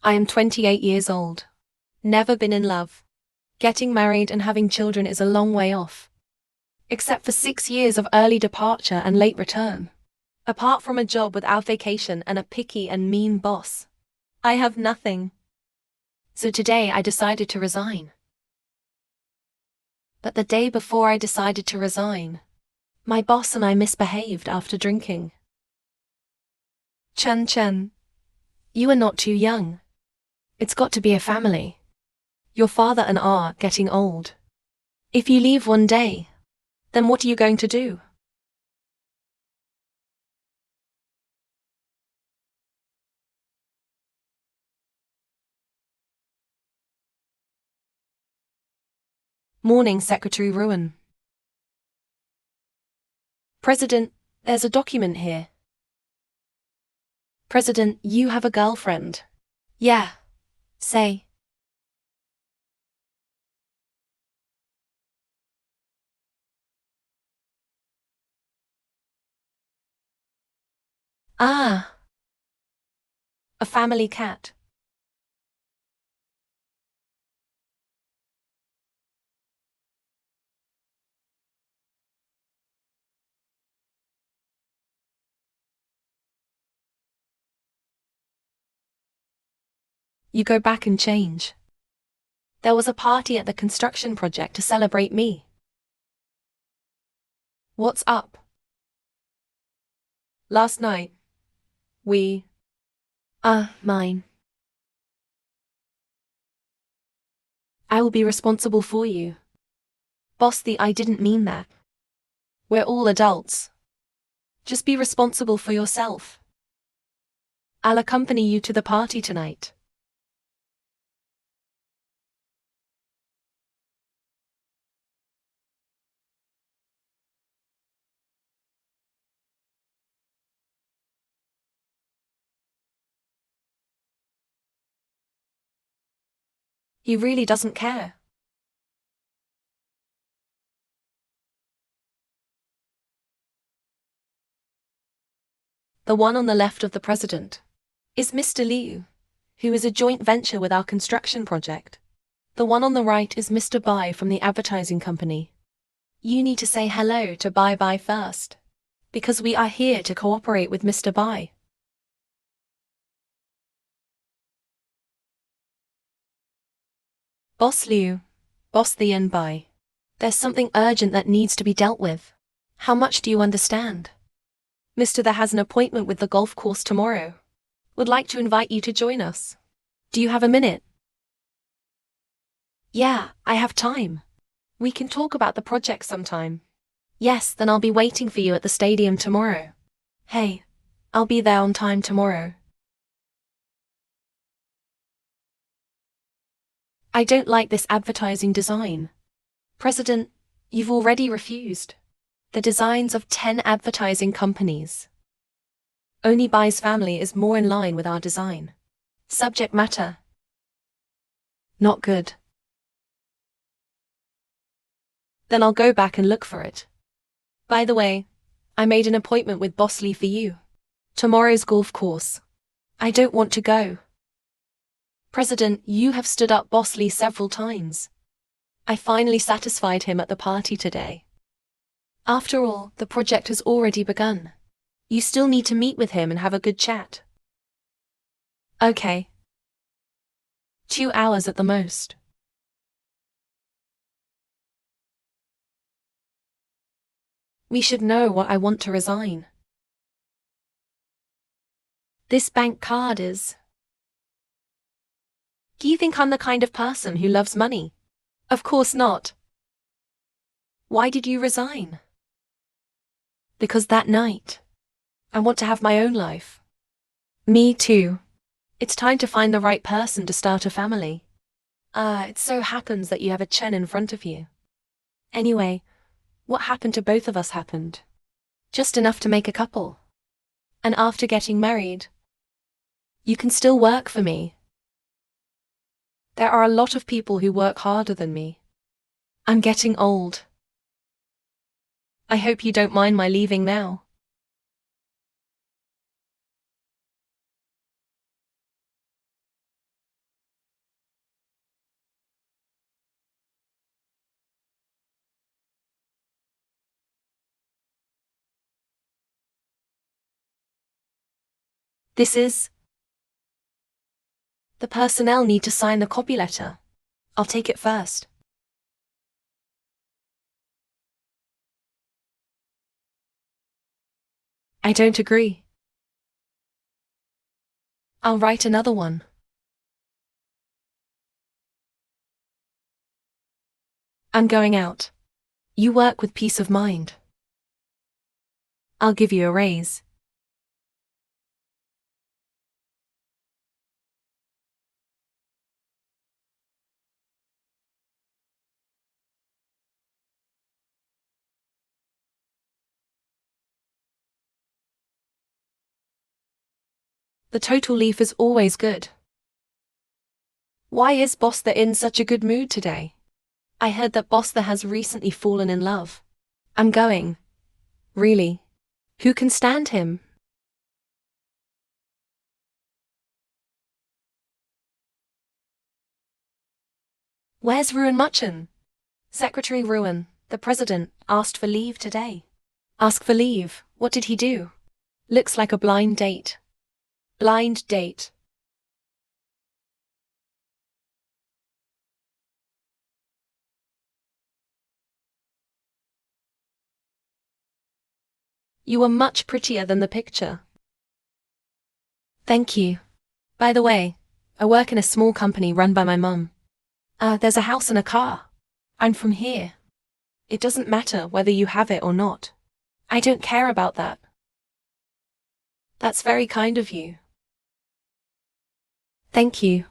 I am 28 years old. Never been in love. Getting married and having children is a long way off. Except for 6 years of early departure and late return. Apart from a job without vacation and a picky and mean boss, I have nothing. So today I decided to resign. But the day before I decided to resign, my boss and I misbehaved after drinking. Chen, you are not too young. It's got to be a family. Your father and I are getting old. If you leave one day, then what are you going to do? Morning, Secretary Ruin. President, there's a document here. President, you have a girlfriend. Yeah. Say. Ah. A family cat. You go back and change. There was a party at the construction project to celebrate me. What's up? Last night, mine. I will be responsible for you. Bossy, I didn't mean that. We're all adults. Just be responsible for yourself. I'll accompany you to the party tonight. He really doesn't care. The one on the left of the president is Mr. Liu, who is a joint venture with our construction project. The one on the right is Mr. Bai from the advertising company. You need to say hello to Bai first, because we are here to cooperate with Mr. Bai. Boss Liu, Boss the and Bai. There's something urgent that needs to be dealt with. How much do you understand? Mr. There has an appointment with the golf course tomorrow. Would like to invite you to join us. Do you have a minute? Yeah, I have time. We can talk about the project sometime. Yes, then I'll be waiting for you at the stadium tomorrow. Hey, I'll be there on time tomorrow. I don't like this advertising design. President, you've already refused the designs of 10 advertising companies. Only Bai's family is more in line with our design. Subject matter. Not good. Then I'll go back and look for it. By the way, I made an appointment with Boss Lee for you. Tomorrow's golf course. I don't want to go. President, you have stood up Boss Lee several times. I finally satisfied him at the party today. After all, the project has already begun. You still need to meet with him and have a good chat. Okay. 2 hours at the most. We should know what I want to resign. This bank card is... Do you think I'm the kind of person who loves money? Of course not. Why did you resign? Because that night, I want to have my own life. Me too. It's time to find the right person to start a family. It so happens that you have a Chen in front of you. Anyway, what happened to both of us happened. Just enough to make a couple. And after getting married, you can still work for me. There are a lot of people who work harder than me. I'm getting old. I hope you don't mind my leaving now. This is... The personnel need to sign the copy letter. I'll take it first. I don't agree. I'll write another one. I'm going out. You work with peace of mind. I'll give you a raise. The total leaf is always good. Why is Bostha in such a good mood today? I heard that Bostha has recently fallen in love. I'm going. Really? Who can stand him? Where's Ranxin? Secretary Ruin, the president, asked for leave today. Ask for leave? What did he do? Looks like a blind date. Blind date. You are much prettier than the picture. Thank you. By the way, I work in a small company run by my mum. There's a house and a car. I'm from here. It doesn't matter whether you have it or not. I don't care about that. That's very kind of you. Thank you.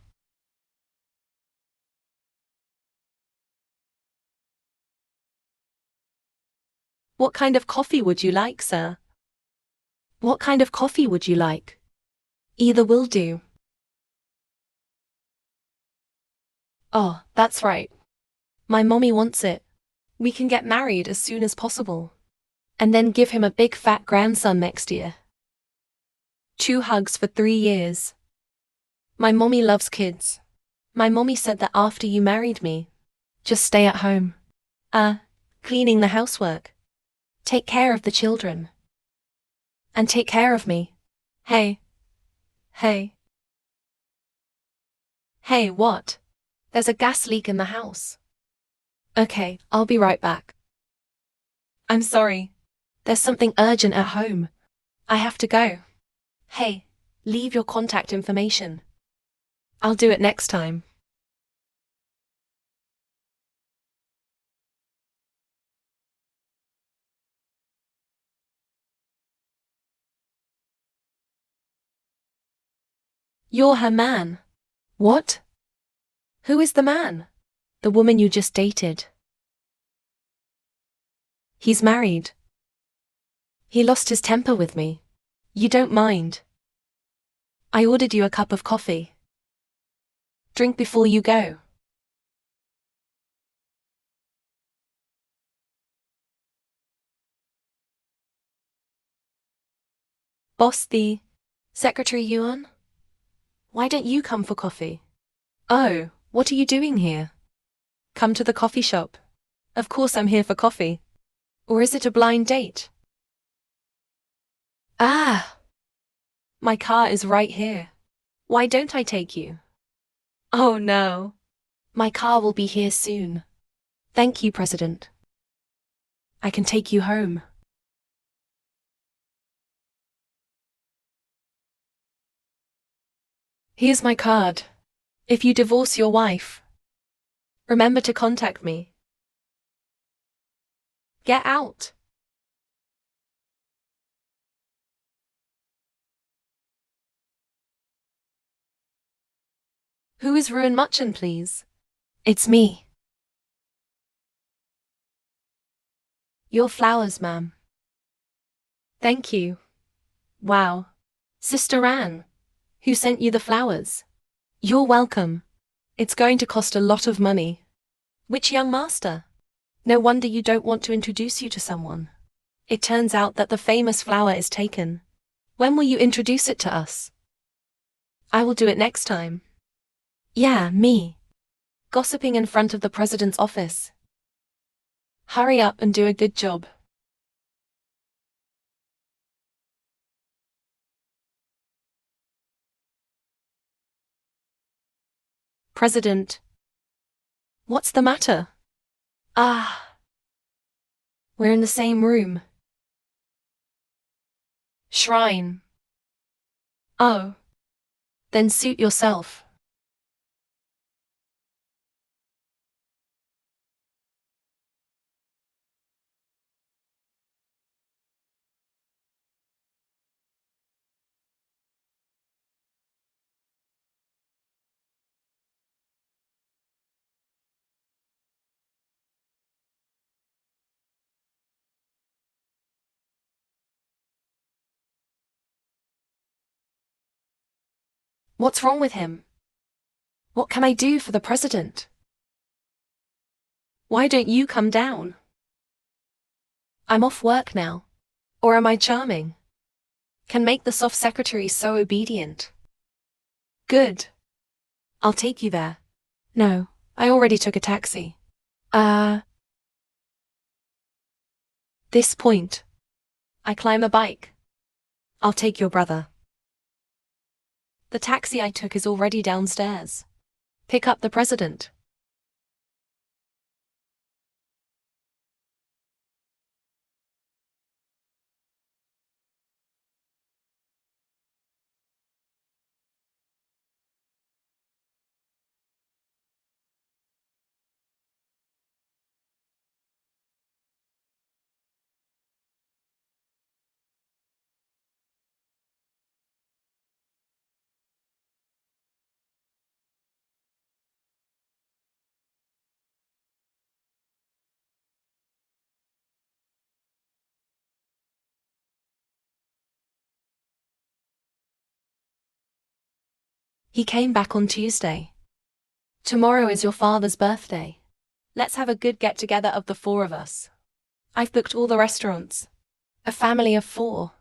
What kind of coffee would you like, sir? What kind of coffee would you like? Either will do. Oh, that's right. My mommy wants it. We can get married as soon as possible. And then give him a big fat grandson next year. 2 hugs for 3 years. My mommy loves kids. My mommy said that after you married me, just stay at home. Cleaning the housework. Take care of the children. And take care of me. Hey. Hey. Hey, what? There's a gas leak in the house. Okay, I'll be right back. I'm sorry. There's something urgent at home. I have to go. Hey, leave your contact information. I'll do it next time. You're her man. What? Who is the man? The woman you just dated. He's married. He lost his temper with me. You don't mind. I ordered you a cup of coffee. Drink before you go. Boss, the Secretary Yuan? Why don't you come for coffee? Oh, what are you doing here? Come to the coffee shop. Of course I'm here for coffee. Or is it a blind date? My car is right here. Why don't I take you? Oh no. My car will be here soon. Thank you, President. I can take you home. Here's my card. If you divorce your wife, remember to contact me. Get out. Who is Ranxin, please? It's me. Your flowers, ma'am. Thank you. Wow. Sister Ran, who sent you the flowers? You're welcome. It's going to cost a lot of money. Which young master? No wonder you don't want to introduce you to someone. It turns out that the famous flower is taken. When will you introduce it to us? I will do it next time. Yeah, me. Gossiping in front of the president's office. Hurry up and do a good job. President. What's the matter? Ah. We're in the same room. Shrine. Oh. Then suit yourself. What's wrong with him? What can I do for the president? Why don't you come down? I'm off work now. Or am I charming? Can make the soft secretary so obedient. Good. I'll take you there. No, I already took a taxi. This point. I climb a bike. I'll take your brother. The taxi I took is already downstairs. Pick up the president. He came back on Tuesday. Tomorrow is your father's birthday. Let's have a good get-together of the four of us. I've booked all the restaurants. A family of 4.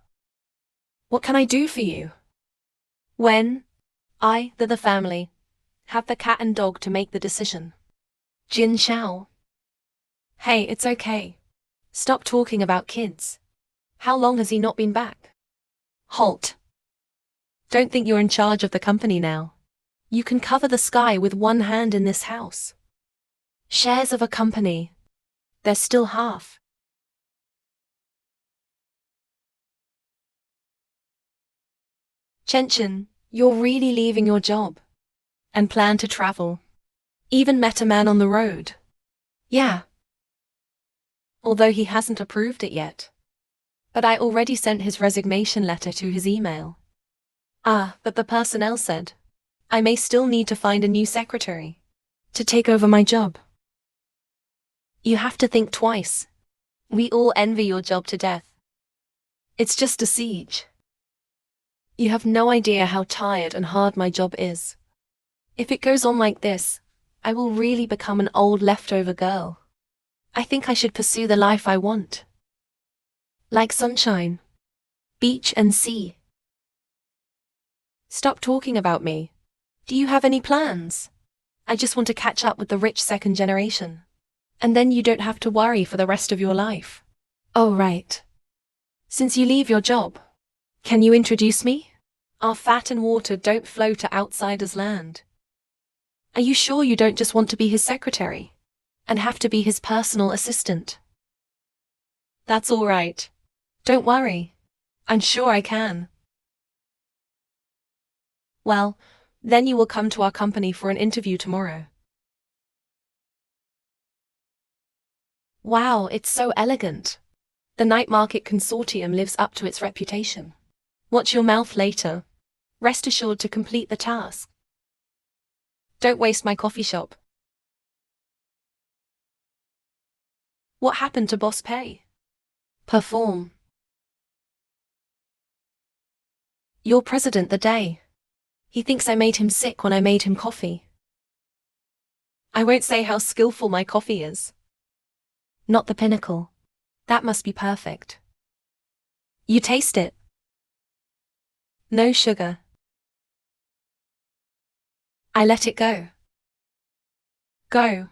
What can I do for you? When the family, have the cat and dog to make the decision. Jin Xiao. Hey, it's okay. Stop talking about kids. How long has he not been back? Halt. Don't think you're in charge of the company now. You can cover the sky with one hand in this house. Shares of a company. There's still half. Chenchen, you're really leaving your job. And plan to travel. Even met a man on the road. Yeah. Although he hasn't approved it yet. But I already sent his resignation letter to his email. But the personnel said, I may still need to find a new secretary to take over my job. You have to think twice. We all envy your job to death. It's just a siege. You have no idea how tired and hard my job is. If it goes on like this, I will really become an old leftover girl. I think I should pursue the life I want. Like sunshine, beach and sea. Stop talking about me. Do you have any plans? I just want to catch up with the rich second generation. And then you don't have to worry for the rest of your life. Oh, right. Since you leave your job, can you introduce me? Our fat and water don't flow to outsiders' land. Are you sure you don't just want to be his secretary? And have to be his personal assistant? That's all right. Don't worry. I'm sure I can. Well, then you will come to our company for an interview tomorrow. Wow, it's so elegant. The night market consortium lives up to its reputation. Watch your mouth later. Rest assured to complete the task. Don't waste my coffee shop. What happened to boss pay? Perform. You're president the day. He thinks I made him sick when I made him coffee. I won't say how skillful my coffee is. Not the pinnacle. That must be perfect. You taste it. No sugar. I let it go. Go.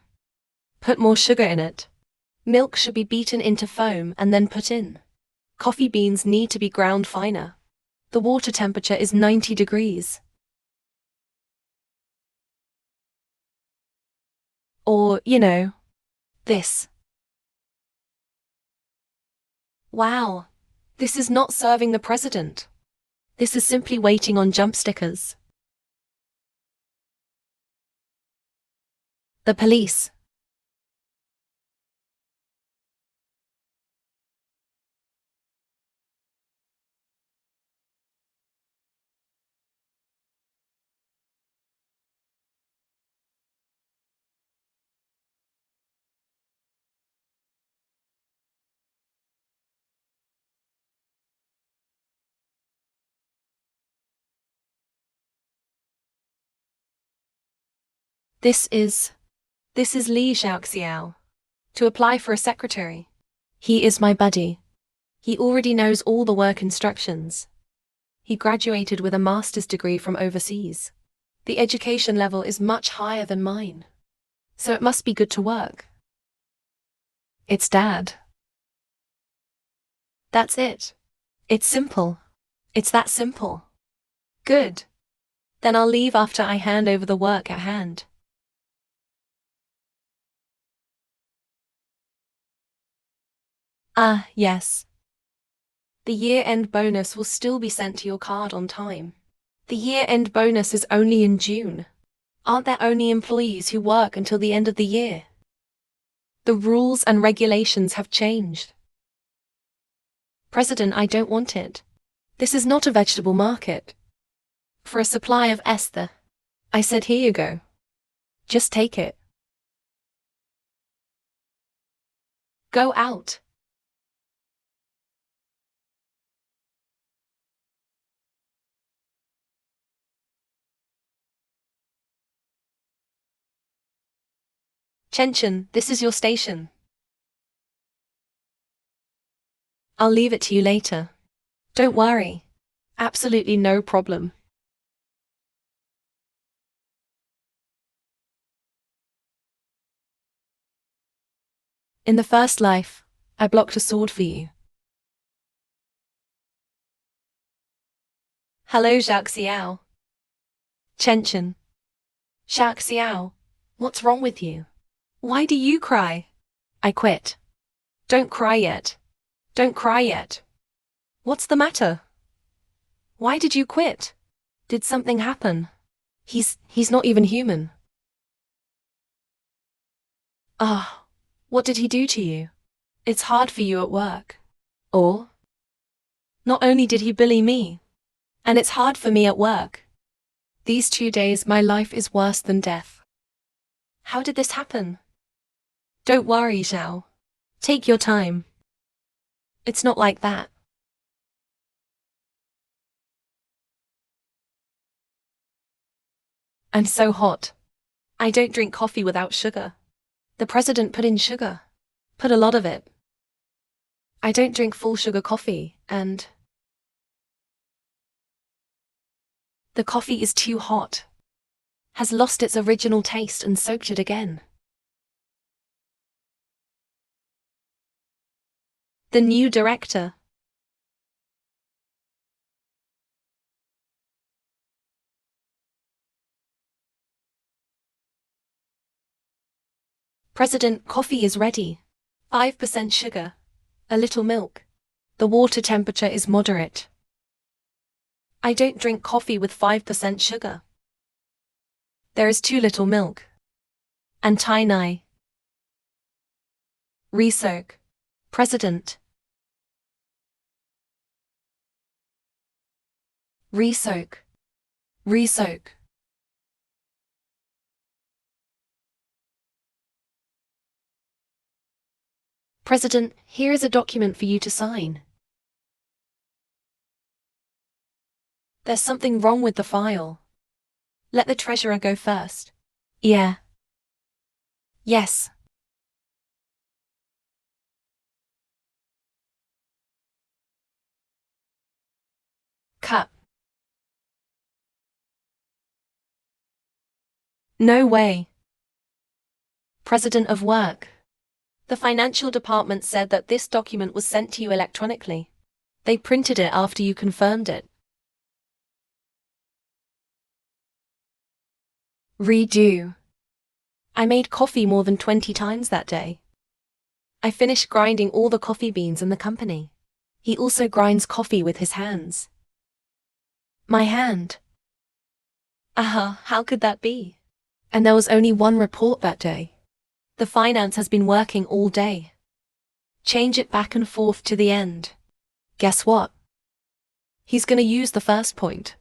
Put more sugar in it. Milk should be beaten into foam and then put in. Coffee beans need to be ground finer. The water temperature is 90 degrees. Or, this. Wow. This is not serving the president. This is simply waiting on jump stickers. The police. This is Li Xiao. To apply for a secretary. He is my buddy. He already knows all the work instructions. He graduated with a master's degree from overseas. The education level is much higher than mine. So it must be good to work. It's Dad. That's it. It's simple. It's that simple. Good. Then I'll leave after I hand over the work at hand. Yes. The year-end bonus will still be sent to your card on time. The year-end bonus is only in June. Aren't there only employees who work until the end of the year? The rules and regulations have changed. President, I don't want it. This is not a vegetable market. For a supply of Esther. I said, here you go. Just take it. Go out. Chenchen, this is your station. I'll leave it to you later. Don't worry. Absolutely no problem. In the first life, I blocked a sword for you. Hello, Xiao. Chenchen. Xiao, what's wrong with you? Why do you cry? I quit. Don't cry yet. Don't cry yet. What's the matter? Why did you quit? Did something happen? He's not even human. What did he do to you? It's hard for you at work. Or? Not only did he bully me, and it's hard for me at work. These 2 days my life is worse than death. How did this happen? Don't worry, Xiao. Take your time. It's not like that. I'm so hot. I don't drink coffee without sugar. The president put in sugar. Put a lot of it. I don't drink full sugar coffee, and the coffee is too hot. Has lost its original taste and soaked it again. The new director. President, coffee is ready. 5% sugar. A little milk. The water temperature is moderate. I don't drink coffee with 5% sugar. There is too little milk. And Tainai. Resoak. President. Resoak. Resoak. President, here is a document for you to sign. There's something wrong with the file. Let the treasurer go first. Yeah. Yes. Cut. No way. President of Work. The financial department said that this document was sent to you electronically. They printed it after you confirmed it. Redo. I made coffee more than 20 times that day. I finished grinding all the coffee beans in the company. He also grinds coffee with his hands. My hand. How could that be? And there was only one report that day. The finance has been working all day. Change it back and forth to the end. Guess what? He's gonna use the first point.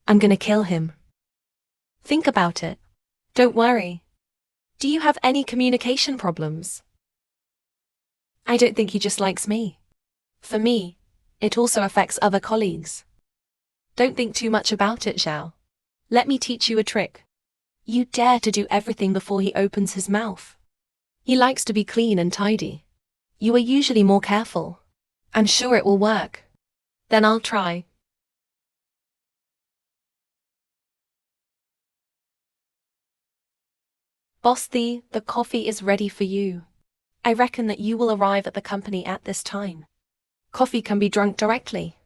I'm gonna kill him. Think about it. Don't worry. Do you have any communication problems? I don't think he just likes me. For me, it also affects other colleagues. Don't think too much about it, Xiao. Let me teach you a trick. You dare to do everything before he opens his mouth. He likes to be clean and tidy. You are usually more careful. I'm sure it will work. Then I'll try. Boss the coffee is ready for you. I reckon that you will arrive at the company at this time. Coffee can be drunk directly.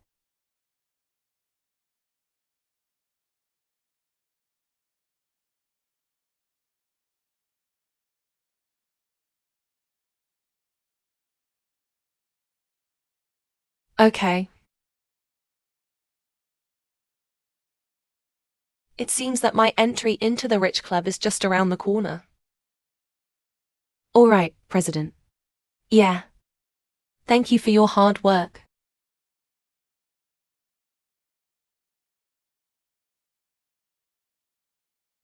Okay. It seems that my entry into the rich club is just around the corner. All right, President. Yeah. Thank you for your hard work.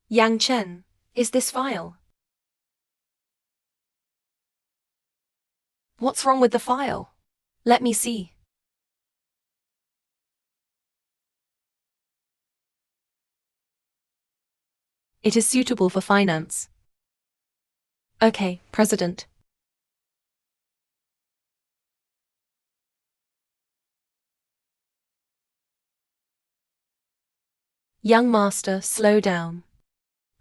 Yang Chen, is this file? What's wrong with the file? Let me see. It is suitable for finance. Okay, President. Young master, slow down.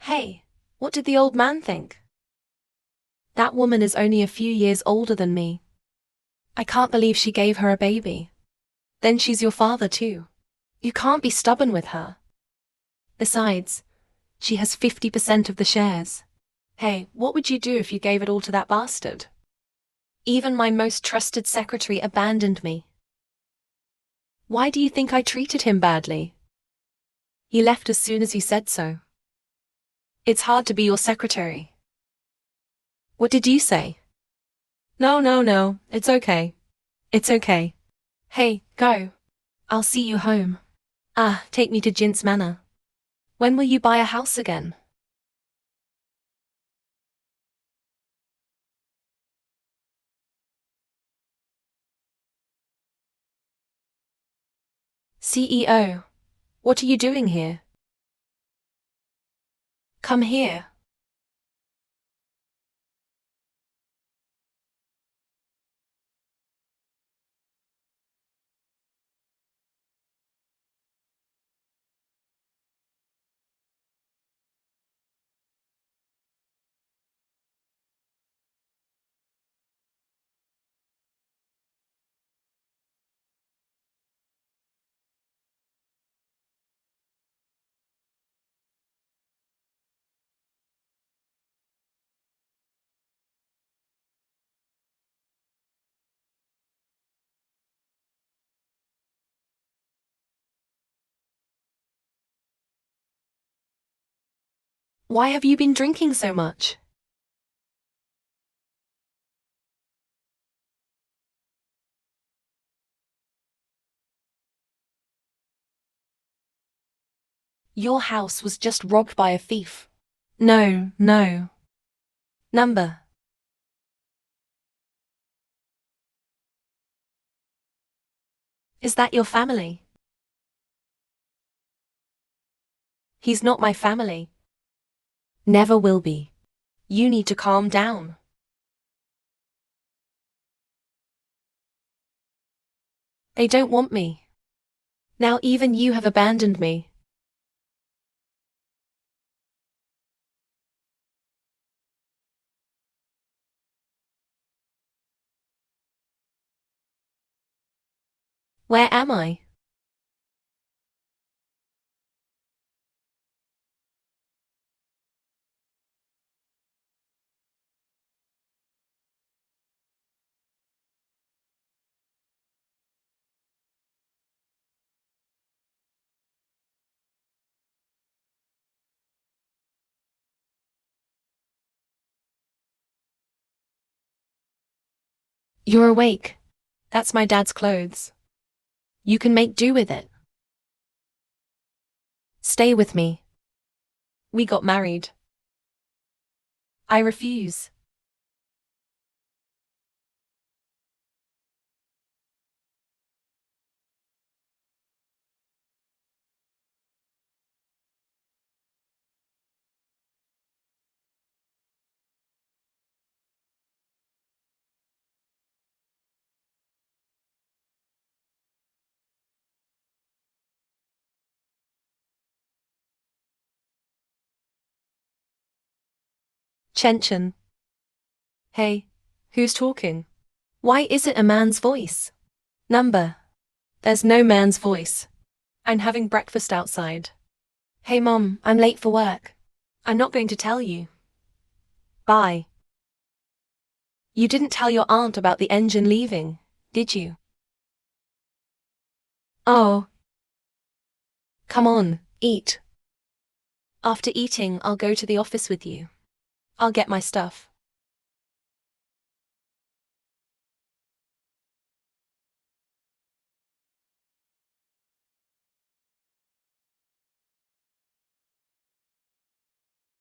Hey, what did the old man think? That woman is only a few years older than me. I can't believe she gave her a baby. Then she's your father too. You can't be stubborn with her. Besides, she has 50% of the shares. Hey, what would you do if you gave it all to that bastard? Even my most trusted secretary abandoned me. Why do you think I treated him badly? He left as soon as you said so. It's hard to be your secretary. What did you say? No, it's okay. It's okay. Hey, go. I'll see you home. Take me to Jint's Manor. When will you buy a house again? CEO, what are you doing here? Come here. Why have you been drinking so much? Your house was just robbed by a thief. No. Number. Is that your family? He's not my family. Never will be. You need to calm down. They don't want me. Now even you have abandoned me. Where am I? You're awake. That's my dad's clothes. You can make do with it. Stay with me. We got married. I refuse. Chenchen. Hey, who's talking? Why is it a man's voice? Number. There's no man's voice. I'm having breakfast outside. Hey Mom, I'm late for work. I'm not going to tell you. Bye. You didn't tell your aunt about the engine leaving, did you? Oh. Come on, eat. After eating, I'll go to the office with you. I'll get my stuff.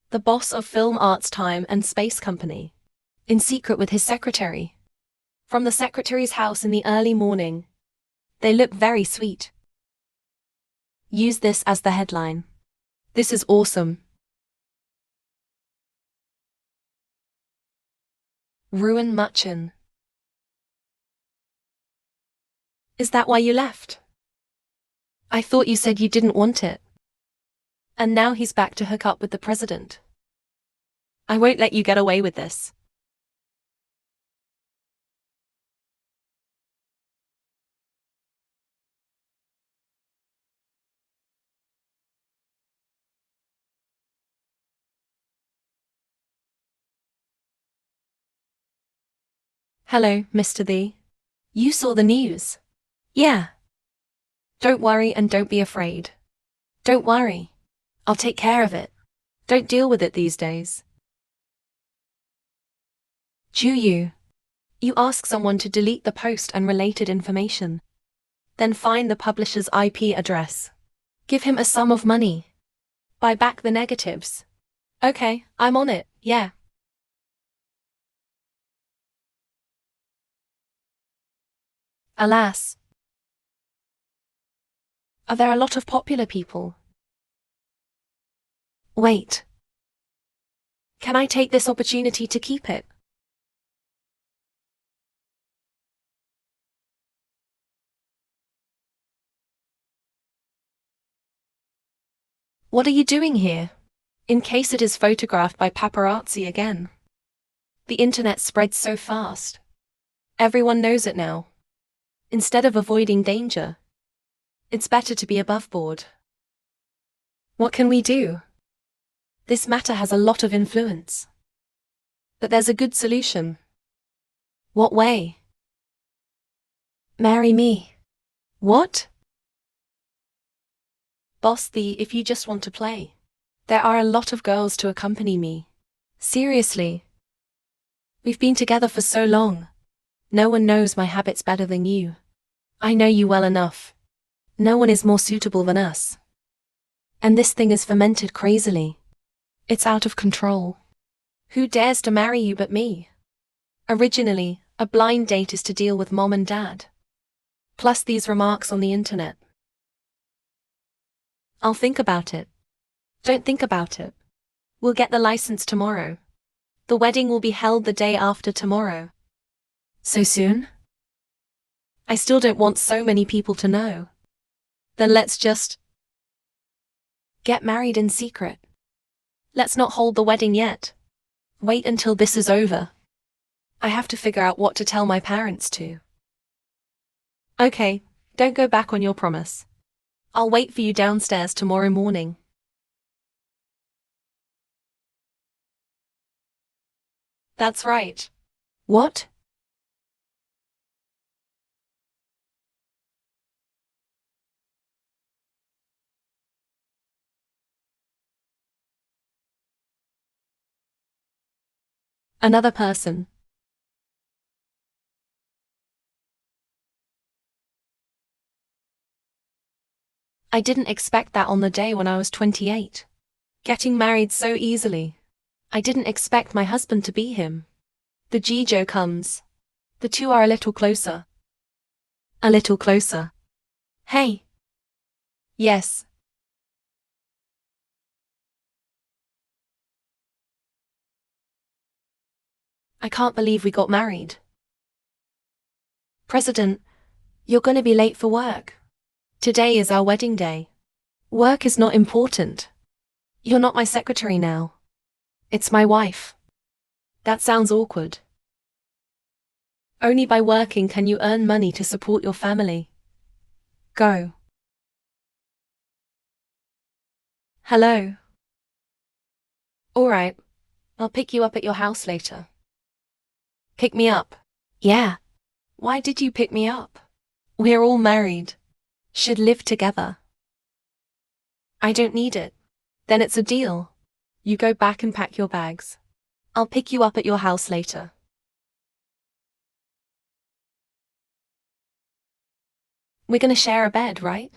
The boss of Film Arts Time and Space Company. In secret with his secretary. From the secretary's house in the early morning. They look very sweet. Use this as the headline. This is awesome. Ruin Machin. Is that why you left? I thought you said you didn't want it. And now he's back to hook up with the president. I won't let you get away with this. Hello, Mr. Thee. You saw the news. Yeah. Don't worry and don't be afraid. Don't worry. I'll take care of it. Don't deal with it these days. Ju, you ask someone to delete the post and related information. Then find the publisher's IP address. Give him a sum of money. Buy back the negatives. Okay, I'm on it, yeah. Alas. Are there a lot of popular people? Wait. Can I take this opportunity to keep it? What are you doing here? In case it is photographed by paparazzi again. The internet spreads so fast. Everyone knows it now. Instead of avoiding danger, it's better to be above board. What can we do? This matter has a lot of influence. But there's a good solution. What way? Marry me. What? Boss Thee, if you just want to play. There are a lot of girls to accompany me. Seriously. We've been together for so long. No one knows my habits better than you. I know you well enough. No one is more suitable than us. And this thing is fermented crazily. It's out of control. Who dares to marry you but me? Originally, a blind date is to deal with Mom and Dad. Plus these remarks on the internet. I'll think about it. Don't think about it. We'll get the license tomorrow. The wedding will be held the day after tomorrow. So soon? I still don't want so many people to know. Then let's just get married in secret. Let's not hold the wedding yet. Wait until this is over. I have to figure out what to tell my parents too. Okay, don't go back on your promise. I'll wait for you downstairs tomorrow morning. That's right. What? Another person. I didn't expect that on the day when I was 28. Getting married so easily. I didn't expect my husband to be him. The Jijo comes. The two are a little closer. A little closer. Hey. Yes. I can't believe we got married. President, you're gonna be late for work. Today is our wedding day. Work is not important. You're not my secretary now. It's my wife. That sounds awkward. Only by working can you earn money to support your family. Go. Hello. Alright, I'll pick you up at your house later. Pick me up? Yeah. Why did you pick me up? We're all married. Should live together. I don't need it. Then it's a deal. You go back and pack your bags. I'll pick you up at your house later. We're gonna share a bed, right?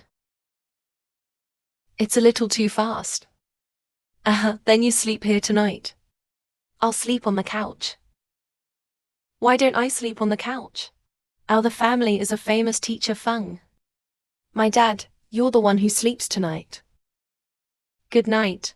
It's a little too fast. Then you sleep here tonight. I'll sleep on the couch. Why don't I sleep on the couch? Our family is a famous teacher Feng. My dad, you're the one who sleeps tonight. Good night.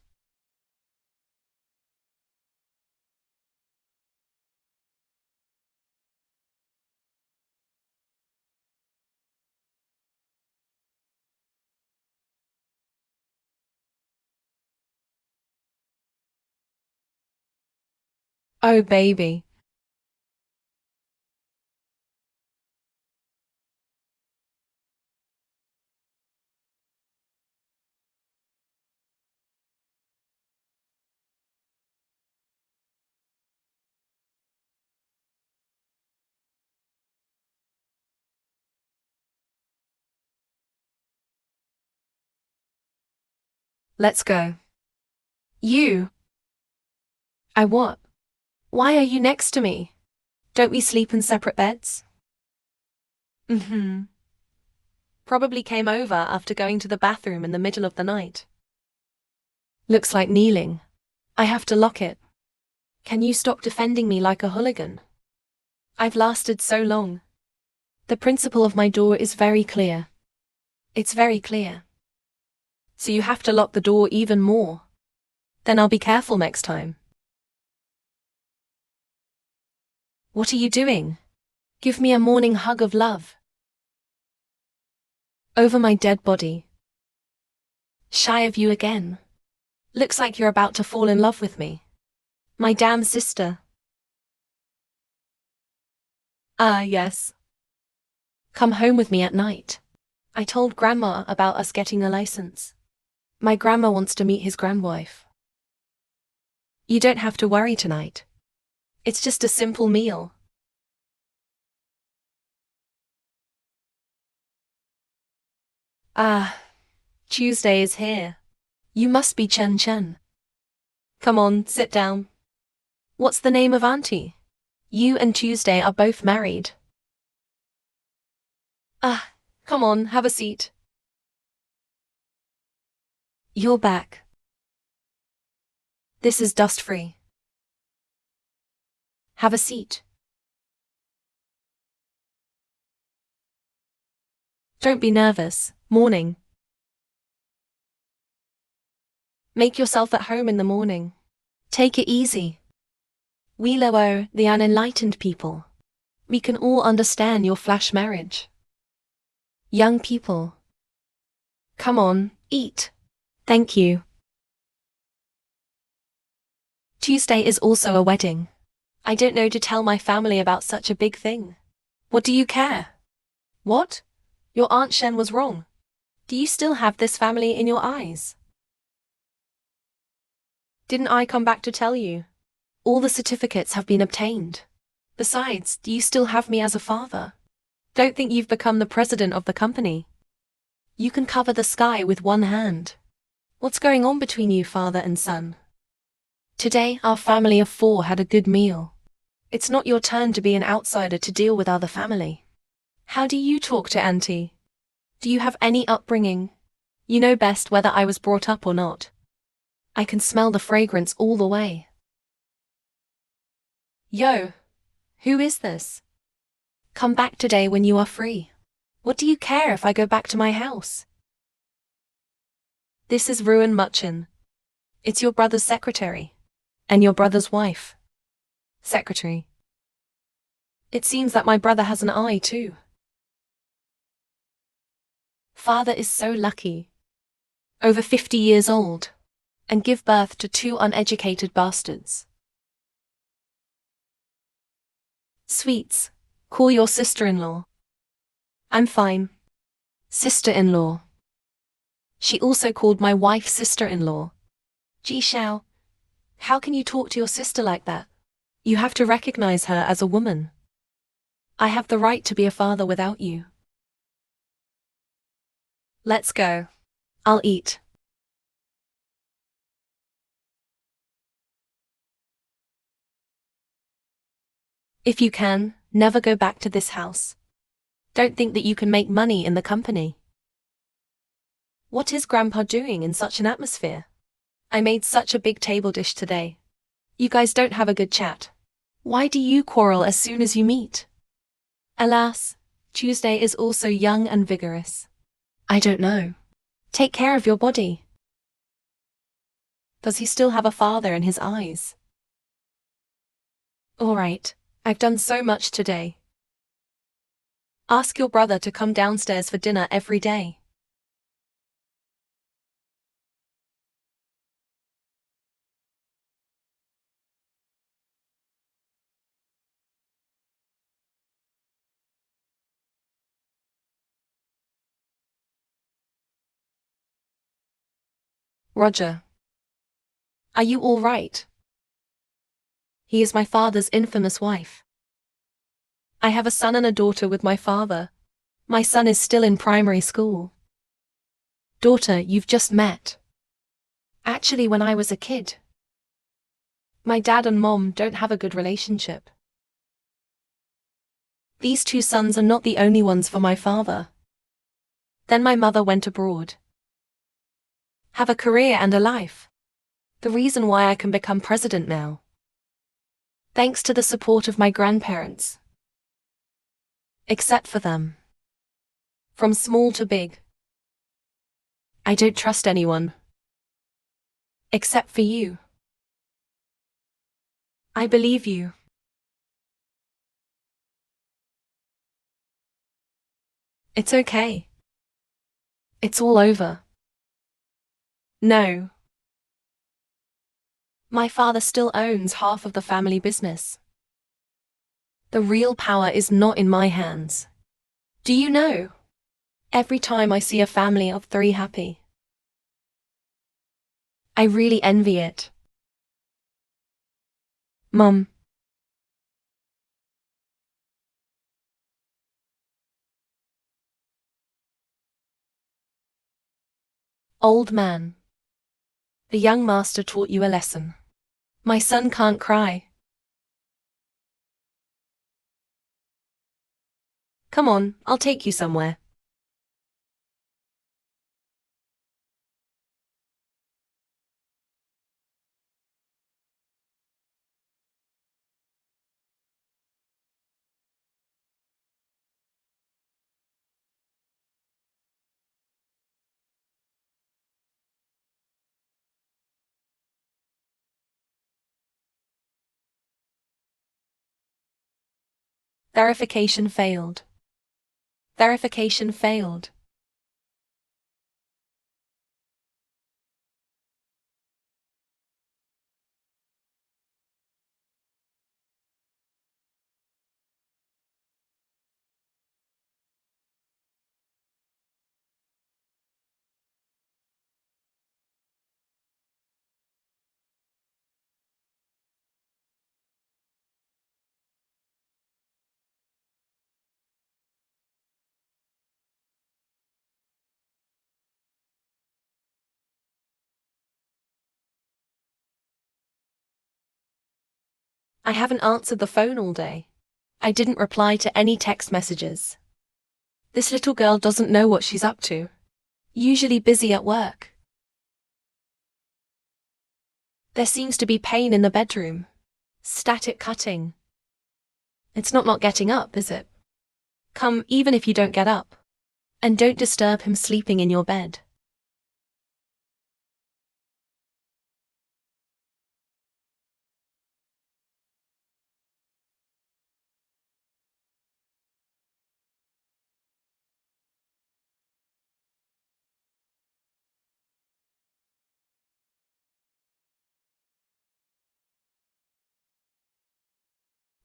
Oh baby. Let's go. You. I what? Why are you next to me? Don't we sleep in separate beds? Probably came over after going to the bathroom in the middle of the night. Looks like kneeling. I have to lock it. Can you stop defending me like a hooligan? I've lasted so long. The principle of my door is very clear. It's very clear. So you have to lock the door even more. Then I'll be careful next time. What are you doing? Give me a morning hug of love. Over my dead body. Shy of you again. Looks like you're about to fall in love with me. My damn sister. Ah, yes. Come home with me at night. I told Grandma about us getting a license. My grandma wants to meet his grandwife. You don't have to worry tonight. It's just a simple meal. Ah, Tuesday is here. You must be Chen Chen. Come on, sit down. What's the name of Auntie? You and Tuesday are both married. Ah, come on, have a seat. You're back. This is dust-free. Have a seat. Don't be nervous. Morning. Make yourself at home in the morning. Take it easy. We Luo, the unenlightened people. We can all understand your flash marriage. Young people. Come on, eat. Thank you. Tuesday is also a wedding. I don't know to tell my family about such a big thing. What do you care? What? Your Aunt Shen was wrong. Do you still have this family in your eyes? Didn't I come back to tell you? All the certificates have been obtained. Besides, do you still have me as a father? Don't think you've become the president of the company. You can cover the sky with one hand. What's going on between you, father and son? Today, our family of 4 had a good meal. It's not your turn to be an outsider to deal with other family. How do you talk to Auntie? Do you have any upbringing? You know best whether I was brought up or not. I can smell the fragrance all the way. Yo, who is this? Come back today when you are free. What do you care if I go back to my house? This is Ruin Muchin. It's your brother's secretary. And your brother's wife. Secretary. It seems that my brother has an eye too. Father is so lucky. Over 50 years old. And give birth to 2 uneducated bastards. Sweets, call your sister-in-law. I'm fine. Sister-in-law. She also called my wife sister-in-law. Gee Xiao, how can you talk to your sister like that? You have to recognize her as a woman. I have the right to be a father without you. Let's go. I'll eat. If you can, never go back to this house. Don't think that you can make money in the company. What is Grandpa doing in such an atmosphere? I made such a big table dish today. You guys don't have a good chat. Why do you quarrel as soon as you meet? Alas, Tuesday is also young and vigorous. I don't know. Take care of your body. Does he still have a father in his eyes? All right, I've done so much today. Ask your brother to come downstairs for dinner every day. Roger. Are you all right? He is my father's infamous wife. I have a son and a daughter with my father. My son is still in primary school. Daughter, you've just met. Actually, when I was a kid. My dad and mom don't have a good relationship. These 2 sons are not the only ones for my father. Then my mother went abroad. Have a career and a life. The reason why I can become president now. Thanks to the support of my grandparents. Except for them. From small to big. I don't trust anyone. Except for you. I believe you. It's okay. It's all over. No. My father still owns half of the family business. The real power is not in my hands. Do you know? Every time I see a family of 3 happy, I really envy it. Mum. Old man. The young master taught you a lesson. My son can't cry. Come on, I'll take you somewhere. Verification failed. Verification failed. I haven't answered the phone all day. I didn't reply to any text messages. This little girl doesn't know what she's up to. Usually busy at work. There seems to be pain in the bedroom. Static cutting. It's not getting up, is it? Come, even if you don't get up. And don't disturb him sleeping in your bed.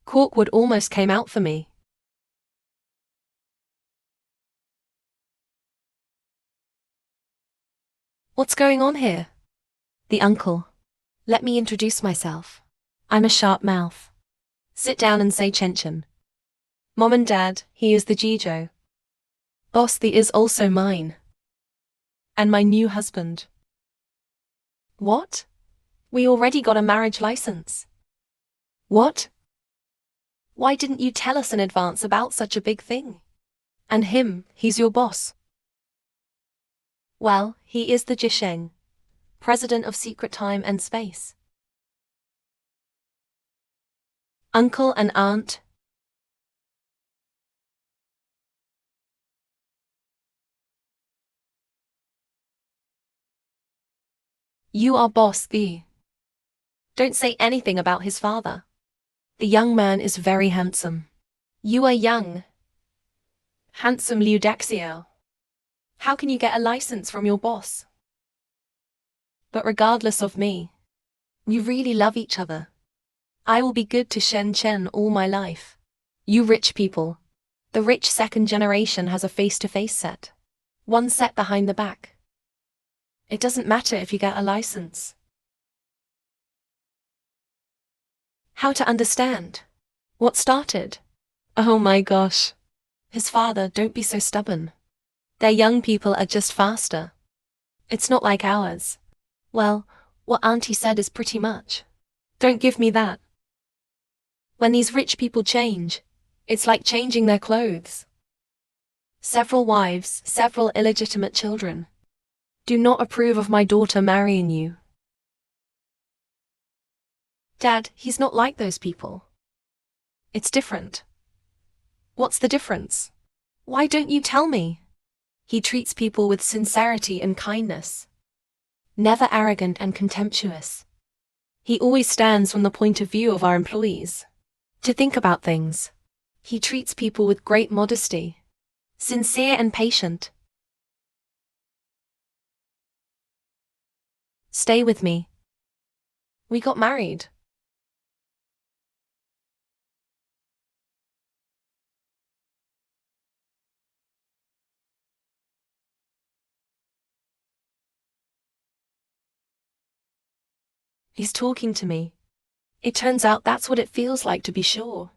Corkwood almost came out for me. What's going on here? The uncle. Let me introduce myself. I'm a sharp mouth. Sit down and say Chenchen. Mom and Dad, he is the Jijo. Boss, the is also mine. And my new husband. What? We already got a marriage license. What? Why didn't you tell us in advance about such a big thing? And him, he's your boss. Well, he is the Jisheng, president of Secret Time and Space. Uncle and aunt. You are boss, the. Don't say anything about his father. The young man is very handsome. You are young. Handsome Liu Daxiao. How can you get a license from your boss? But regardless of me, we really love each other. I will be good to Shen Chen all my life. You rich people. The rich second generation has a face-to-face set. One set behind the back. It doesn't matter if you get a license. How to understand? What started? Oh my gosh. His father, don't be so stubborn. Their young people are just faster. It's not like ours. Well, what Auntie said is pretty much. Don't give me that. When these rich people change, it's like changing their clothes. Several wives, several illegitimate children. Do not approve of my daughter marrying you. Dad, he's not like those people. It's different. What's the difference? Why don't you tell me? He treats people with sincerity and kindness. Never arrogant and contemptuous. He always stands from the point of view of our employees. To think about things. He treats people with great modesty. Sincere and patient. Stay with me. We got married. He's talking to me. It turns out that's what it feels like to be sure.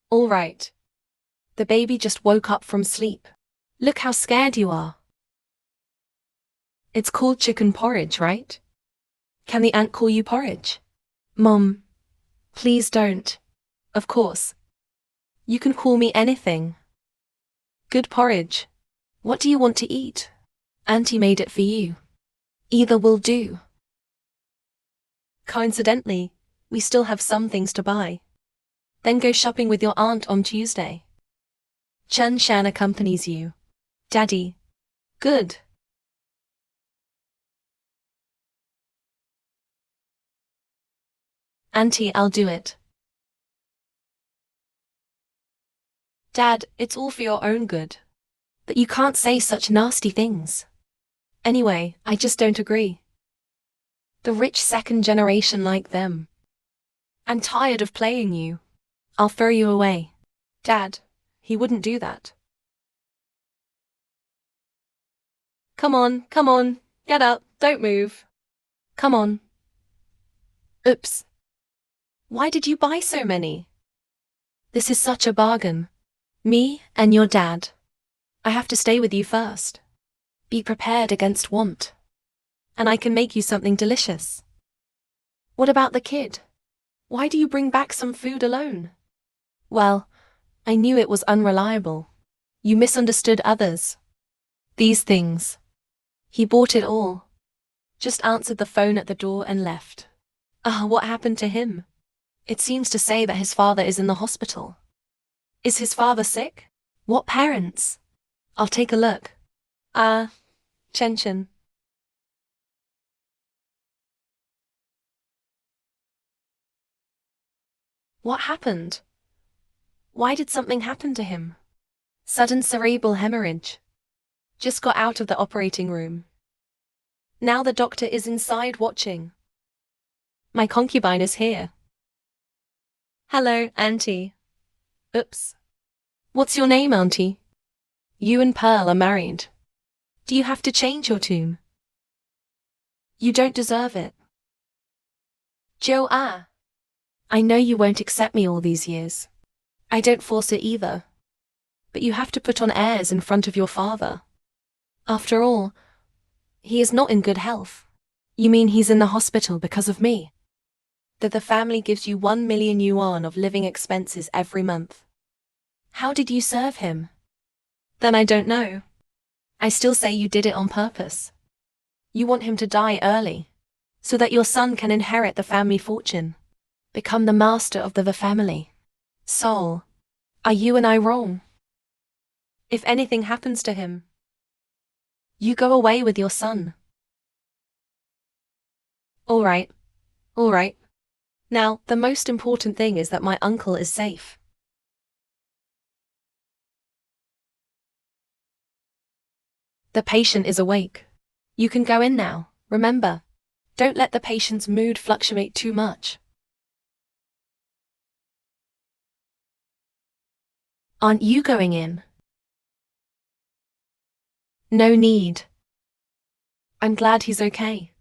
All right. The baby just woke up from sleep. Look how scared you are. It's called chicken porridge, right? Can the ant call you porridge? Mom, please don't. Of course. You can call me anything. Good porridge. What do you want to eat? Auntie made it for you. Either will do. Coincidentally, we still have some things to buy. Then go shopping with your aunt on Tuesday. Chen Shan accompanies you. Daddy. Good. Auntie, I'll do it. Dad, it's all for your own good. But you can't say such nasty things. Anyway, I just don't agree. The rich second generation like them. I'm tired of playing you. I'll throw you away. Dad, he wouldn't do that. Come on, get up, don't move. Come on. Oops. Why did you buy so many? This is such a bargain. Me and your dad. I have to stay with you first. Be prepared against want. And I can make you something delicious. What about the kid? Why do you bring back some food alone? Well, I knew it was unreliable. You misunderstood others. These things. He bought it all. Just answered the phone at the door and left. What happened to him? It seems to say that his father is in the hospital. Is his father sick? What parents? I'll take a look. Chen. What happened? Why did something happen to him? Sudden cerebral hemorrhage. Just got out of the operating room. Now the doctor is inside watching. My concubine is here. Hello, Auntie. Oops. What's your name, Auntie? You and Pearl are married. Do you have to change your tune? You don't deserve it. Joe, I know you won't accept me all these years. I don't force it either. But you have to put on airs in front of your father. After all, he is not in good health. You mean he's in the hospital because of me? That the family gives you 1 million yuan of living expenses every month. How did you serve him? Then I don't know. I still say you did it on purpose. You want him to die early, so that your son can inherit the family fortune, become the master of the family. Sol, are you and I wrong? If anything happens to him, you go away with your son. All right. Now, the most important thing is that my uncle is safe. The patient is awake. You can go in now, remember. Don't let the patient's mood fluctuate too much. Aren't you going in? No need. I'm glad he's okay.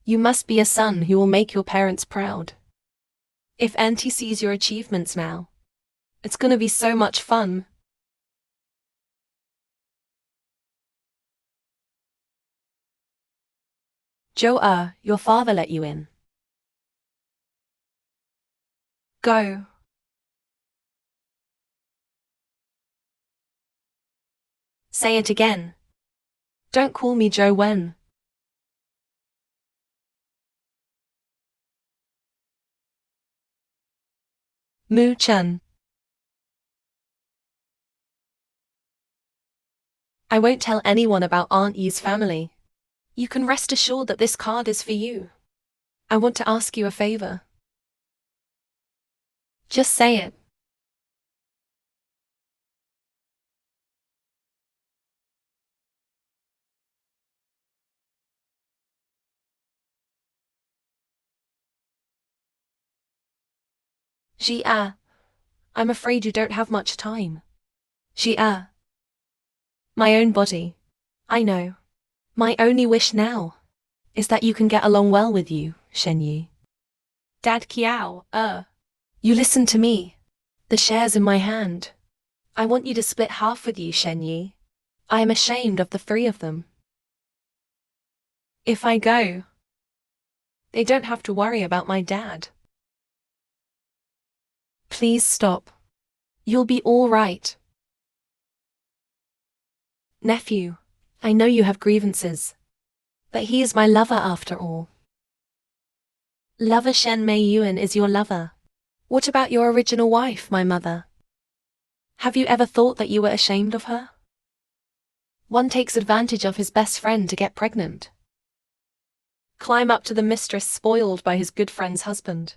You must be a son who will make your parents proud. If Auntie sees your achievements now, it's gonna be so much fun. Joe, your father let you in. Go. Say it again. Don't call me Joe Wen. Mu Chen. I won't tell anyone about Aunt Yi's family. You can rest assured that this card is for you. I want to ask you a favor. Just say it. Xia, I'm afraid you don't have much time. Xia. My own body. I know. My only wish now is that you can get along well with you, Shenyi. Dad Xiao, you listen to me. The share's in my hand. I want you to split half with you, Shenyi. I am ashamed of the three of them. If I go, they don't have to worry about my dad. Please stop. You'll be all right. Nephew, I know you have grievances, but he is my lover after all. Lover Shen Mei Yuan is your lover. What about your original wife, my mother? Have you ever thought that you were ashamed of her? One takes advantage of his best friend to get pregnant. Climb up to the mistress spoiled by his good friend's husband.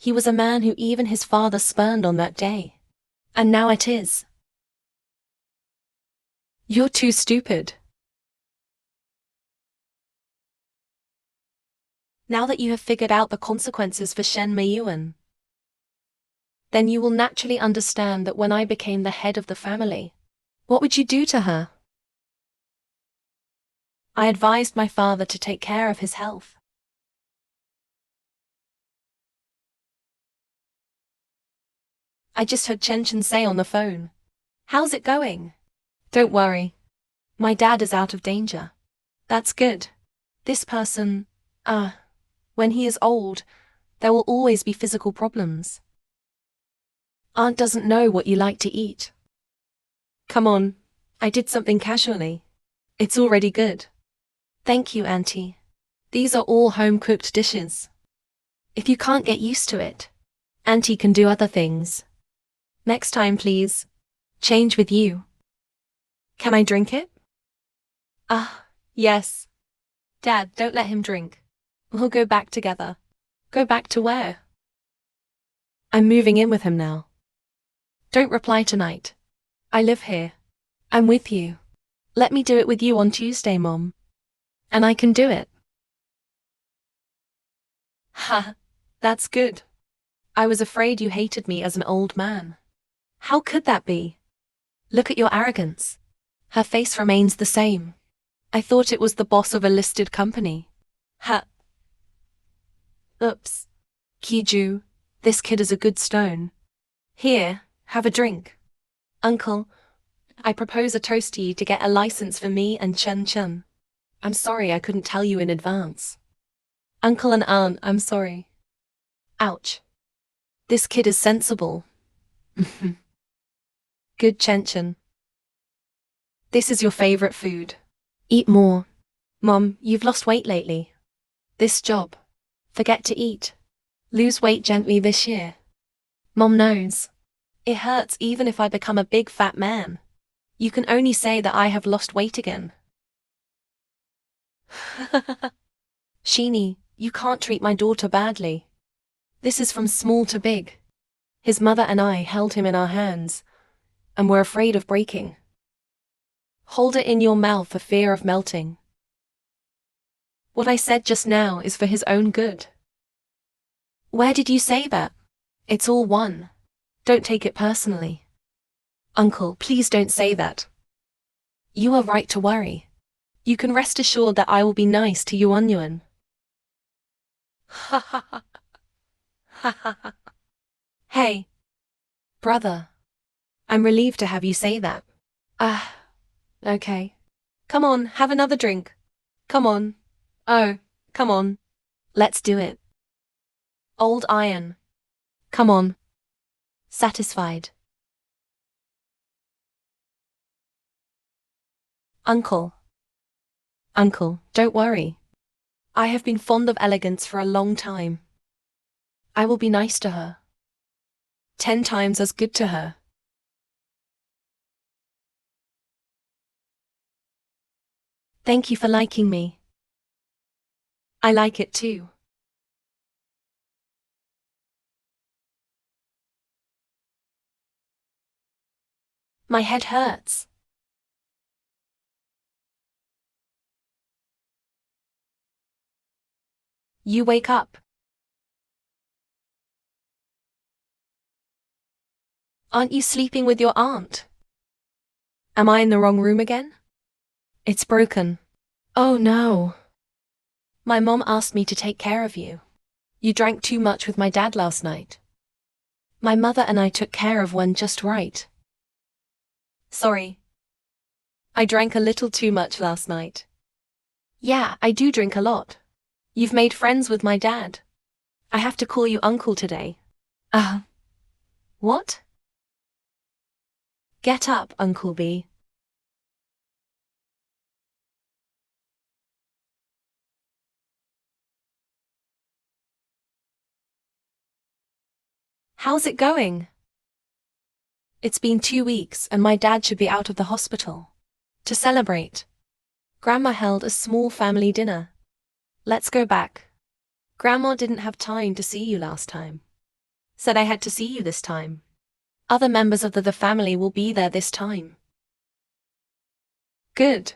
He was a man who even his father spurned on that day. And now it is. You're too stupid. Now that you have figured out the consequences for Shen Meiyuan, then you will naturally understand that when I became the head of the family, what would you do to her? I advised my father to take care of his health. I just heard Chen say on the phone. How's it going? Don't worry. My dad is out of danger. That's good. This person, when he is old, there will always be physical problems. Aunt doesn't know what you like to eat. Come on, I did something casually. It's already good. Thank you, Auntie. These are all home-cooked dishes. If you can't get used to it, Auntie can do other things. Next time, please. Change with you. Can I drink it? Ah, yes. Dad, don't let him drink. We'll go back together. Go back to where? I'm moving in with him now. Don't reply tonight. I live here. I'm with you. Let me do it with you on Tuesday, Mom. And I can do it. Ha, that's good. I was afraid you hated me as an old man. How could that be? Look at your arrogance. Her face remains the same. I thought it was the boss of a listed company. Ha. Oops. Kiju, this kid is a good stone. Here, have a drink. Uncle, I propose a toast to you to get a license for me and Chen Chen. I'm sorry I couldn't tell you in advance. Uncle and Aunt, I'm sorry. Ouch. This kid is sensible. Good Chen Chen. This is your favorite food. Eat more. Mom, you've lost weight lately. This job. Forget to eat. Lose weight gently this year. Mom knows. It hurts even if I become a big fat man. You can only say that I have lost weight again. Sheenie, you can't treat my daughter badly. This is from small to big. His mother and I held him in our hands, and were afraid of breaking. Hold it in your mouth for fear of melting. What I said just now is for his own good. Where did you say that? It's all one. Don't take it personally. Uncle, please don't say that. You are right to worry. You can rest assured that I will be nice to Yuan Yuan. Ha ha ha. Ha ha ha. Hey. Brother. I'm relieved to have you say that. Okay. Come on, have another drink. Come on. Oh, come on. Let's do it. Old iron. Come on. Satisfied. Uncle. Uncle, don't worry. I have been fond of elegance for a long time. I will be nice to her. 10 times as good to her. Thank you for liking me. I like it too. My head hurts. You wake up. Aren't you sleeping with your aunt? Am I in the wrong room again? It's broken. Oh no. My mom asked me to take care of you. You drank too much with my dad last night. My mother and I took care of one just right. Sorry. I drank a little too much last night. Yeah, I do drink a lot. You've made friends with my dad. I have to call you uncle today. What? Get up, Uncle B. How's it going? It's been 2 weeks and my dad should be out of the hospital. To celebrate, Grandma held a small family dinner. Let's go back. Grandma didn't have time to see you last time. Said I had to see you this time. Other members of the family will be there this time. Good.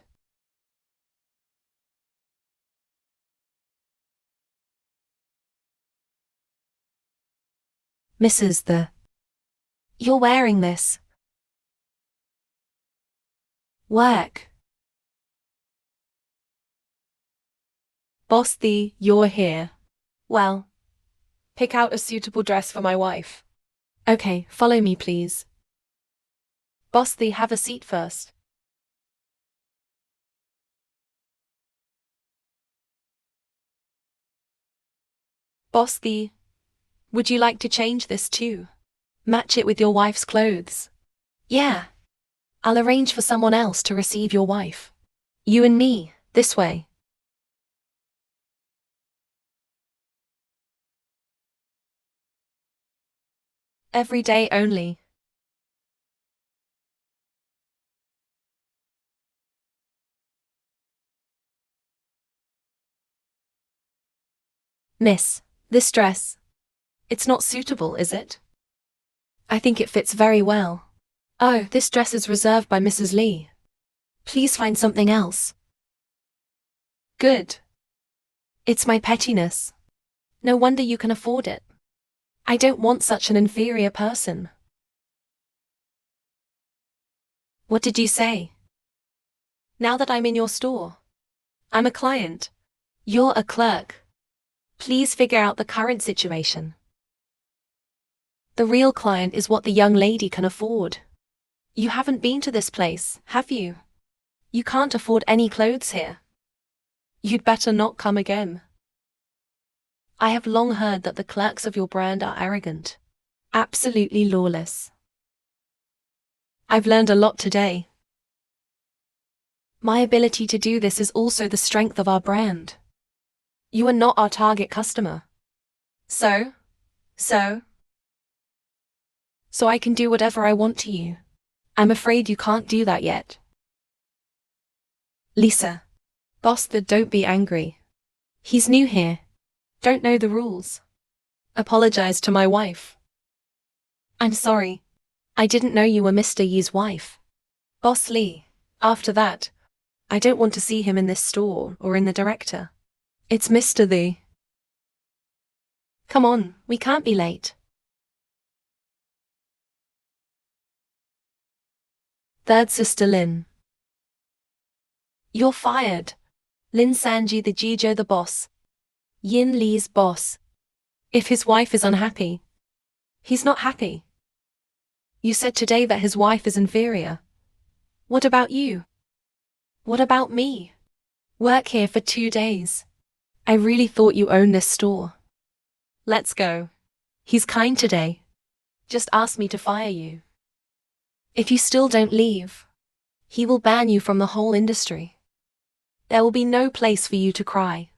Mrs. the. You're wearing this. Work. Boss the, you're here. Well, pick out a suitable dress for my wife. Okay, follow me please. Boss the, have a seat first. Boss the, would you like to change this too? Match it with your wife's clothes. Yeah. I'll arrange for someone else to receive your wife. You and me, this way. Every day only. Miss, this dress. It's not suitable, is it? I think it fits very well. Oh, this dress is reserved by Mrs. Lee. Please find something else. Good. It's my pettiness. No wonder you can afford it. I don't want such an inferior person. What did you say? Now that I'm in your store. I'm a client. You're a clerk. Please figure out the current situation. The real client is what the young lady can afford. You haven't been to this place, have you? You can't afford any clothes here. You'd better not come again. I have long heard that the clerks of your brand are arrogant. Absolutely lawless. I've learned a lot today. My ability to do this is also the strength of our brand. You are not our target customer. So I can do whatever I want to you. I'm afraid you can't do that yet. Lisa. Boss, don't be angry. He's new here. Don't know the rules. Apologize to my wife. I'm sorry. I didn't know you were Mr. Yi's wife. Boss Lee, after that, I don't want to see him in this store or in the director. It's Mr. Lee. Come on, we can't be late. Third sister Lin. You're fired. Lin Sanji the Jijo the boss. Yin Li's boss. If his wife is unhappy, he's not happy. You said today that his wife is inferior. What about you? What about me? Work here for 2 days. I really thought you owned this store. Let's go. He's kind today. Just ask me to fire you. If you still don't leave, he will ban you from the whole industry. There will be no place for you to cry.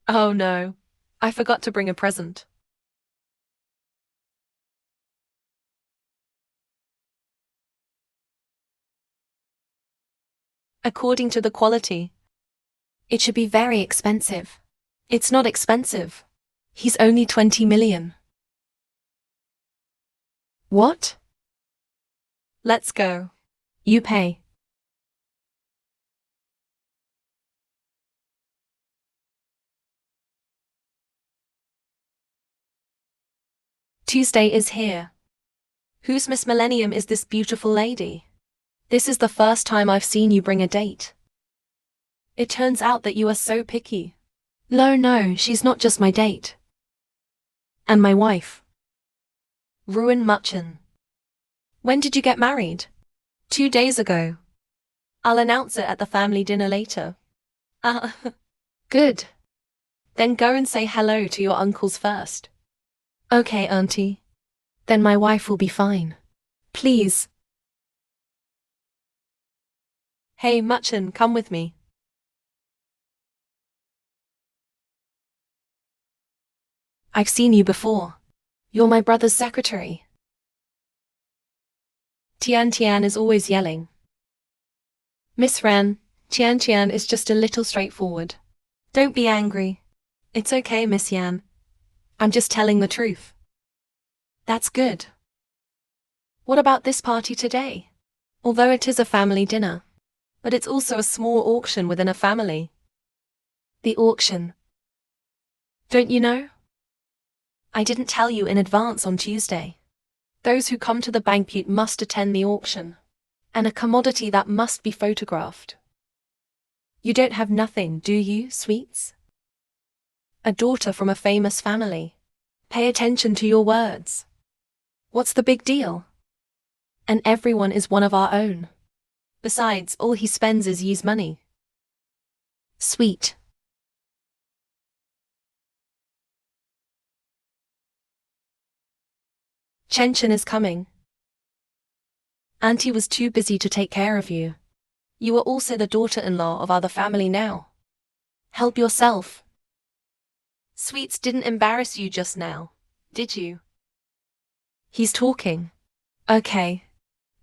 Oh no, I forgot to bring a present. According to the quality, it should be very expensive. It's not expensive. He's only 20 million. What? Let's go. You pay. Tuesday is here. Whose Miss Millennium is this beautiful lady? This is the first time I've seen you bring a date. It turns out that you are so picky. No, she's not just my date. And my wife. Ruin Muchen. When did you get married? 2 days ago. I'll announce it at the family dinner later. Good. Then go and say hello to your uncles first. Okay, Auntie. Then my wife will be fine. Please. Hey, Muchen, come with me. I've seen you before. You're my brother's secretary. Tian is always yelling. Miss Ran, Tian is just a little straightforward. Don't be angry. It's okay, Miss Yan. I'm just telling the truth. That's good. What about this party today? Although it is a family dinner, but it's also a small auction within a family. The auction. Don't you know? I didn't tell you in advance on Tuesday. Those who come to the banquet must attend the auction, and a commodity that must be photographed. You don't have nothing, do you, sweets? A daughter from a famous family. Pay attention to your words. What's the big deal? And everyone is one of our own. Besides, all he spends is Yi's money. Sweet. Chen is coming. Auntie was too busy to take care of you. You are also the daughter-in-law of other family now. Help yourself. Sweets didn't embarrass you just now, did you? He's talking. Okay.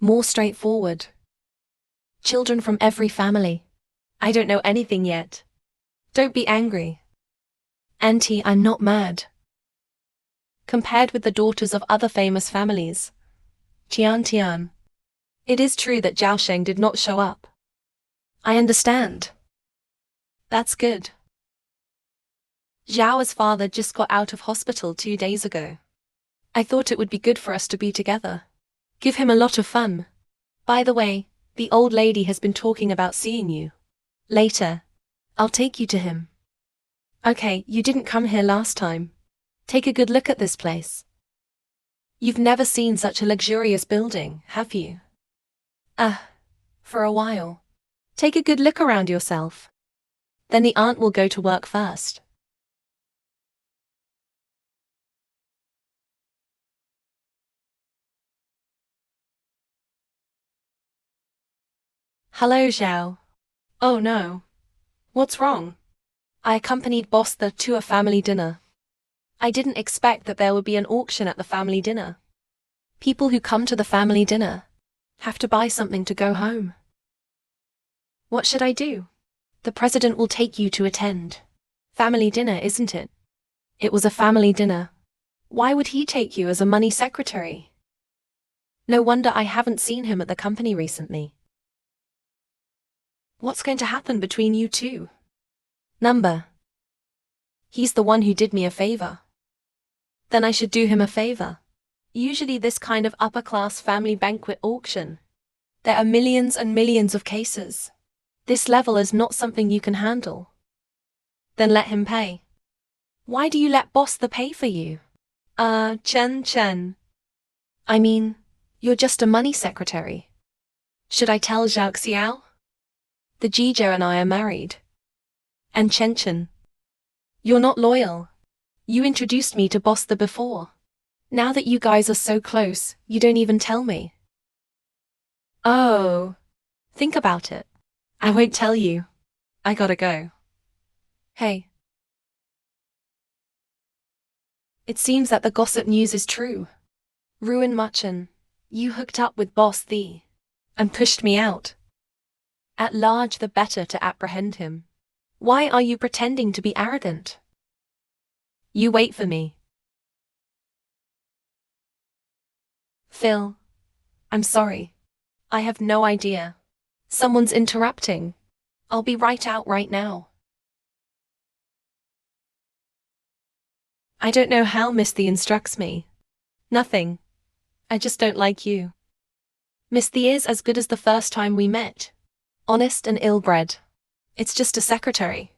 More straightforward. Children from every family. I don't know anything yet. Don't be angry. Auntie, I'm not mad. Compared with the daughters of other famous families. Tian. It is true that Zhao did not show up. I understand. That's good. Xiao's father just got out of hospital 2 days ago. I thought it would be good for us to be together. Give him a lot of fun. By the way, the old lady has been talking about seeing you. Later. I'll take you to him. Okay, you didn't come here last time. Take a good look at this place. You've never seen such a luxurious building, have you? For a while. Take a good look around yourself. Then the aunt will go to work first. Hello, Xiao. Oh no. What's wrong? I accompanied boss to a family dinner. I didn't expect that there would be an auction at the family dinner. People who come to the family dinner have to buy something to go home. What should I do? The president will take you to attend. Family dinner, isn't it? It was a family dinner. Why would he take you as a money secretary? No wonder I haven't seen him at the company recently. What's going to happen between you two? Number. He's the one who did me a favor. Then I should do him a favor. Usually this kind of upper-class family banquet auction. There are millions and millions of cases. This level is not something you can handle. Then let him pay. Why do you let boss pay for you? Chen. I mean, you're just a money secretary. Should I tell Xiao? The Jijo and I are married. And Chen. You're not loyal. You introduced me to boss before. Now that you guys are so close, you don't even tell me. Oh. Think about it. I won't tell you. I gotta go. Hey. It seems that the gossip news is true. Ruin Machen, you hooked up with boss and pushed me out. At large, the better to apprehend him. Why are you pretending to be arrogant? You wait for me. Phil. I'm sorry. I have no idea. Someone's interrupting. I'll be right out right now. I don't know how Miss Thee instructs me. Nothing. I just don't like you. Miss Thee is as good as the first time we met. Honest and ill-bred. It's just a secretary.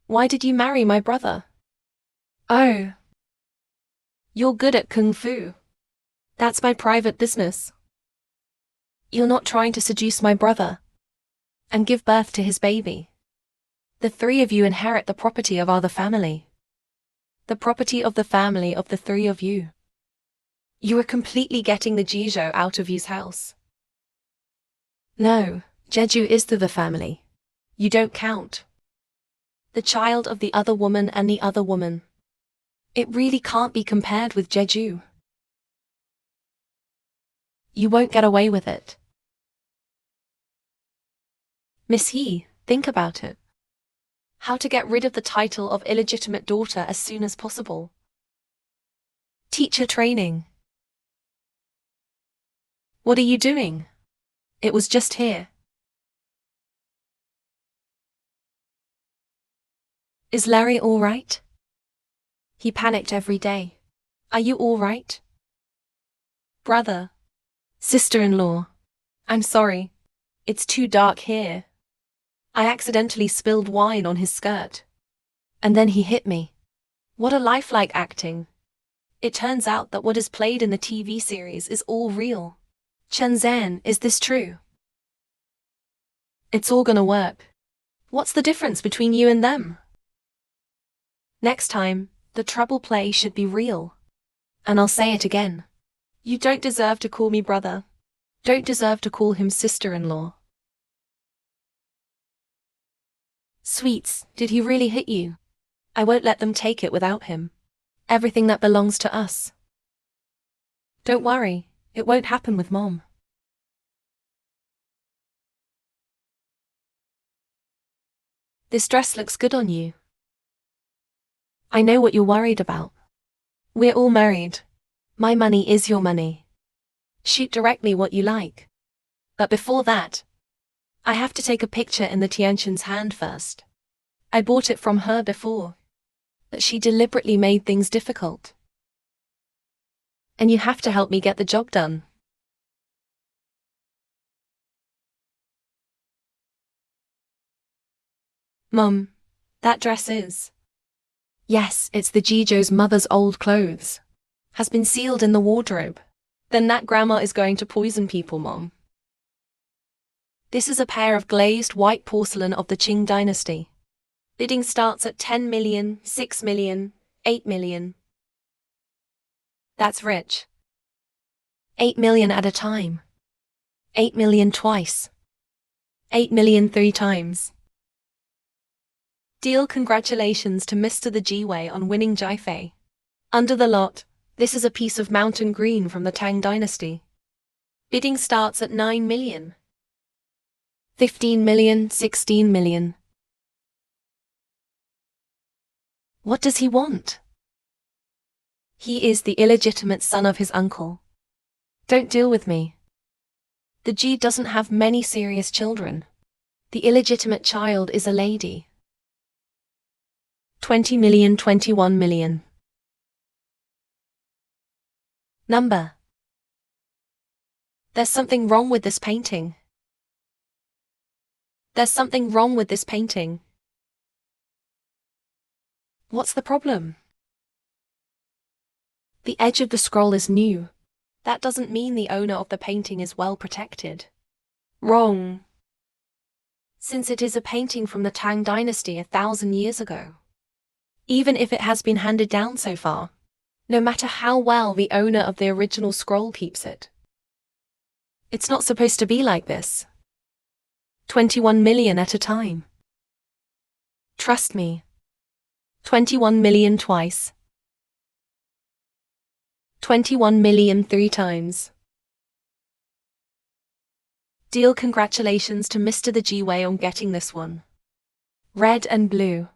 Why did you marry my brother? Oh. You're good at kung fu. That's my private business. You're not trying to seduce my brother and give birth to his baby. The 3 of you inherit the property of our family. The property of the family of the 3 of you. You are completely getting the Jijo out of you's house. No, Jeju is the family. You don't count. The child of the other woman and the other woman. It really can't be compared with Jeju. You won't get away with it. Miss He, think about it. How to get rid of the title of illegitimate daughter as soon as possible. Teacher training. What are you doing? It was just here. Is Larry all right? He panicked every day. Are you all right? Brother. Sister-in-law. I'm sorry. It's too dark here. I accidentally spilled wine on his skirt. And then he hit me. What a lifelike acting. It turns out that what is played in the TV series is all real. Chen Zhan, is this true? It's all gonna work. What's the difference between you and them? Next time, the trouble play should be real. And I'll say it again. You don't deserve to call me brother. Don't deserve to call him sister-in-law. Sweets, did he really hit you? I won't let them take it without him. Everything that belongs to us. Don't worry, it won't happen with Mom. This dress looks good on you. I know what you're worried about. We're all married. My money is your money. Shoot directly what you like. But before that, I have to take a picture in the Tianqin's hand first. I bought it from her before. But she deliberately made things difficult. And you have to help me get the job done. Mum, that dress is. Yes, it's the Jijo's mother's old clothes. Has been sealed in the wardrobe. Then that grandma is going to poison people, Mom. This is a pair of glazed white porcelain of the Qing dynasty. Bidding starts at 10 million, 6 million, 8 million. That's rich. 8 million at a time. 8 million twice. 8 million 3 times. Deal. Congratulations to Mr. the Jiwei on winning Jiefei. Under the lot, this is a piece of mountain green from the Tang dynasty. Bidding starts at 9 million. 15 million, 16 million. What does he want? He is the illegitimate son of his uncle. Don't deal with me. The Ji doesn't have many serious children. The illegitimate child is a lady. 20 million, 21 million. Number. There's something wrong with this painting. There's something wrong with this painting. What's the problem? The edge of the scroll is new. That doesn't mean the owner of the painting is well protected. Wrong. Since it is a painting from the Tang dynasty 1,000 years ago. Even if it has been handed down so far, no matter how well the owner of the original scroll keeps it. It's not supposed to be like this. 21 million at a time. Trust me. 21 million twice. 21 million 3 times. Deal. Congratulations to Mr. the Jiwei on getting this one. Red and blue.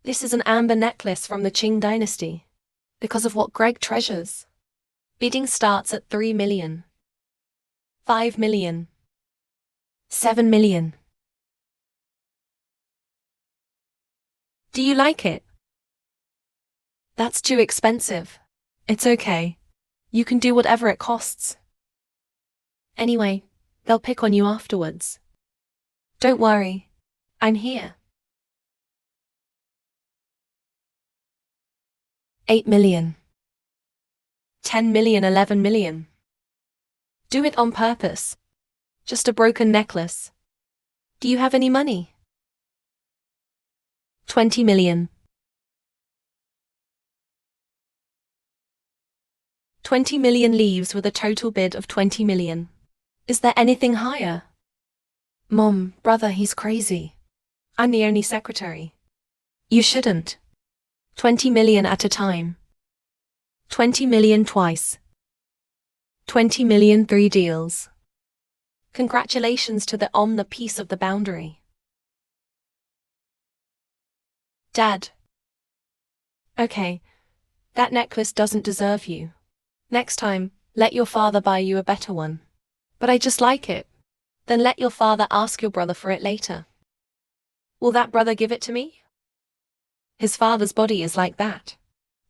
This is an amber necklace from the Qing dynasty. Because of what Greg treasures. Bidding starts at 3 million. 5 million. 7 million. Do you like it? That's too expensive. It's okay. You can do whatever it costs. Anyway, they'll pick on you afterwards. Don't worry. I'm here. 8 million. 10 million, 11 million. Do it on purpose. Just a broken necklace. Do you have any money? 20 million. 20 million leaves with a total bid of 20 million. Is there anything higher? Mom, brother, he's crazy. I'm the only secretary. You shouldn't. 20 million at a time. 20 million twice. 20 million 3 deals. Congratulations to the piece of the boundary. Dad. Okay. That necklace doesn't deserve you. Next time, let your father buy you a better one. But I just like it. Then let your father ask your brother for it later. Will that brother give it to me? His father's body is like that.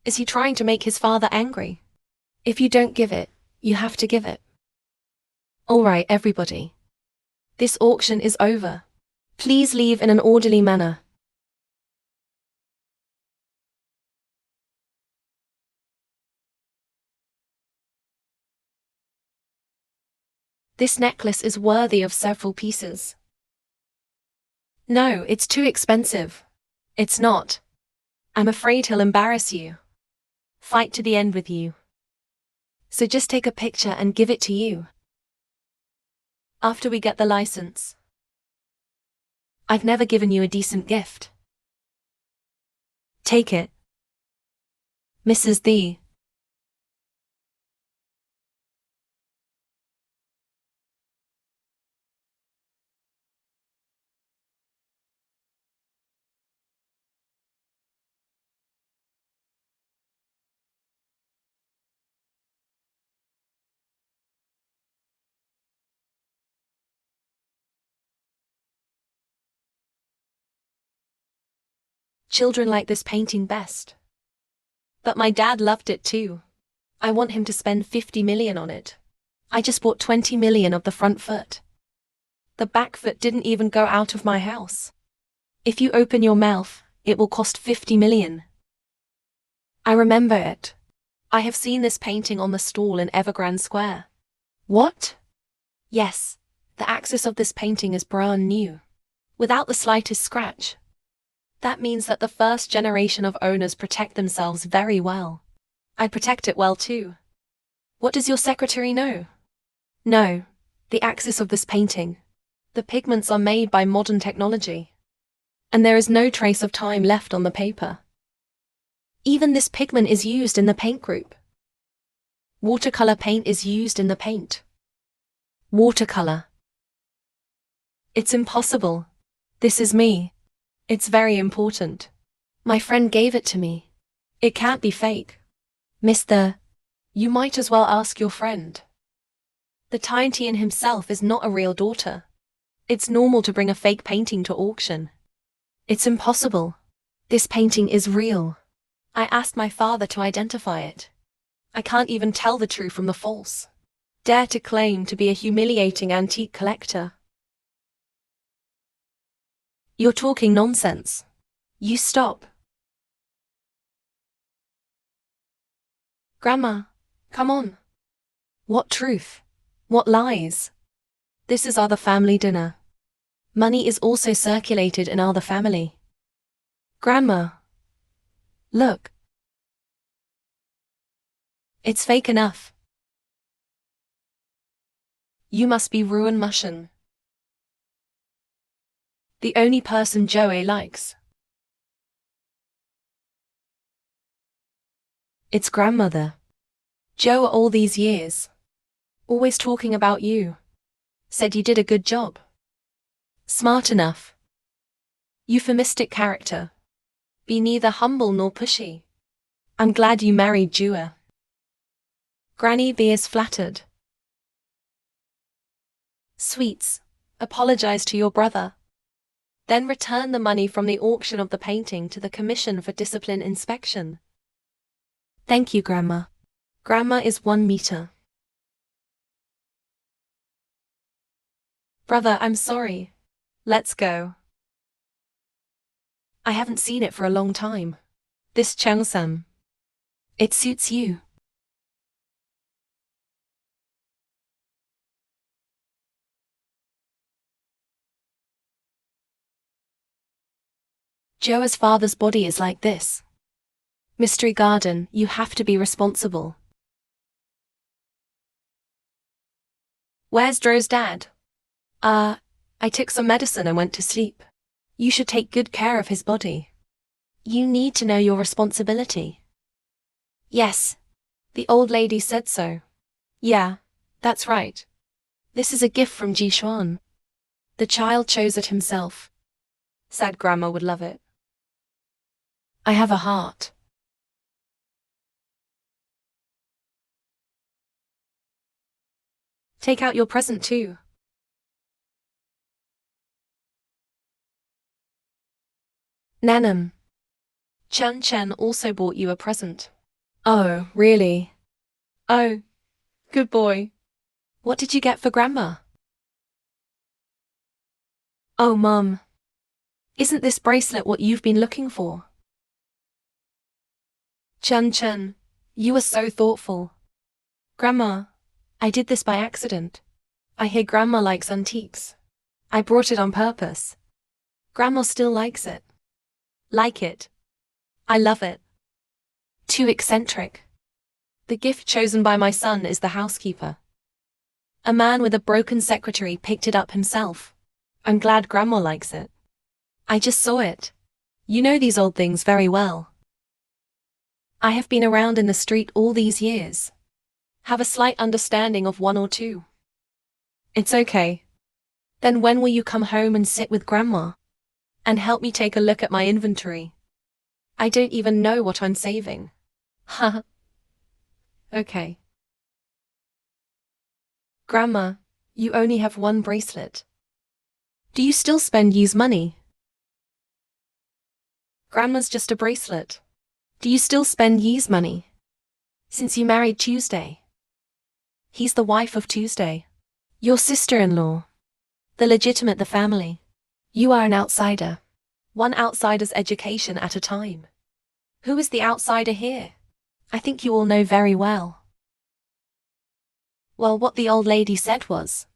Is he trying to make his father angry? If you don't give it, you have to give it. All right, everybody. This auction is over. Please leave in an orderly manner. This necklace is worthy of several pieces. No, it's too expensive. It's not. I'm afraid he'll embarrass you. Fight to the end with you. So just take a picture and give it to you. After we get the license. I've never given you a decent gift. Take it. Mrs. The. Children like this painting best. But my dad loved it too. I want him to spend 50 million on it. I just bought 20 million of the front foot. The back foot didn't even go out of my house. If you open your mouth, it will cost 50 million. I remember it. I have seen this painting on the stall in Evergrande Square. What? Yes, the axis of this painting is brand new. Without the slightest scratch. That means that the first generation of owners protect themselves very well. I'd protect it well too. What does your secretary know? No, the axis of this painting. The pigments are made by modern technology. And there is no trace of time left on the paper. Even this pigment is used in the paint group. Watercolor paint is used in the paint. Watercolor. It's impossible. This is me. It's very important. My friend gave it to me. It can't be fake. Mr. You might as well ask your friend. The Tiantian himself is not a real daughter. It's normal to bring a fake painting to auction. It's impossible. This painting is real. I asked my father to identify it. I can't even tell the true from the false. Dare to claim to be a humiliating antique collector. You're talking nonsense. You stop. Grandma, come on. What truth? What lies? This is our family dinner. Money is also circulated in our family. Grandma. Look. It's fake enough. You must be Ruan Mushin. The only person Joey likes. It's grandmother. Joe all these years. Always talking about you. Said you did a good job. Smart enough. Euphemistic character. Be neither humble nor pushy. I'm glad you married Jua. Granny B is flattered. Sweets, apologize to your brother. Then return the money from the auction of the painting to the Commission for Discipline Inspection. Thank you, Grandma. Grandma is 1 meter. Brother, I'm sorry. Let's go. I haven't seen it for a long time. This Cheongsam. It suits you. Joa's father's body is like this. Mystery Garden, you have to be responsible. Where's Dro's dad? I took some medicine and went to sleep. You should take good care of his body. You need to know your responsibility. Yes, the old lady said so. Yeah, that's right. This is a gift from Ji Xuan. The child chose it himself. Sad Grandma would love it. I have a heart. Take out your present too. Nanam. Chen Chen also bought you a present. Oh, really? Oh, good boy. What did you get for Grandma? Oh, Mum. Isn't this bracelet what you've been looking for? Chen Chen, you are so thoughtful. Grandma, I did this by accident. I hear Grandma likes antiques. I brought it on purpose. Grandma still likes it. Like it. I love it. Too eccentric. The gift chosen by my son is the housekeeper. A man with a broken secretary picked it up himself. I'm glad Grandma likes it. I just saw it. You know these old things very well. I have been around in the street all these years. Have a slight understanding of one or two. It's okay. Then when will you come home and sit with Grandma? And help me take a look at my inventory? I don't even know what I'm saving. Haha. Okay. Grandma, you only have one bracelet. Do you still spend Yi's money? Grandma's just a bracelet. Do you still spend Yi's money? Since you married Tuesday. He's the wife of Tuesday. Your sister-in-law. The legitimate the family. You are an outsider. One outsider's education at a time. Who is the outsider here? I think you all know very well. Well, what the old lady said was,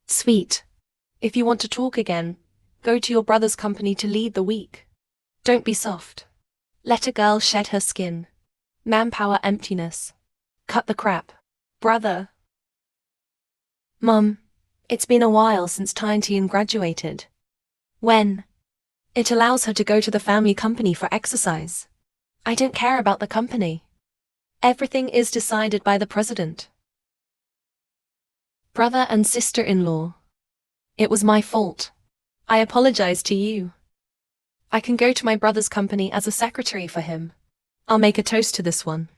"Sweet. If you want to talk again, go to your brother's company to lead the week. Don't be soft. Let a girl shed her skin. Manpower emptiness. Cut the crap. Brother." Mum, it's been a while since Tian graduated. When? It allows her to go to the family company for exercise. I don't care about the company. Everything is decided by the president. Brother and sister-in-law. It was my fault. I apologize to you. I can go to my brother's company as a secretary for him. I'll make a toast to this one.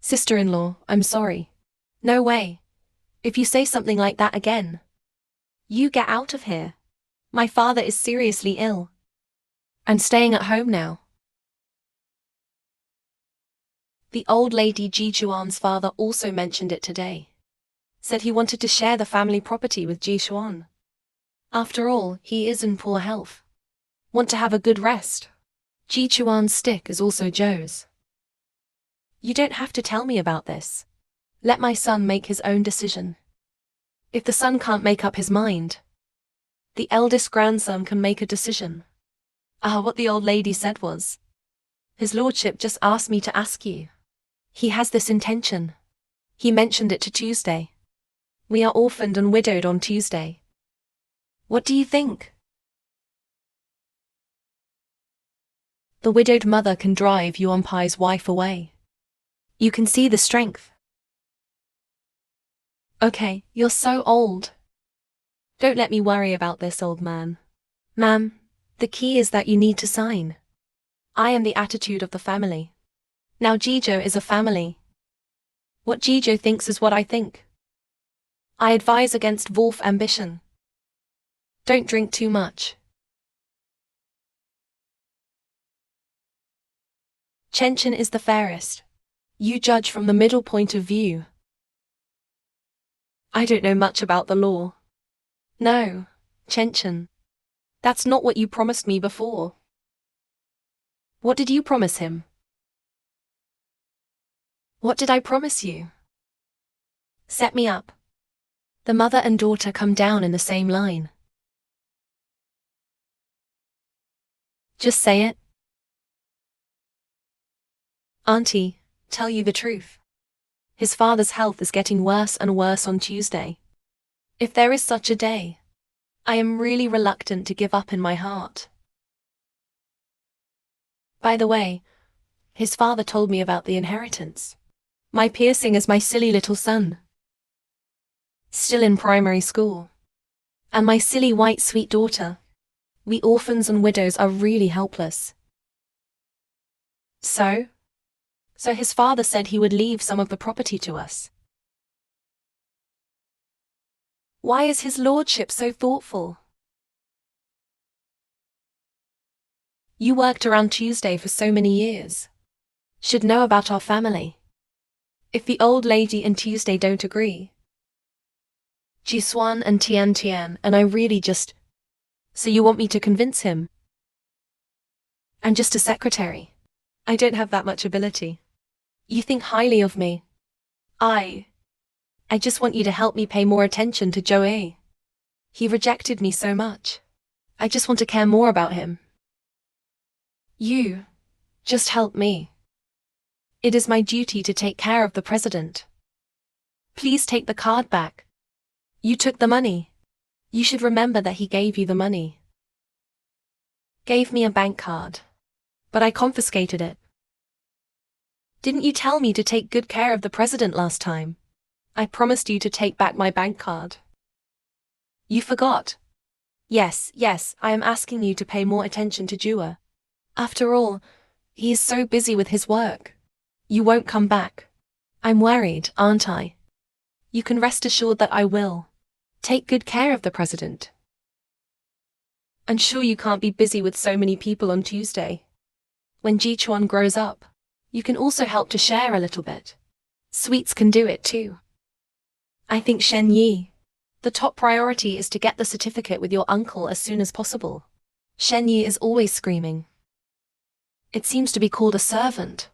Sister-in-law, I'm sorry. No way. If you say something like that again, you get out of here. My father is seriously ill. I'm staying at home now. The old lady Ji Chuan's father also mentioned it today. Said he wanted to share the family property with Ji Chuan. After all, he is in poor health. Want to have a good rest. Ji Chuan's stick is also Zhou's. You don't have to tell me about this. Let my son make his own decision. If the son can't make up his mind, the eldest grandson can make a decision. What the old lady said was, His Lordship just asked me to ask you. He has this intention. He mentioned it to Tuesday. We are orphaned and widowed on Tuesday. What do you think? The widowed mother can drive Yuan Pai's wife away. You can see the strength. Okay, you're so old. Don't let me worry about this, old man. Ma'am, the key is that you need to sign. I am the attitude of the family. Now Jizhou is a family. What Jizhou thinks is what I think. I advise against wolf ambition. Don't drink too much. Chenchen is the fairest. You judge from the middle point of view. I don't know much about the law. No, Chenchen. That's not what you promised me before. What did you promise him? What did I promise you? Set me up. The mother and daughter come down in the same line. Just say it. Auntie, tell you the truth. His father's health is getting worse and worse on Tuesday. If there is such a day, I am really reluctant to give up in my heart. By the way, his father told me about the inheritance. My piercing is my silly little son. Still in primary school. And my silly white sweet daughter. We orphans and widows are really helpless. So his father said he would leave some of the property to us. Why is his lordship so thoughtful? You worked around Tuesday for so many years. Should know about our family. If the old lady and Tuesday don't agree. Jisuan and Tian, and I really just... So you want me to convince him? I'm just a secretary. I don't have that much ability. You think highly of me. I just want you to help me pay more attention to Joey. He rejected me so much. I just want to care more about him. You just help me. It is my duty to take care of the president. Please take the card back. You took the money. You should remember that he gave you the money. Gave me a bank card. But I confiscated it. Didn't you tell me to take good care of the president last time? I promised you to take back my bank card. You forgot. Yes, I am asking you to pay more attention to Jua. After all, he is so busy with his work. You won't come back. I'm worried, aren't I? You can rest assured that I will. Take good care of the president. I'm sure you can't be busy with so many people on Tuesday. When Jichuan grows up, you can also help to share a little bit. Sweets can do it too. I think Shen Yi. The top priority is to get the certificate with your uncle as soon as possible. Shen Yi is always screaming. It seems to be called a servant.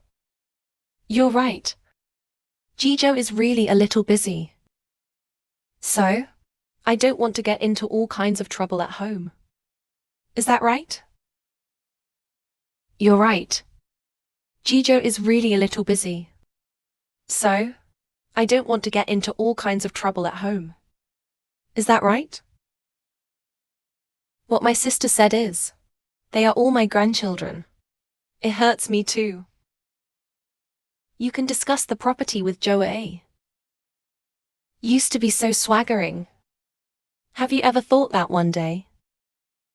You're right. Jizhou is really a little busy. So, I don't want to get into all kinds of trouble at home. Is that right? You're right. Jizhou is really a little busy. So, I don't want to get into all kinds of trouble at home. Is that right? What my sister said is, they are all my grandchildren. It hurts me too. You can discuss the property with Joa. Used to be so swaggering. Have you ever thought that one day?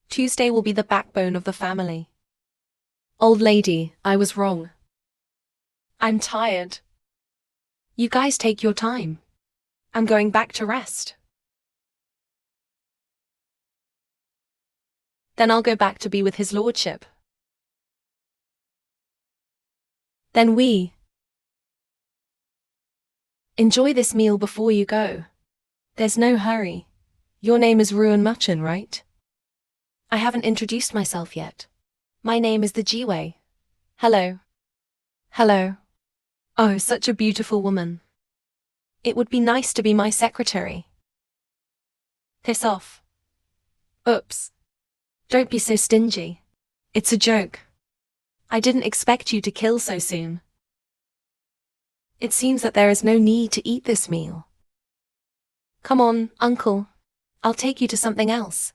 Tuesday will be the backbone of the family. Old lady, I was wrong. I'm tired. You guys take your time. I'm going back to rest. Then I'll go back to be with his lordship. Then we enjoy this meal before you go. There's no hurry. Your name is Ruan Muchen, right? I haven't introduced myself yet. My name is the Jiwei. Hello. Hello. Oh, such a beautiful woman. It would be nice to be my secretary. Piss off. Oops. Don't be so stingy. It's a joke. I didn't expect you to kill so soon. It seems that there is no need to eat this meal. Come on, uncle. I'll take you to something else.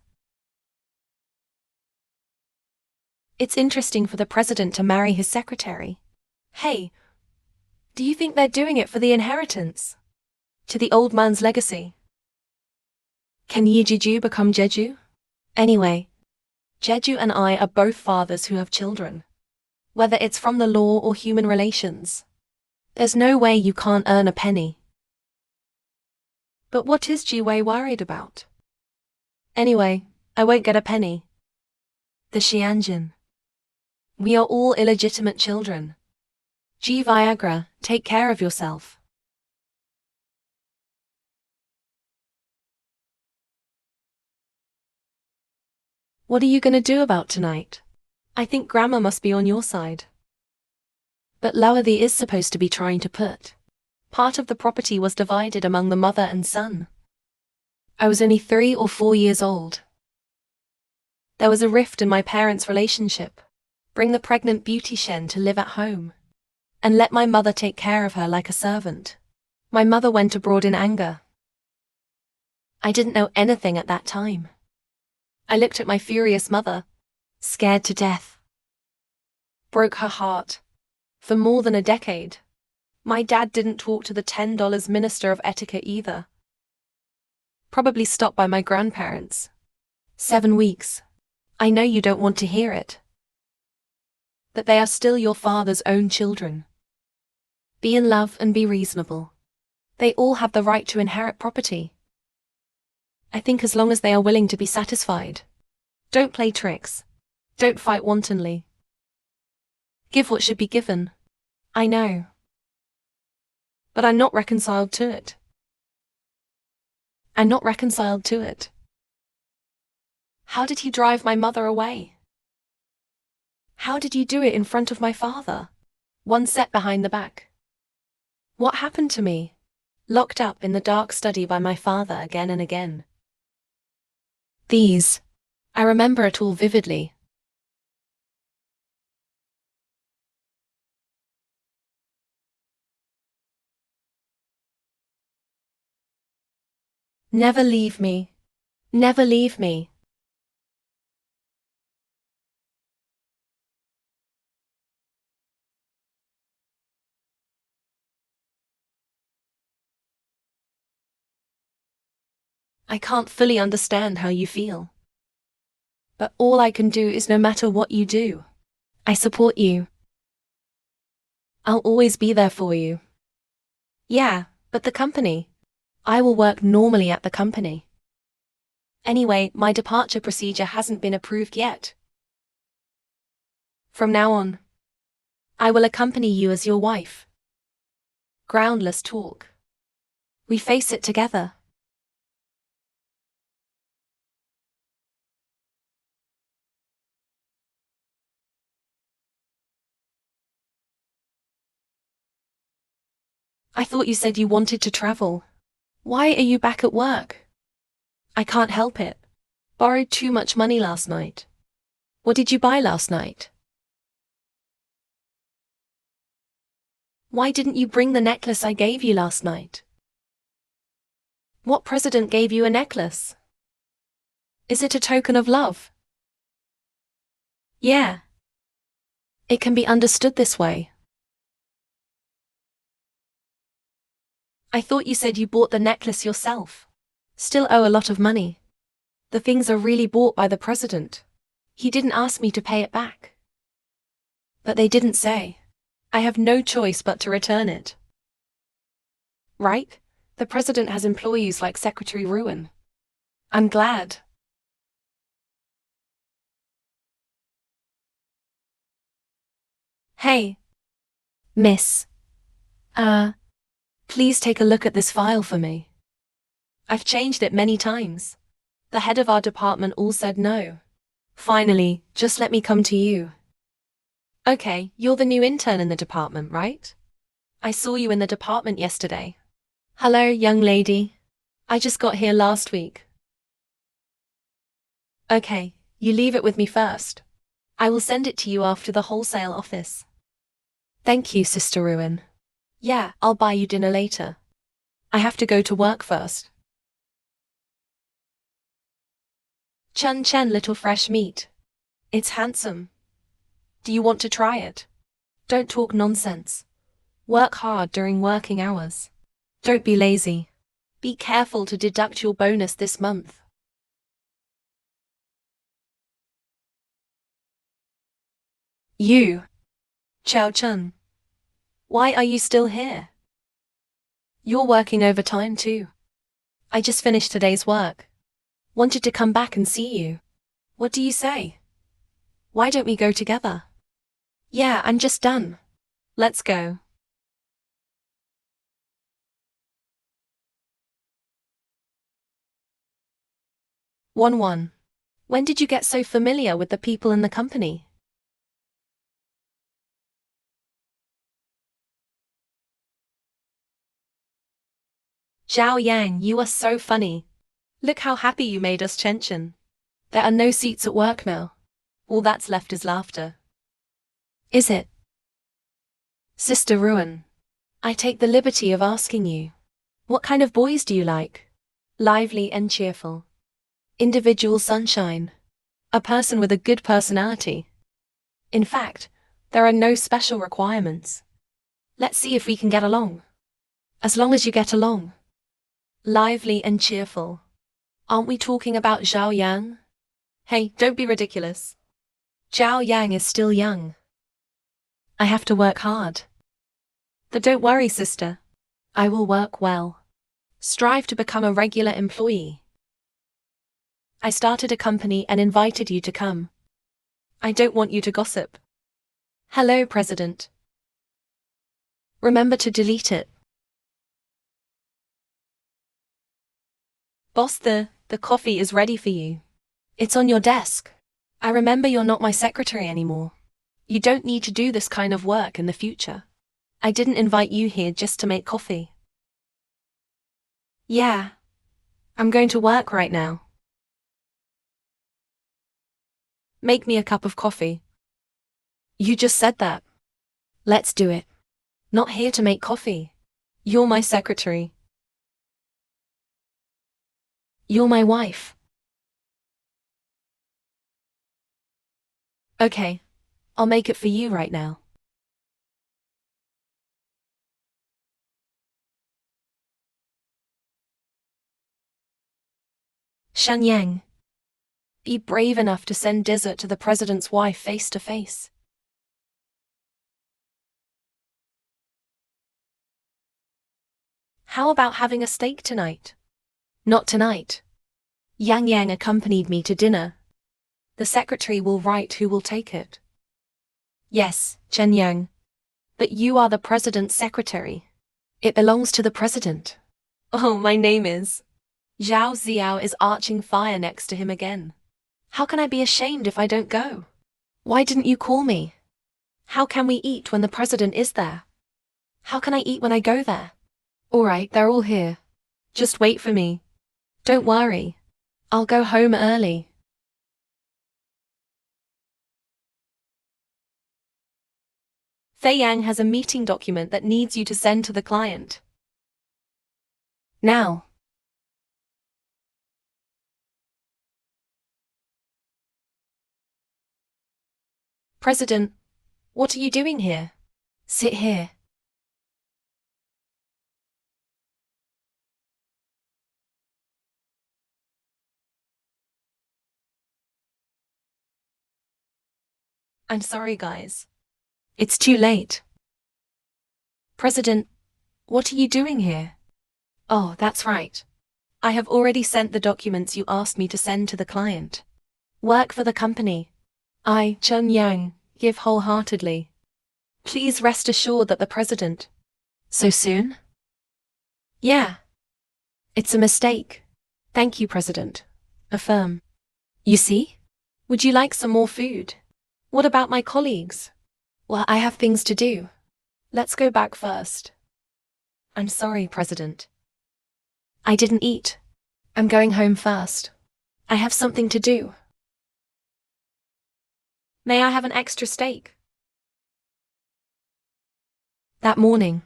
It's interesting for the president to marry his secretary. Hey, do you think they're doing it for the inheritance? To the old man's legacy? Can Yi Jeju become Jeju? Anyway, Jeju and I are both fathers who have children. Whether it's from the law or human relations. There's no way you can't earn a penny. But what is Jiwei worried about? Anyway, I won't get a penny. The Xianjin. We are all illegitimate children. G Viagra, take care of yourself. What are you going to do about tonight? I think Grandma must be on your side. But Laothi is supposed to be trying to put. Part of the property was divided among the mother and son. I was only 3 or 4 years old. There was a rift in my parents' relationship. Bring the pregnant beauty Shen to live at home. And let my mother take care of her like a servant. My mother went abroad in anger. I didn't know anything at that time. I looked at my furious mother, scared to death. Broke her heart. For more than a decade. My dad didn't talk to the $10 minister of etiquette either. Probably stopped by my grandparents. 7 weeks. I know you don't want to hear it. But they are still your father's own children. Be in love and be reasonable. They all have the right to inherit property. I think as long as they are willing to be satisfied. Don't play tricks. Don't fight wantonly. Give what should be given. I know. But I'm not reconciled to it. I'm not reconciled to it. How did he drive my mother away? How did you do it in front of my father? One set behind the back. What happened to me? Locked up in the dark study by my father again and again. These I remember it all vividly. Never leave me. Never leave me. I can't fully understand how you feel. But all I can do is no matter what you do, I support you. I'll always be there for you. Yeah, but the company. I will work normally at the company. Anyway, my departure procedure hasn't been approved yet. From now on, I will accompany you as your wife. Groundless talk. We face it together. I thought you said you wanted to travel. Why are you back at work? I can't help it. Borrowed too much money last night. What did you buy last night? Why didn't you bring the necklace I gave you last night? What president gave you a necklace? Is it a token of love? Yeah. It can be understood this way. I thought you said you bought the necklace yourself. Still owe a lot of money. The things are really bought by the president. He didn't ask me to pay it back. But they didn't say. I have no choice but to return it. Right? The president has employees like Secretary Ruin. I'm glad. Hey. Miss. Please take a look at this file for me. I've changed it many times. The head of our department all said no. Finally, just let me come to you. Okay, you're the new intern in the department, right? I saw you in the department yesterday. Hello, young lady. I just got here last week. Okay, you leave it with me first. I will send it to you after the wholesale office. Thank you, Sister Ruin. Yeah, I'll buy you dinner later. I have to go to work first. Chun Chen little fresh meat. It's handsome. Do you want to try it? Don't talk nonsense. Work hard during working hours. Don't be lazy. Be careful to deduct your bonus this month. You. Xiao Chun. Why are you still here? You're working overtime too. I just finished today's work. Wanted to come back and see you. What do you say? Why don't we go together? Yeah, I'm just done. Let's go. 1-1. When did you get so familiar with the people in the company? Zhao Yang, you are so funny. Look how happy you made us, Chen Chen. There are no seats at work now. All that's left is laughter. Is it? Sister Ruin. I take the liberty of asking you. What kind of boys do you like? Lively and cheerful. Individual sunshine. A person with a good personality. In fact, there are no special requirements. Let's see if we can get along. As long as you get along. Lively and cheerful. Aren't we talking about Zhao Yang? Hey, don't be ridiculous. Zhao Yang is still young. I have to work hard. But don't worry, sister. I will work well. Strive to become a regular employee. I started a company and invited you to come. I don't want you to gossip. Hello, President. Remember to delete it. Boss, the coffee is ready for you. It's on your desk. I remember you're not my secretary anymore. You don't need to do this kind of work in the future. I didn't invite you here just to make coffee. Yeah. I'm going to work right now. Make me a cup of coffee. You just said that. Let's do it. Not here to make coffee. You're my secretary. You're my wife. Okay, I'll make it for you right now. Shanyang. Be brave enough to send dessert to the president's wife face to face. How about having a steak tonight? Not tonight. Yang Yang accompanied me to dinner. The secretary will write who will take it. Yes, Chen Yang. But you are the president's secretary. It belongs to the president. Oh, my name is. Xiao is arching fire next to him again. How can I be ashamed if I don't go? Why didn't you call me? How can we eat when the president is there? How can I eat when I go there? Alright, they're all here. Just wait for me. Don't worry. I'll go home early. Fei Yang has a meeting document that needs you to send to the client. Now. President, what are you doing here? Sit here. I'm sorry, guys. It's too late. President, what are you doing here? Oh, that's right. I have already sent the documents you asked me to send to the client. Work for the company. I, Chen Yang, give wholeheartedly. Please rest assured that the president. So soon? Yeah. It's a mistake. Thank you, President. Affirm. You see? Would you like some more food? What about my colleagues? Well, I have things to do. Let's go back first. I'm sorry, President. I didn't eat. I'm going home first. I have something to do. May I have an extra steak? That morning.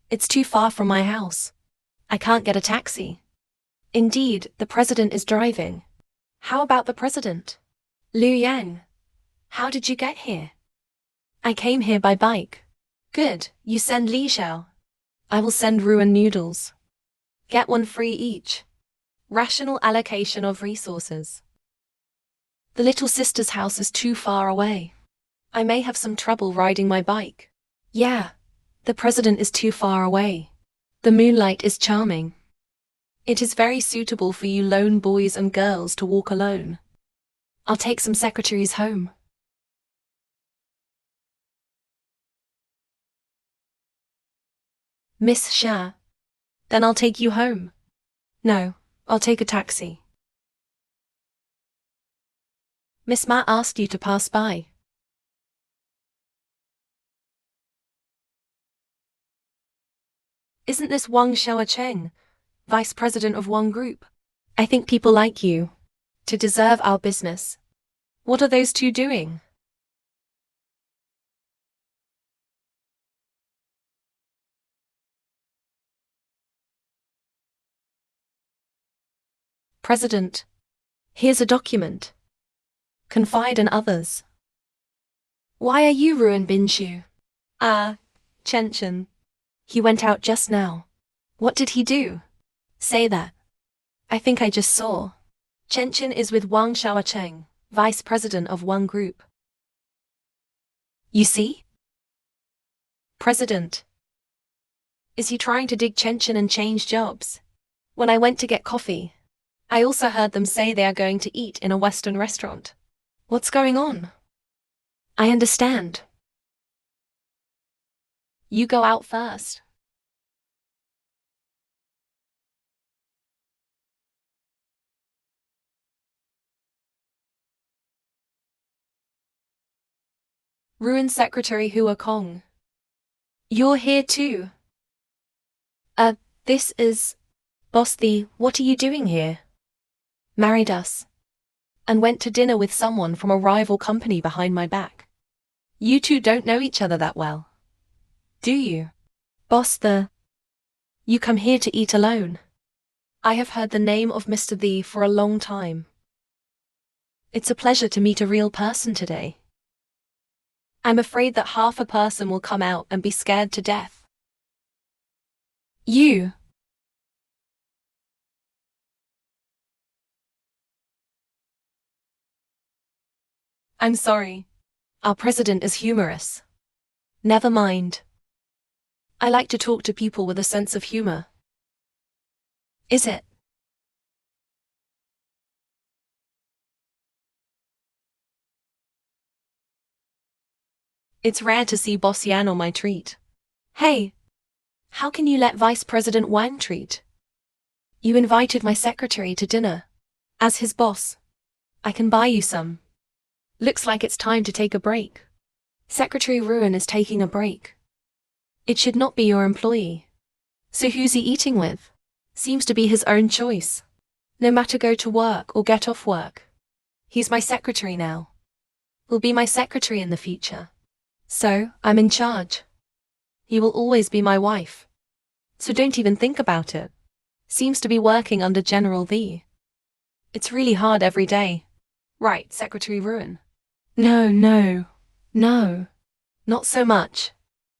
It's too far from my house. I can't get a taxi. Indeed, the president is driving. How about the president? Liu Yang. How did you get here? I came here by bike. Good, you send Li Xiao. I will send Ruin noodles. Get one free each. Rational allocation of resources. The little sister's house is too far away. I may have some trouble riding my bike. Yeah, the president is too far away. The moonlight is charming. It is very suitable for you lone boys and girls to walk alone. I'll take some secretaries home. Miss Xia. Then I'll take you home. No, I'll take a taxi. Miss Ma asked you to pass by. Isn't this Wang Xiaocheng, Vice President of Wang Group? I think people like you. To deserve our business. What are those two doing? President, here's a document. Confide in others. Why are you Ruin Binshu? Chen. He went out just now. What did he do? Say that. I think I just saw. Chen is with Wang Xiaocheng, Vice President of Wang Group. You see? President. Is he trying to dig Chen and change jobs? When I went to get coffee, I also heard them say they are going to eat in a Western restaurant. What's going on? I understand. You go out first. Ruin Secretary Hua Kong. You're here too. This is... Boss what are you doing here? Married us. and went to dinner with someone from a rival company behind my back. You two don't know each other that well, do you? Boss you come here to eat alone. I have heard the name of Mr. The for a long time. It's a pleasure to meet a real person today. I'm afraid that half a person will come out and be scared to death. You. I'm sorry. Our president is humorous. Never mind. I like to talk to people with a sense of humor. Is it? It's rare to see Boss Yan on my treat. Hey, how can you let Vice President Wang treat? You invited my secretary to dinner. As his boss, I can buy you some. Looks like it's time to take a break. Secretary Ruin is taking a break. It should not be your employee. So who's he eating with? Seems to be his own choice. No matter go to work or get off work. He's my secretary now. Will be my secretary in the future. So, I'm in charge. He will always be my wife. So don't even think about it. Seems to be working under General V. It's really hard every day. Right, Secretary Ruin? No. Not so much.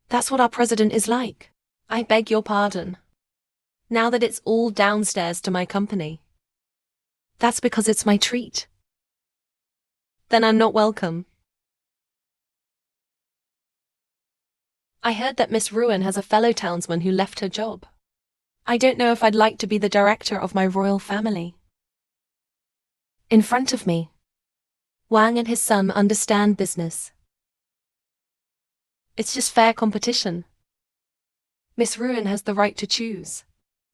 That's what our president is like. I beg your pardon. Now that it's all downstairs to my company. That's because it's my treat. Then I'm not welcome. I heard that Miss Ruin has a fellow townsman who left her job. I don't know if I'd like to be the director of my royal family. In front of me, Wang and his son understand business. It's just fair competition. Miss Ruin has the right to choose.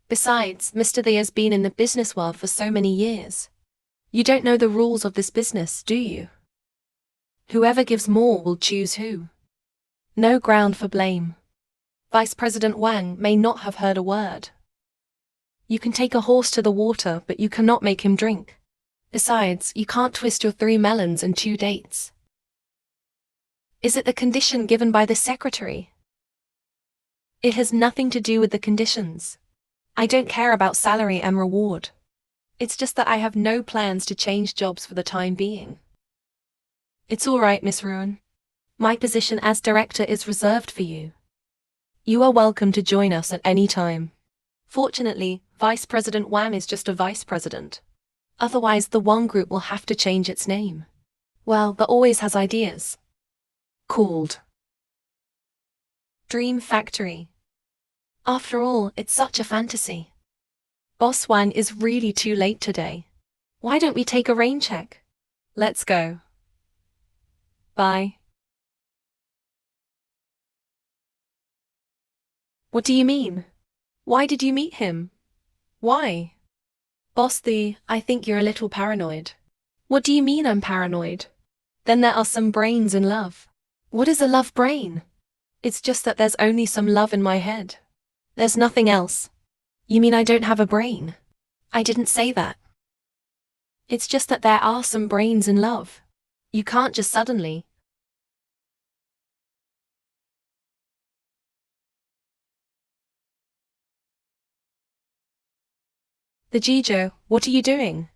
Besides, Mr. They has been in the business world for so many years. You don't know the rules of this business, do you? Whoever gives more will choose who. No ground for blame. Vice President Wang may not have heard a word. You can take a horse to the water, but you cannot make him drink. Besides, you can't twist your 3 melons and 2 dates. Is it the condition given by the secretary? It has nothing to do with the conditions. I don't care about salary and reward. It's just that I have no plans to change jobs for the time being. It's all right, Miss Ruin. My position as director is reserved for you. You are welcome to join us at any time. Fortunately, Vice President Wang is just a vice president. Otherwise, the Wang Group will have to change its name. Well, that always has ideas. Called Dream Factory. After all, it's such a fantasy. Boss Wang is really too late today. Why don't we take a rain check? Let's go. Bye. What do you mean? Why did you meet him? Why? Boss I think you're a little paranoid. What do you mean I'm paranoid? Then there are some brains in love. What is a love brain? It's just that there's only some love in my head. There's nothing else. You mean I don't have a brain? I didn't say that. It's just that there are some brains in love. You can't just suddenly. The Jijo, what are you doing?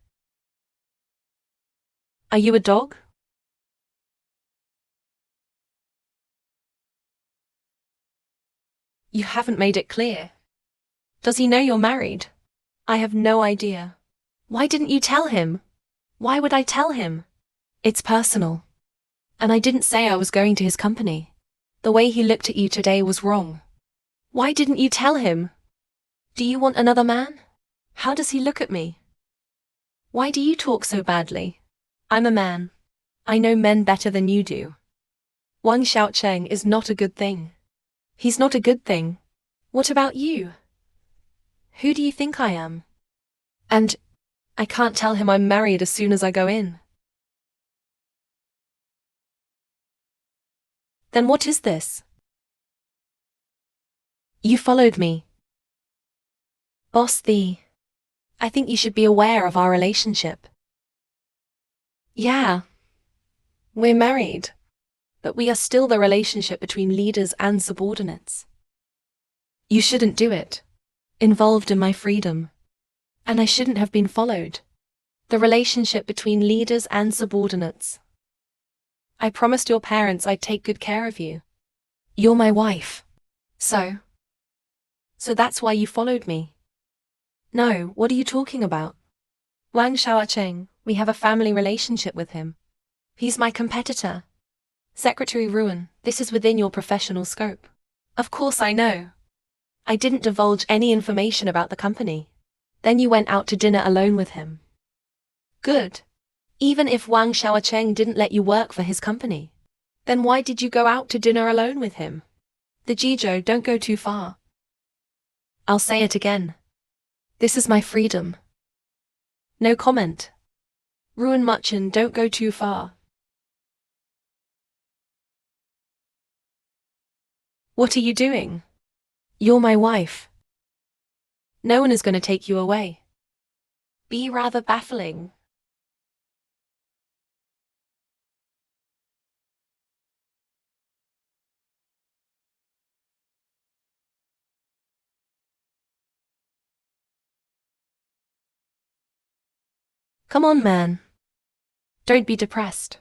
Are you a dog? You haven't made it clear. Does he know you're married? I have no idea. Why didn't you tell him? Why would I tell him? It's personal. And I didn't say I was going to his company. The way he looked at you today was wrong. Why didn't you tell him? Do you want another man? How does he look at me? Why do you talk so badly? I'm a man. I know men better than you do. Wang Xiaocheng is not a good thing. He's not a good thing. What about you? Who do you think I am? And I can't tell him I'm married as soon as I go in. Then what is this? You followed me. Boss I think you should be aware of our relationship. Yeah, we're married, but we are still the relationship between leaders and subordinates. You shouldn't do it. Involved in my freedom. And I shouldn't have been followed. The relationship between leaders and subordinates. I promised your parents I'd take good care of you. You're my wife. So that's why you followed me. No, what are you talking about? Wang Xiaocheng, we have a family relationship with him. He's my competitor. Secretary Ruan, this is within your professional scope. Of course I know. I didn't divulge any information about the company. Then you went out to dinner alone with him. Good. Even if Wang Xiaocheng didn't let you work for his company, then why did you go out to dinner alone with him? The Jizhou, don't go too far. I'll say it again. This is my freedom. No comment. Ruan Muchen, don't go too far. What are you doing? You're my wife. No one is going to take you away. Be rather baffling. Come on, man. Don't be depressed.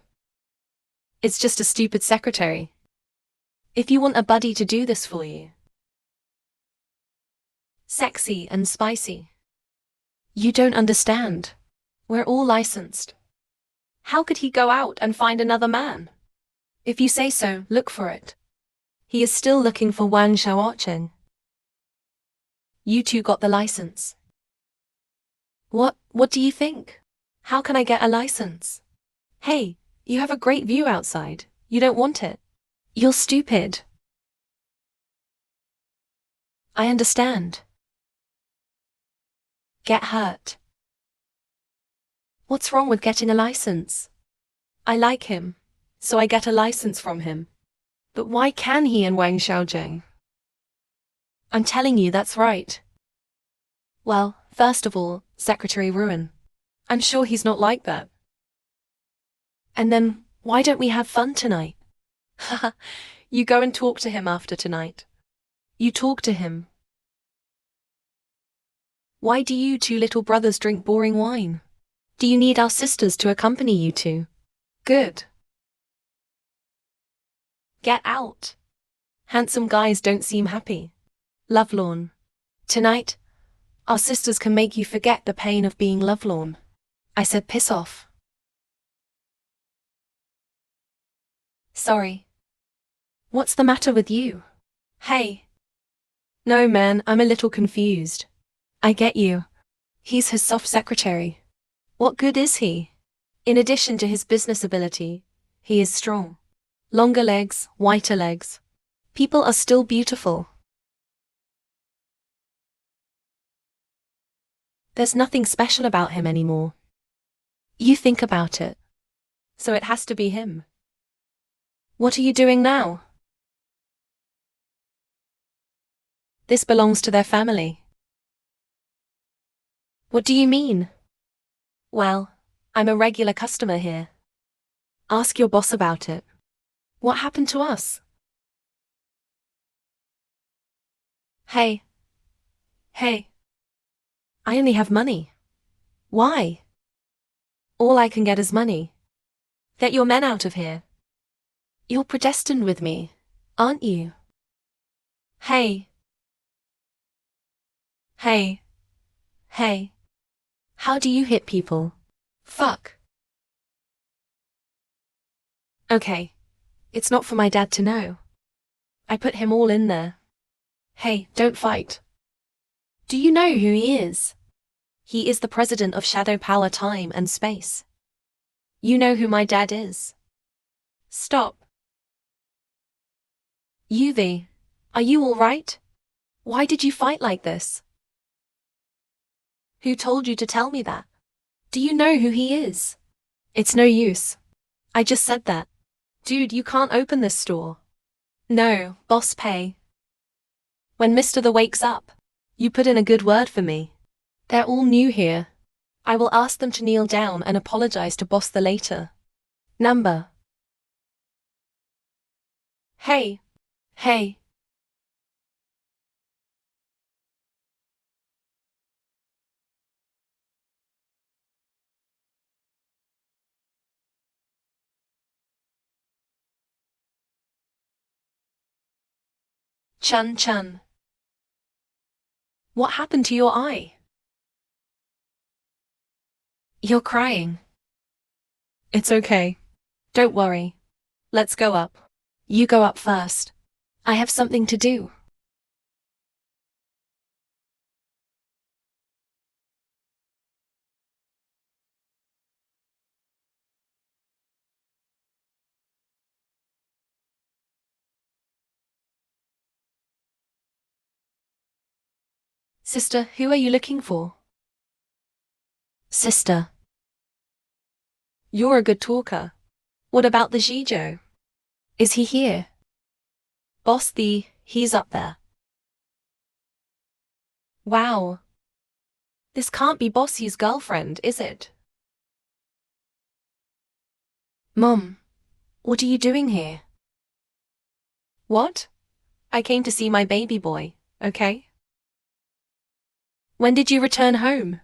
It's just a stupid secretary. If you want a buddy to do this for you. Sexy and spicy. You don't understand. We're all licensed. How could he go out and find another man? If you say so, look for it. He is still looking for Wang Xiaocheng. You two got the license. What do you think? How can I get a license? Hey, you have a great view outside. You don't want it. You're stupid. I understand. Get hurt. What's wrong with getting a license? I like him, so I get a license from him. But why can he and Wang Xiaocheng? I'm telling you that's right. Well, first of all, Secretary Ruan. I'm sure he's not like that. And then, why don't we have fun tonight? Haha, you go and talk to him after tonight. You talk to him. Why do you two little brothers drink boring wine? Do you need our sisters to accompany you two? Good. Get out. Handsome guys don't seem happy. Lovelorn. Tonight, our sisters can make you forget the pain of being lovelorn. I said piss off. Sorry. What's the matter with you? Hey. No man, I'm a little confused. I get you. He's his soft secretary. What good is he? In addition to his business ability, he is strong. Longer legs, whiter legs. People are still beautiful. There's nothing special about him anymore. You think about it. So it has to be him. What are you doing now? This belongs to their family. What do you mean? Well, I'm a regular customer here. Ask your boss about it. What happened to us? Hey. Hey. I only have money. Why? All I can get is money. Get your men out of here. You're predestined with me, aren't you? Hey. Hey. Hey. How do you hit people? Fuck. Okay. It's not for my dad to know. I put him all in there. Hey, don't fight. Do you know who he is? He is the president of Shadow Power Time and Space. You know who my dad is. Stop. Yuvi, are you all right? Why did you fight like this? Who told you to tell me that? Do you know who he is? It's no use. I just said that. Dude, you can't open this store. No, boss pay. When Mr. The wakes up, you put in a good word for me. They're all new here. I will ask them to kneel down and apologize to boss the later. Number. Hey. Hey. Chun. What happened to your eye? You're crying. It's okay. Don't worry. Let's go up. You go up first. I have something to do. Sister, who are you looking for? Sister. You're a good talker. What about the Xiao? Is he here? Boss he's up there. Wow. This can't be Bossy's girlfriend, is it? Mom, what are you doing here? What? I came to see my baby boy, okay? When did you return home?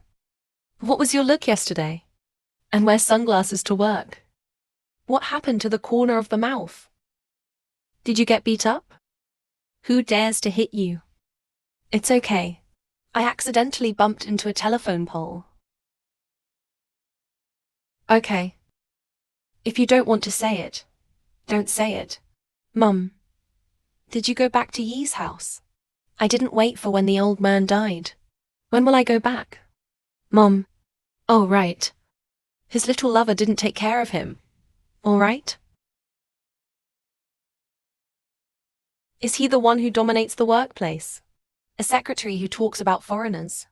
What was your look yesterday? And wear sunglasses to work. What happened to the corner of the mouth? Did you get beat up? Who dares to hit you? It's okay. I accidentally bumped into a telephone pole. Okay. If you don't want to say it, don't say it. Mum, did you go back to Yi's house? I didn't wait for when the old man died. When will I go back? Mom. Oh, right. His little lover didn't take care of him. All right? Is he the one who dominates the workplace? A secretary who talks about foreigners?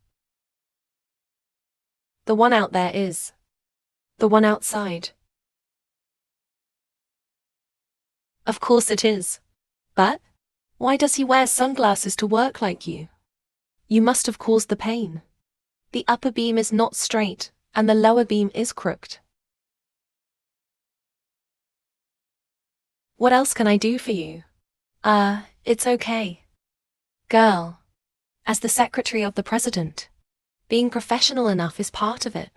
The one out there is. The one outside. Of course it is. But why does he wear sunglasses to work like you? You must have caused the pain. The upper beam is not straight, and the lower beam is crooked. What else can I do for you? It's okay. Girl. As the secretary of the president, being professional enough is part of it.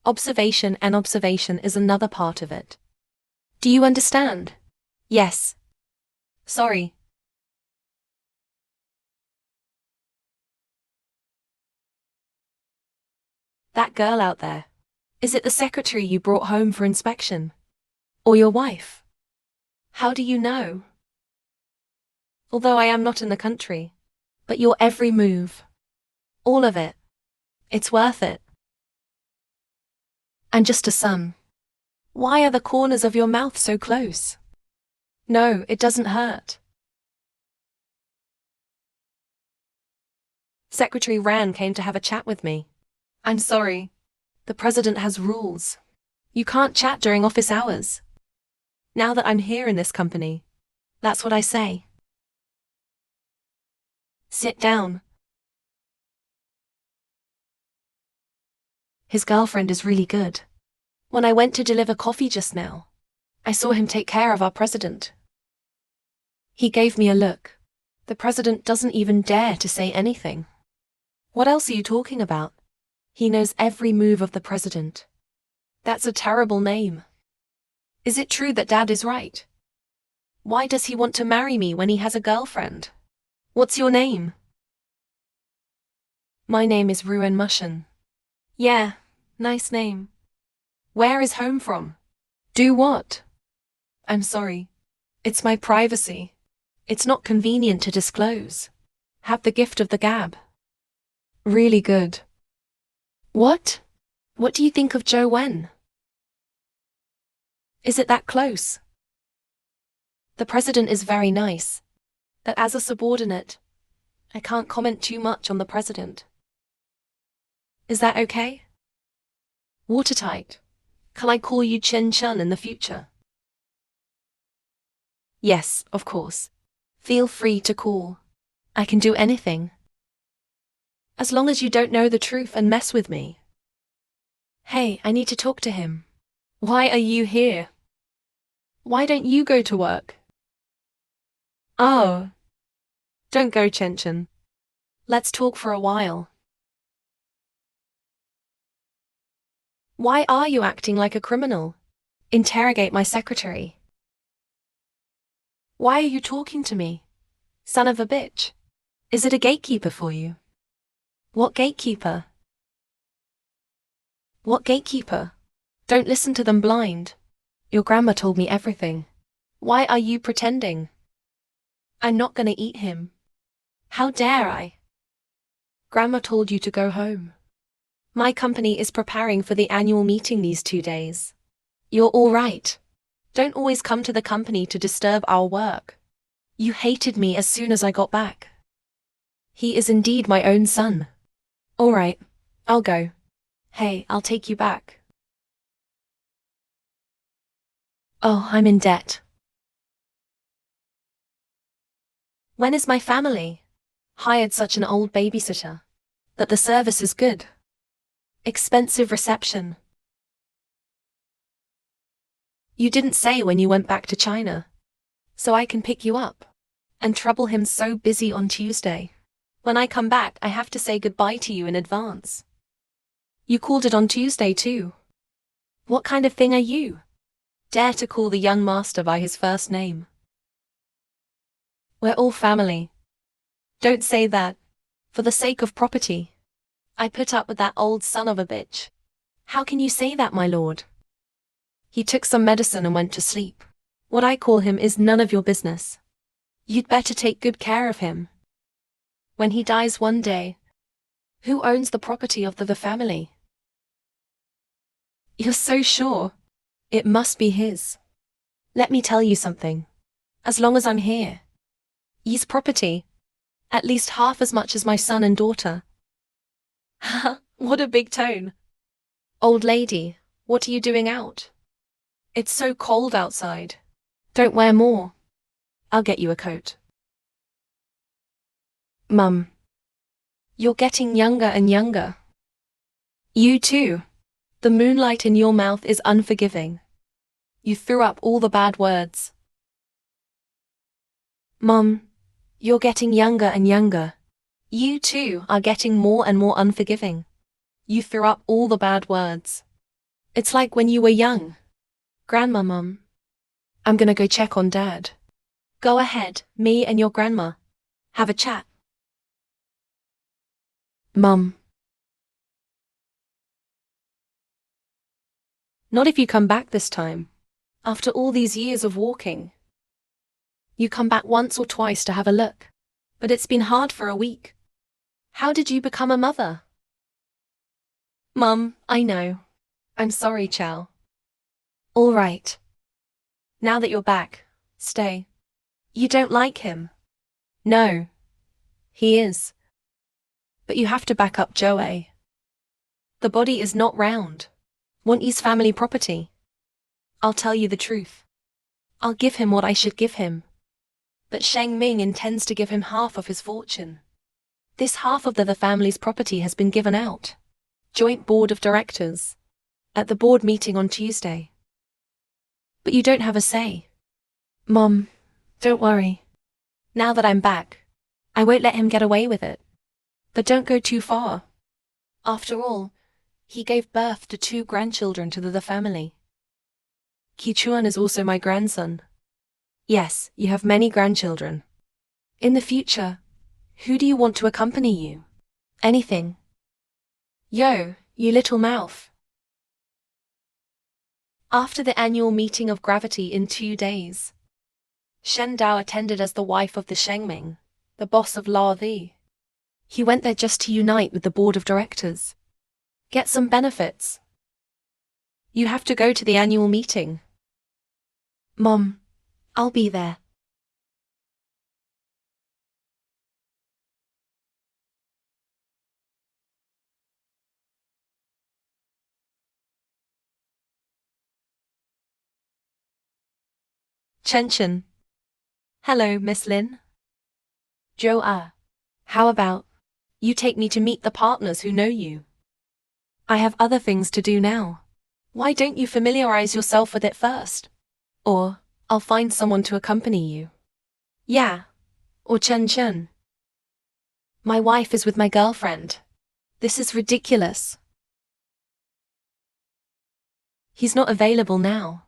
Observation is another part of it. Do you understand? Yes. Sorry. That girl out there. Is it the secretary you brought home for inspection? Or your wife? How do you know? Although I am not in the country. But your every move. All of it. It's worth it. And just to sum. Why are the corners of your mouth so close? No, it doesn't hurt. Secretary Ran came to have a chat with me. I'm sorry. The president has rules. You can't chat during office hours. Now that I'm here in this company, that's what I say. Sit down. His girlfriend is really good. When I went to deliver coffee just now, I saw him take care of our president. He gave me a look. The president doesn't even dare to say anything. What else are you talking about? He knows every move of the president. That's a terrible name. Is it true that Dad is right? Why does he want to marry me when he has a girlfriend? What's your name? My name is Ranxin. Yeah, nice name. Where is home from? Do what? I'm sorry. It's my privacy. It's not convenient to disclose. Have the gift of the gab. Really good. What? What do you think of Zhou Wen? Is it that close? The president is very nice. But as a subordinate, I can't comment too much on the president. Is that okay? Watertight. Can I call you Chen Chun in the future? Yes, of course. Feel free to call. I can do anything. As long as you don't know the truth and mess with me. Hey, I need to talk to him. Why are you here? Why don't you go to work? Oh. Don't go, Chen. Let's talk for a while. Why are you acting like a criminal? Interrogate my secretary. Why are you talking to me? Son of a bitch. Is it a gatekeeper for you? What gatekeeper? What gatekeeper? Don't listen to them blind. Your grandma told me everything. Why are you pretending? I'm not gonna eat him. How dare I? Grandma told you to go home. My company is preparing for the annual meeting these 2 days. You're all right. Don't always come to the company to disturb our work. You hated me as soon as I got back. He is indeed my own son. All right, I'll go. Hey, I'll take you back. Oh, I'm in debt. When is my family? Hired such an old babysitter. But the service is good. Expensive reception. You didn't say when you went back to China. So I can pick you up. And trouble him so busy on Tuesday. When I come back, I have to say goodbye to you in advance. You called it on Tuesday too. What kind of thing are you? Dare to call the young master by his first name. We're all family. Don't say that. For the sake of property. I put up with that old son of a bitch. How can you say that, my lord? He took some medicine and went to sleep. What I call him is none of your business. You'd better take good care of him. When he dies one day, who owns the property of the family? You're so sure. It must be his. Let me tell you something. As long as I'm here, he's property. At least half as much as my son and daughter. Ha, what a big tone. Old lady, what are you doing out? It's so cold outside. Don't wear more. I'll get you a coat. Mum. You're getting younger and younger. You too. The moonlight in your mouth is unforgiving. You threw up all the bad words. Mum, you're getting younger and younger. You too are getting more and more unforgiving. You threw up all the bad words. It's like when you were young. Grandma, Mum. I'm gonna go check on Dad. Go ahead, me and your grandma. Have a chat. Mum. Not if you come back this time. After all these years of walking. You come back once or twice to have a look. But it's been hard for a week. How did you become a mother? Mum, I know. I'm sorry, Xiao. All right. Now that you're back, stay. You don't like him? No. He is. But you have to back up Joey. The body is not round. Want his family property. I'll tell you the truth. I'll give him what I should give him. But Sheng Ming intends to give him half of his fortune. This half of the family's property has been given out. Joint board of directors. At the board meeting on Tuesday. But you don't have a say. Mom, don't worry. Now that I'm back, I won't let him get away with it. But don't go too far. After all, he gave birth to 2 grandchildren to the family. Qichuan is also my grandson. Yes, you have many grandchildren. In the future, who do you want to accompany you? Anything. Yo, you little mouth. After the annual meeting of gravity in 2 days, Shen Dao attended as the wife of the Shengming, the boss of La Di. He went there just to unite with the board of directors. Get some benefits. You have to go to the annual meeting. Mom, I'll be there. Chen. Hello, Miss Lin. Joe. How about you take me to meet the partners who know you? I have other things to do now. Why don't you familiarize yourself with it first? Or, I'll find someone to accompany you. Yeah. Or Chen Chen. My wife is with my girlfriend. This is ridiculous. He's not available now.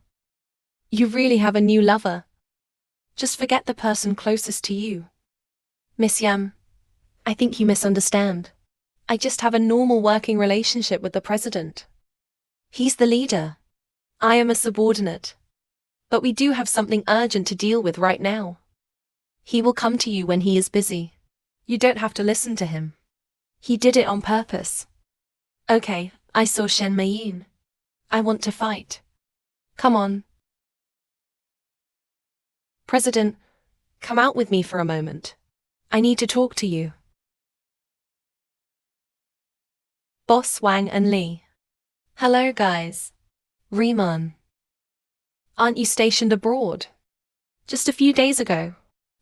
You really have a new lover. Just forget the person closest to you. Miss Yam, I think you misunderstand. I just have a normal working relationship with the president. He's the leader. I am a subordinate. But we do have something urgent to deal with right now. He will come to you when he is busy. You don't have to listen to him. He did it on purpose. Okay, I saw Shen Meiyin. I want to fight. Come on. President, come out with me for a moment. I need to talk to you. Boss Wang and Li. Hello guys. Riemann. Aren't you stationed abroad? Just a few days ago.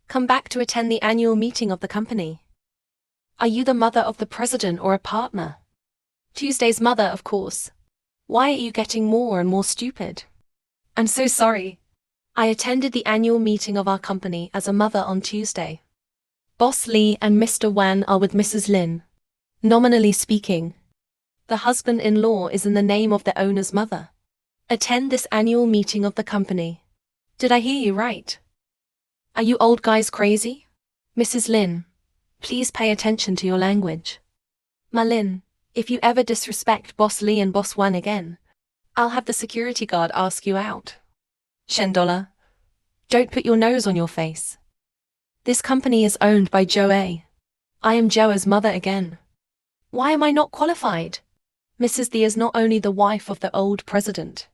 Come back to attend the annual meeting of the company. Are you the mother of the president or a partner? Tuesday's mother, of course. Why are you getting more and more stupid? I'm so sorry. I attended the annual meeting of our company as a mother on Tuesday. Boss Li and Mr. Wan are with Mrs. Lin. Nominally speaking, the husband-in-law is in the name of the owner's mother. Attend this annual meeting of the company. Did I hear you right? Are you old guys crazy? Mrs. Lin, please pay attention to your language. Ma Lin, if you ever disrespect Boss Li and Boss Wan again, I'll have the security guard ask you out. Shendola, don't put your nose on your face. This company is owned by Joe A. I am Joa's mother again. Why am I not qualified? Mrs. Thea is not only the wife of the old president.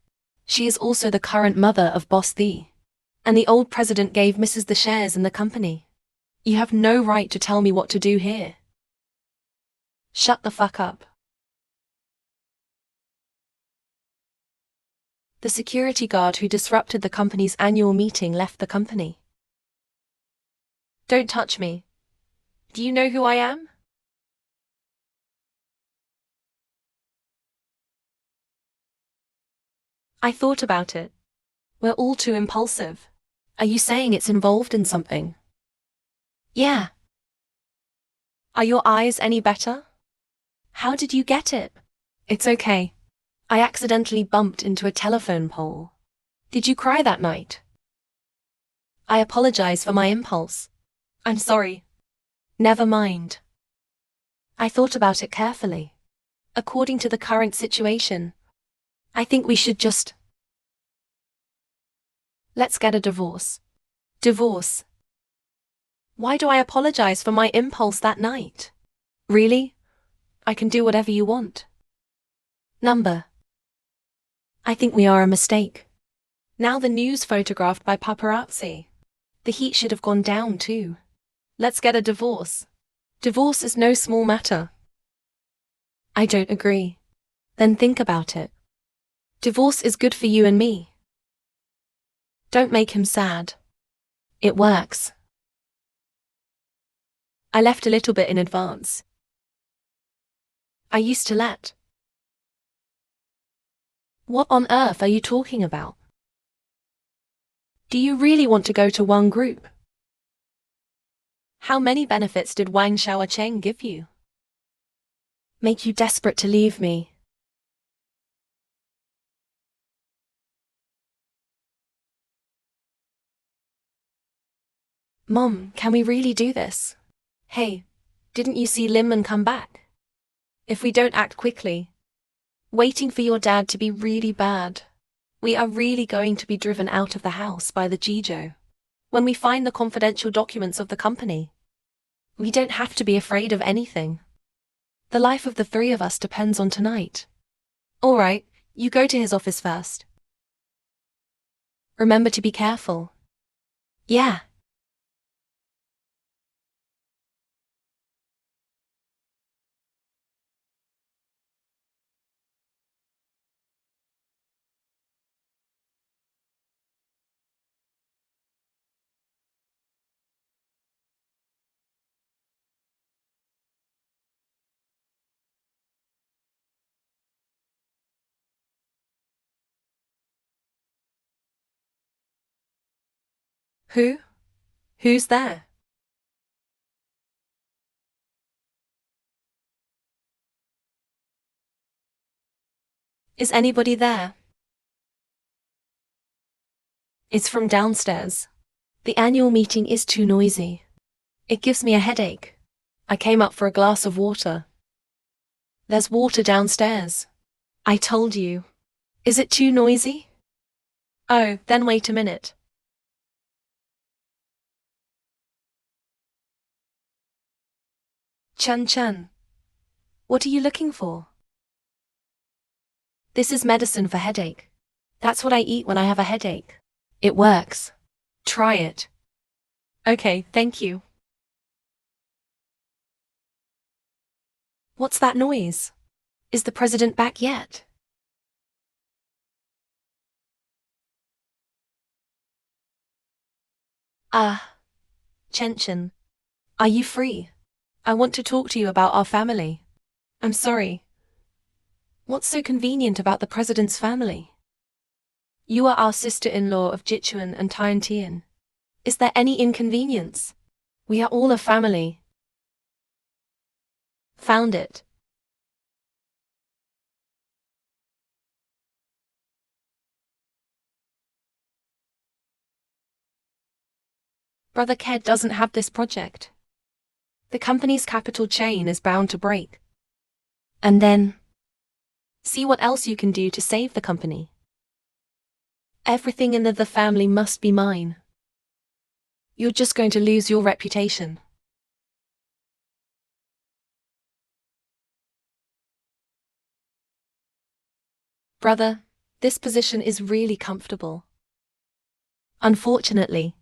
She is also the current mother of Boss Thea. And the old president gave Mrs. the shares in the company. You have no right to tell me what to do here. Shut the fuck up. The security guard who disrupted the company's annual meeting left the company. Don't touch me. Do you know who I am? I thought about it. We're all too impulsive. Are you saying it's involved in something? Yeah. Are your eyes any better? How did you get it? It's okay. I accidentally bumped into a telephone pole. Did you cry that night? I apologize for my impulse. I'm sorry. Never mind. I thought about it carefully. According to the current situation, I think we should just... Let's get a divorce. Divorce. Why do I apologize for my impulse that night? Really? I can do whatever you want. Number. I think we are a mistake. Now the news photographed by paparazzi. The heat should have gone down too. Let's get a divorce. Divorce is no small matter. I don't agree. Then think about it. Divorce is good for you and me. Don't make him sad. It works. I left a little bit in advance. I used to let. What on earth are you talking about? Do you really want to go to one group? How many benefits did Wang Xiaocheng give you? Make you desperate to leave me? Mom, can we really do this? Hey, didn't you see Limman come back? If we don't act quickly, waiting for your dad to be really bad, we are really going to be driven out of the house by the Jijo. When we find the confidential documents of the company, we don't have to be afraid of anything. The life of the three of us depends on tonight. All right, you go to his office first. Remember to be careful. Yeah. Who? Who's there? Is anybody there? It's from downstairs. The annual meeting is too noisy. It gives me a headache. I came up for a glass of water. There's water downstairs. I told you. Is it too noisy? Oh, then wait a minute. Chen, what are you looking for? This is medicine for headache. That's what I eat when I have a headache. It works. Try it. Okay, thank you. What's that noise? Is the president back yet? Chen, are you free? I want to talk to you about our family. I'm sorry. What's so convenient about the president's family? You are our sister-in-law of Jichuan and Tiantian. Is there any inconvenience? We are all a family. Found it. Brother Ked doesn't have this project. The company's capital chain is bound to break. And then, see what else you can do to save the company. Everything in the family must be mine. You're just going to lose your reputation. Brother, this position is really comfortable. Unfortunately,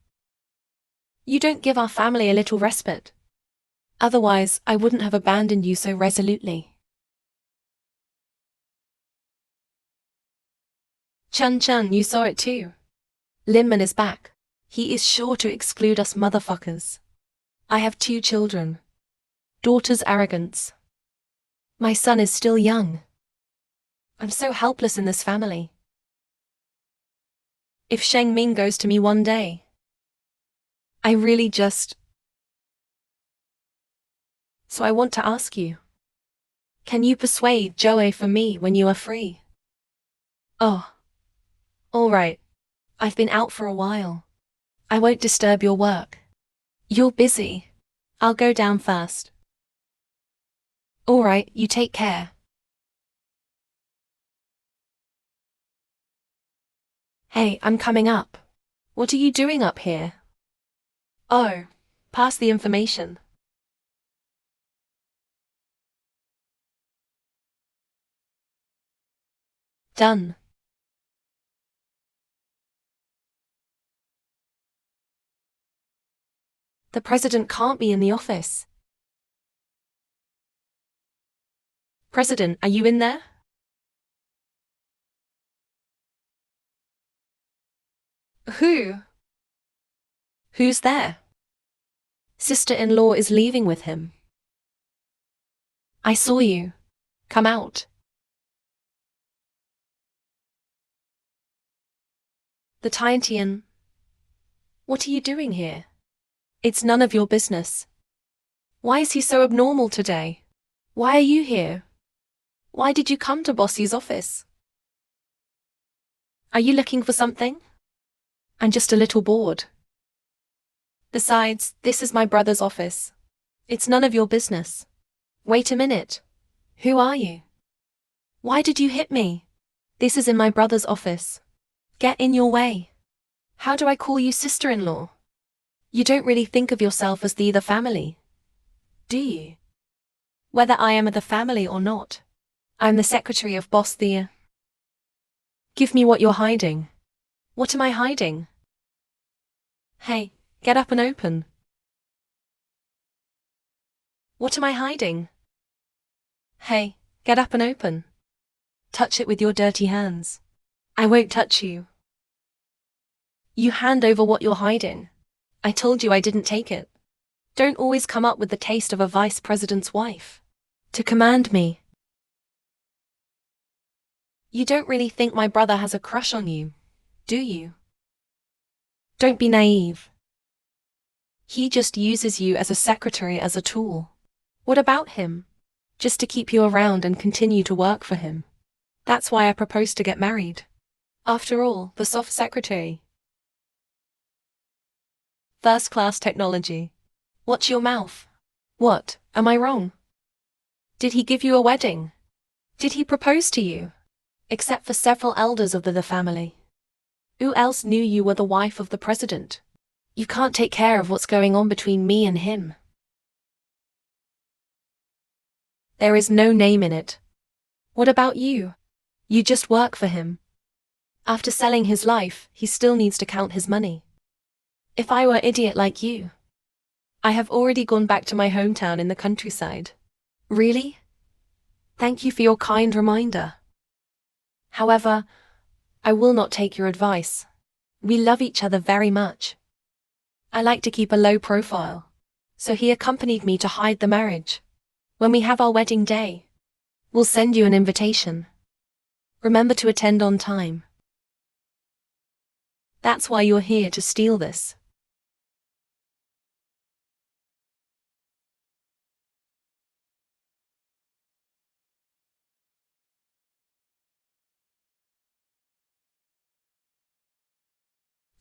you don't give our family a little respite. Otherwise, I wouldn't have abandoned you so resolutely. Chen, you saw it too. Linman is back. He is sure to exclude us motherfuckers. I have 2 children. Daughter's arrogance. My son is still young. I'm so helpless in this family. If Sheng Ming goes to me one day, I really just... So I want to ask you. Can you persuade Joey for me when you are free? Oh. All right. I've been out for a while. I won't disturb your work. You're busy. I'll go down first. All right, you take care. Hey, I'm coming up. What are you doing up here? Oh, pass the information. Done. The president can't be in the office. President, are you in there? Who? Who's there? Sister-in-law is leaving with him. I saw you. Come out. The Tiantian. What are you doing here? It's none of your business. Why is he so abnormal today? Why are you here? Why did you come to Bossy's office? Are you looking for something? I'm just a little bored. Besides, this is my brother's office. It's none of your business. Wait a minute. Who are you? Why did you hit me? This is in my brother's office. Get in your way. How do I call you sister-in-law? You don't really think of yourself as the family, do you? Whether I am of the family or not, I'm the secretary of Boss the. Give me what you're hiding. What am I hiding? Hey, get up and open. What am I hiding? Hey, get up and open. Touch it with your dirty hands. I won't touch you. You hand over what you're hiding. I told you I didn't take it. Don't always come up with the taste of a vice president's wife. To command me. You don't really think my brother has a crush on you, do you? Don't be naive. He just uses you as a secretary, as a tool. What about him? Just to keep you around and continue to work for him. That's why I proposed to get married. After all, the soft secretary. First-class technology. Watch your mouth. What, am I wrong? Did he give you a wedding? Did he propose to you? Except for several elders of the family. Who else knew you were the wife of the president? You can't take care of what's going on between me and him. There is no name in it. What about you? You just work for him. After selling his life, he still needs to count his money. If I were an idiot like you. I have already gone back to my hometown in the countryside. Really? Thank you for your kind reminder. However, I will not take your advice. We love each other very much. I like to keep a low profile. So he accompanied me to hide the marriage. When we have our wedding day, we'll send you an invitation. Remember to attend on time. That's why you're here, to steal this.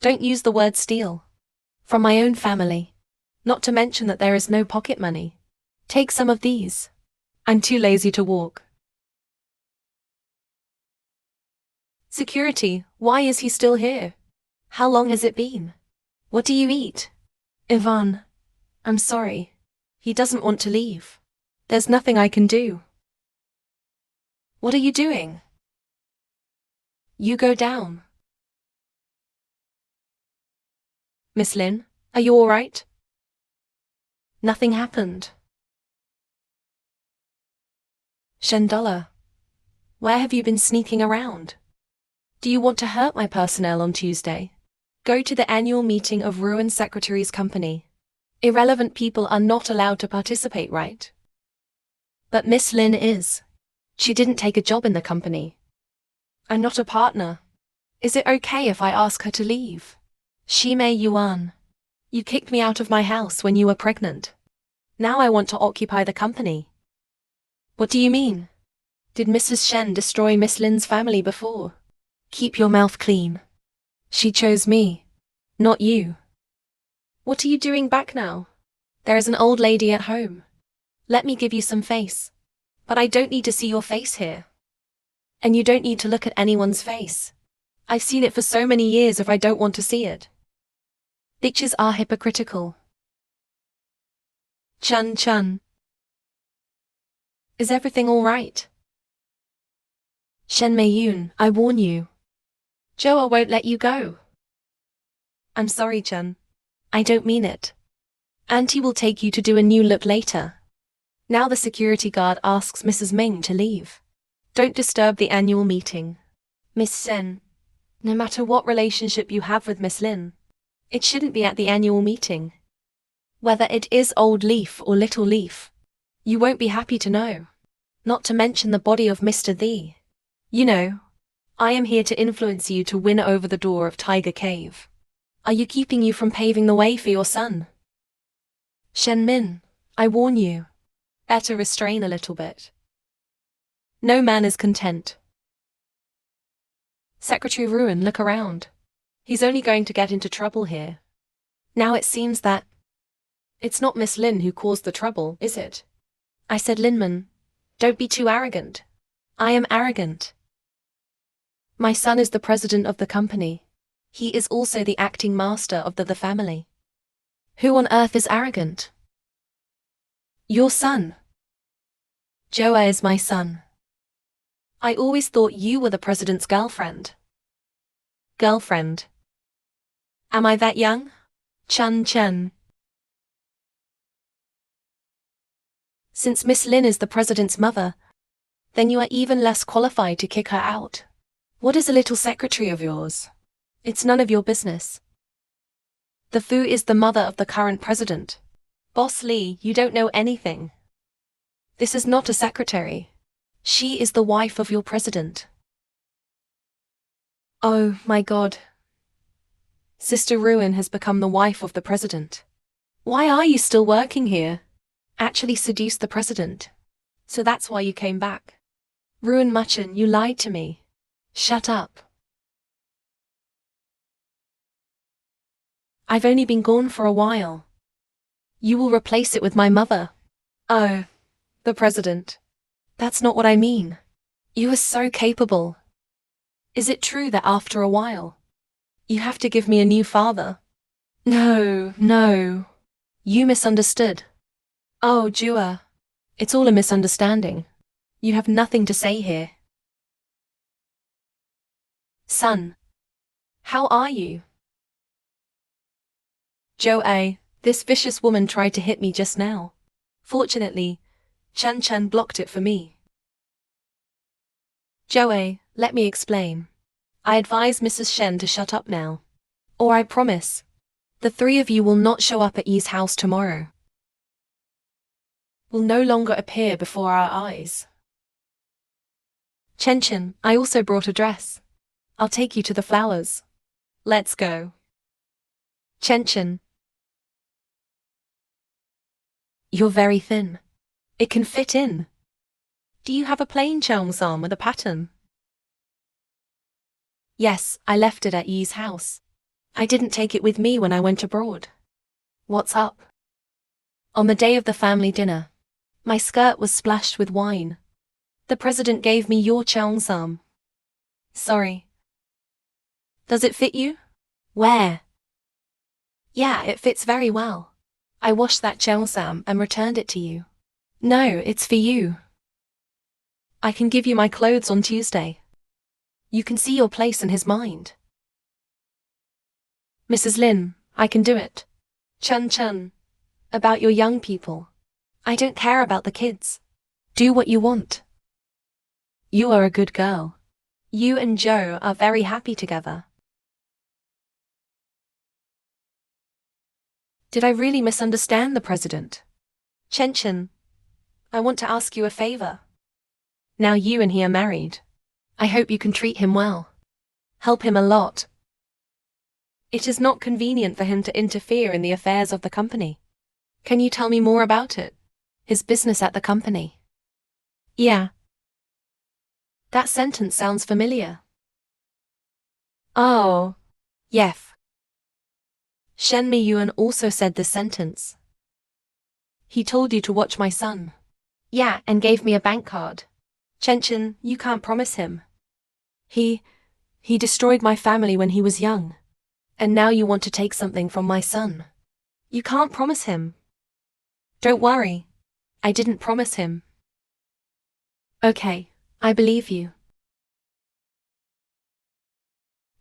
Don't use the word steal. From my own family. Not to mention that there is no pocket money. Take some of these. I'm too lazy to walk. Security, why is he still here? How long has it been? What do you eat? Ivan, I'm sorry. He doesn't want to leave. There's nothing I can do. What are you doing? You go down. Miss Lin, are you all right? Nothing happened. Shandala, where have you been sneaking around? Do you want to hurt my personnel on Tuesday? Go to the annual meeting of Ruin Secretary's company. Irrelevant people are not allowed to participate, right? But Miss Lin is. She didn't take a job in the company. I'm not a partner. Is it okay if I ask her to leave? Shimei Yuan, you kicked me out of my house when you were pregnant. Now I want to occupy the company. What do you mean? Did Mrs. Shen destroy Miss Lin's family before? Keep your mouth clean. She chose me, not you. What are you doing back now? There is an old lady at home. Let me give you some face. But I don't need to see your face here. And you don't need to look at anyone's face. I've seen it for so many years if I don't want to see it. Bitches are hypocritical. Chun. Is everything all right? Shen Meiyun, I warn you. Joa won't let you go. I'm sorry, Chun. I don't mean it. Auntie will take you to do a new look later. Now the security guard asks Mrs. Ming to leave. Don't disturb the annual meeting. Miss Shen, no matter what relationship you have with Miss Lin, it shouldn't be at the annual meeting. Whether it is Old Leaf or Little Leaf, you won't be happy to know. Not to mention the body of Mr. The. You know, I am here to influence you to win over the door of Tiger Cave. Are you keeping you from paving the way for your son? Shen Min, I warn you. Better restrain a little bit. No man is content. Secretary Ruin, look around. He's only going to get into trouble here. Now it seems that it's not Miss Lin who caused the trouble, is it? I said, Linman, don't be too arrogant. I am arrogant. My son is the president of the company. He is also the acting master of the family. Who on earth is arrogant? Your son. Joa is my son. I always thought you were the president's girlfriend. Girlfriend. Am I that young? Chun. Since Miss Lin is the president's mother, then you are even less qualified to kick her out. What is a little secretary of yours? It's none of your business. The Fu is the mother of the current president. Boss Lee, you don't know anything. This is not a secretary. She is the wife of your president. Oh my God. Sister Ruin has become the wife of the president. Why are you still working here? Actually seduced the president. So that's why you came back. Ranxin, you lied to me. Shut up. I've only been gone for a while. You will replace it with my mother. Oh, the president. That's not what I mean. You are so capable. Is it true that after a while, you have to give me a new father? No. You misunderstood. Oh, Jua. It's all a misunderstanding. You have nothing to say here. Son. How are you? Joe, this vicious woman tried to hit me just now. Fortunately, Chen blocked it for me. Joe, let me explain. I advise Mrs. Shen to shut up now. Or I promise, the three of you will not show up at Yi's house tomorrow. Will no longer appear before our eyes. Chen, I also brought a dress. I'll take you to the flowers. Let's go. Chen. You're very thin. It can fit in. Do you have a plain cheongsam with a pattern? Yes, I left it at Yi's house. I didn't take it with me when I went abroad. What's up? On the day of the family dinner, my skirt was splashed with wine. The president gave me your cheongsam. Sorry. Does it fit you? Where? Yeah, it fits very well. I washed that cheongsam and returned it to you. No, it's for you. I can give you my clothes on Tuesday. You can see your place in his mind. Mrs. Lin, I can do it. Chen, about your young people. I don't care about the kids. Do what you want. You are a good girl. You and Joe are very happy together. Did I really misunderstand the president? Chen, I want to ask you a favor. Now you and he are married. I hope you can treat him well. Help him a lot. It is not convenient for him to interfere in the affairs of the company. Can you tell me more about it? His business at the company. Yeah. That sentence sounds familiar. Oh. Yef. Shen Miyuan also said this sentence. He told you to watch my son. Yeah, and gave me a bank card. Chen, you can't promise him. He destroyed my family when he was young. And now you want to take something from my son. You can't promise him. Don't worry. I didn't promise him. Okay, I believe you.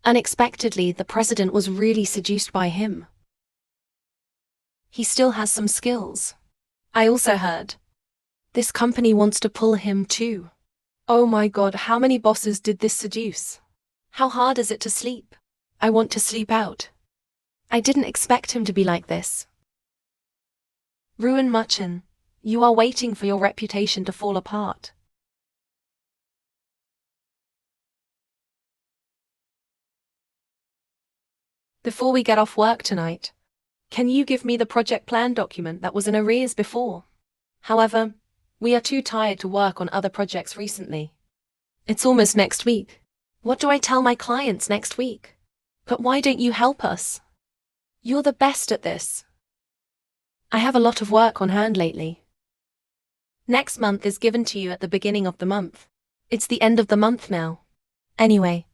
Unexpectedly, the president was really seduced by him. He still has some skills. I also heard. This company wants to pull him too. Oh my god, how many bosses did this seduce? How hard is it to sleep? I want to sleep out. I didn't expect him to be like this. Ranxin, you are waiting for your reputation to fall apart. Before we get off work tonight, can you give me the project plan document that was in arrears before? However, we are too tired to work on other projects recently. It's almost next week. What do I tell my clients next week? But why don't you help us? You're the best at this. I have a lot of work on hand lately. Next month is given to you at the beginning of the month. It's the end of the month now. Anyway,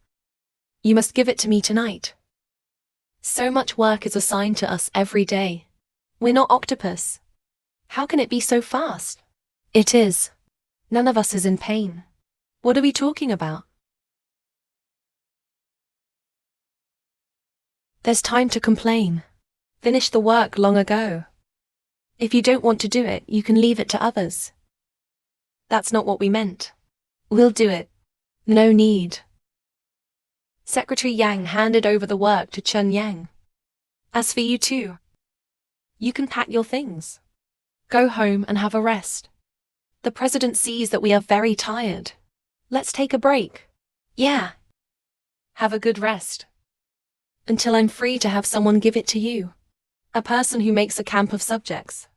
you must give it to me tonight. So much work is assigned to us every day. We're not octopus. How can it be so fast? It is. None of us is in pain. What are we talking about? There's time to complain. Finished the work long ago. If you don't want to do it, you can leave it to others. That's not what we meant. We'll do it. No need. Secretary Yang handed over the work to Chen Yang. As for you two, you can pack your things. Go home and have a rest. The president sees that we are very tired. Let's take a break. Yeah. Have a good rest. Until I'm free to have someone give it to you. A person who makes a camp of subjects.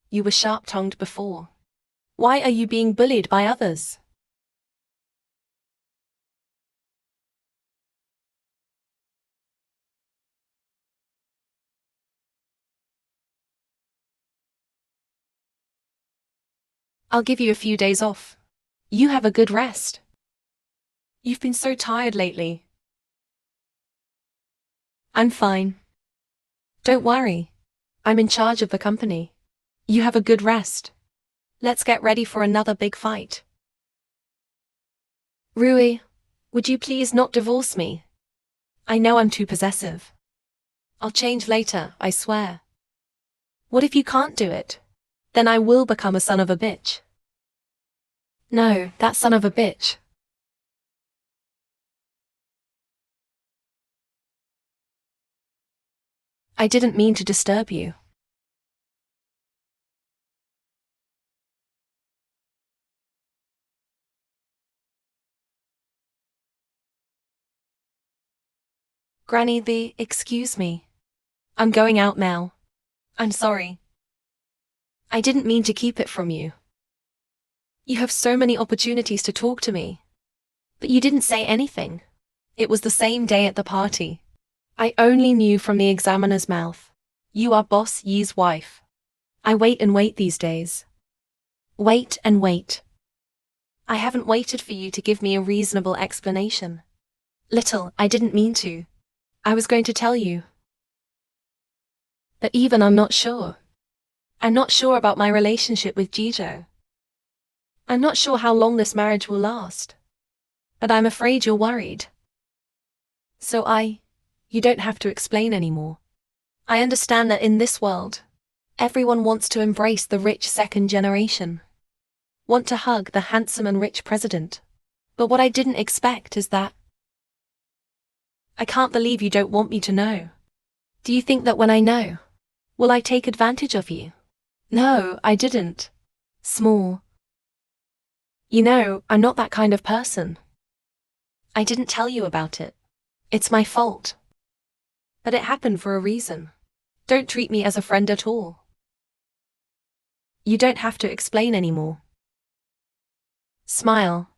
You were sharp-tongued before. Why are you being bullied by others? I'll give you a few days off. You have a good rest. You've been so tired lately. I'm fine. Don't worry. I'm in charge of the company. You have a good rest. Let's get ready for another big fight. Rui, would you please not divorce me? I know I'm too possessive. I'll change later, I swear. What if you can't do it? Then I will become a son of a bitch. No, that son of a bitch. I didn't mean to disturb you. Granny, excuse me. I'm going out now. I'm sorry. I didn't mean to keep it from you. You have so many opportunities to talk to me. But you didn't say anything. It was the same day at the party. I only knew from the examiner's mouth. You are Boss Yi's wife. I wait and wait these days. Wait and wait. I haven't waited for you to give me a reasonable explanation. Little, I didn't mean to. I was going to tell you. But even I'm not sure. I'm not sure about my relationship with Jijo. I'm not sure how long this marriage will last. But I'm afraid you're worried. So you don't have to explain anymore. I understand that in this world, everyone wants to embrace the rich second generation. Want to hug the handsome and rich president. But what I didn't expect is that I can't believe you don't want me to know. Do you think that when I know, will I take advantage of you? No, I didn't. Small. You know, I'm not that kind of person. I didn't tell you about it. It's my fault. But it happened for a reason. Don't treat me as a friend at all. You don't have to explain anymore. Smile.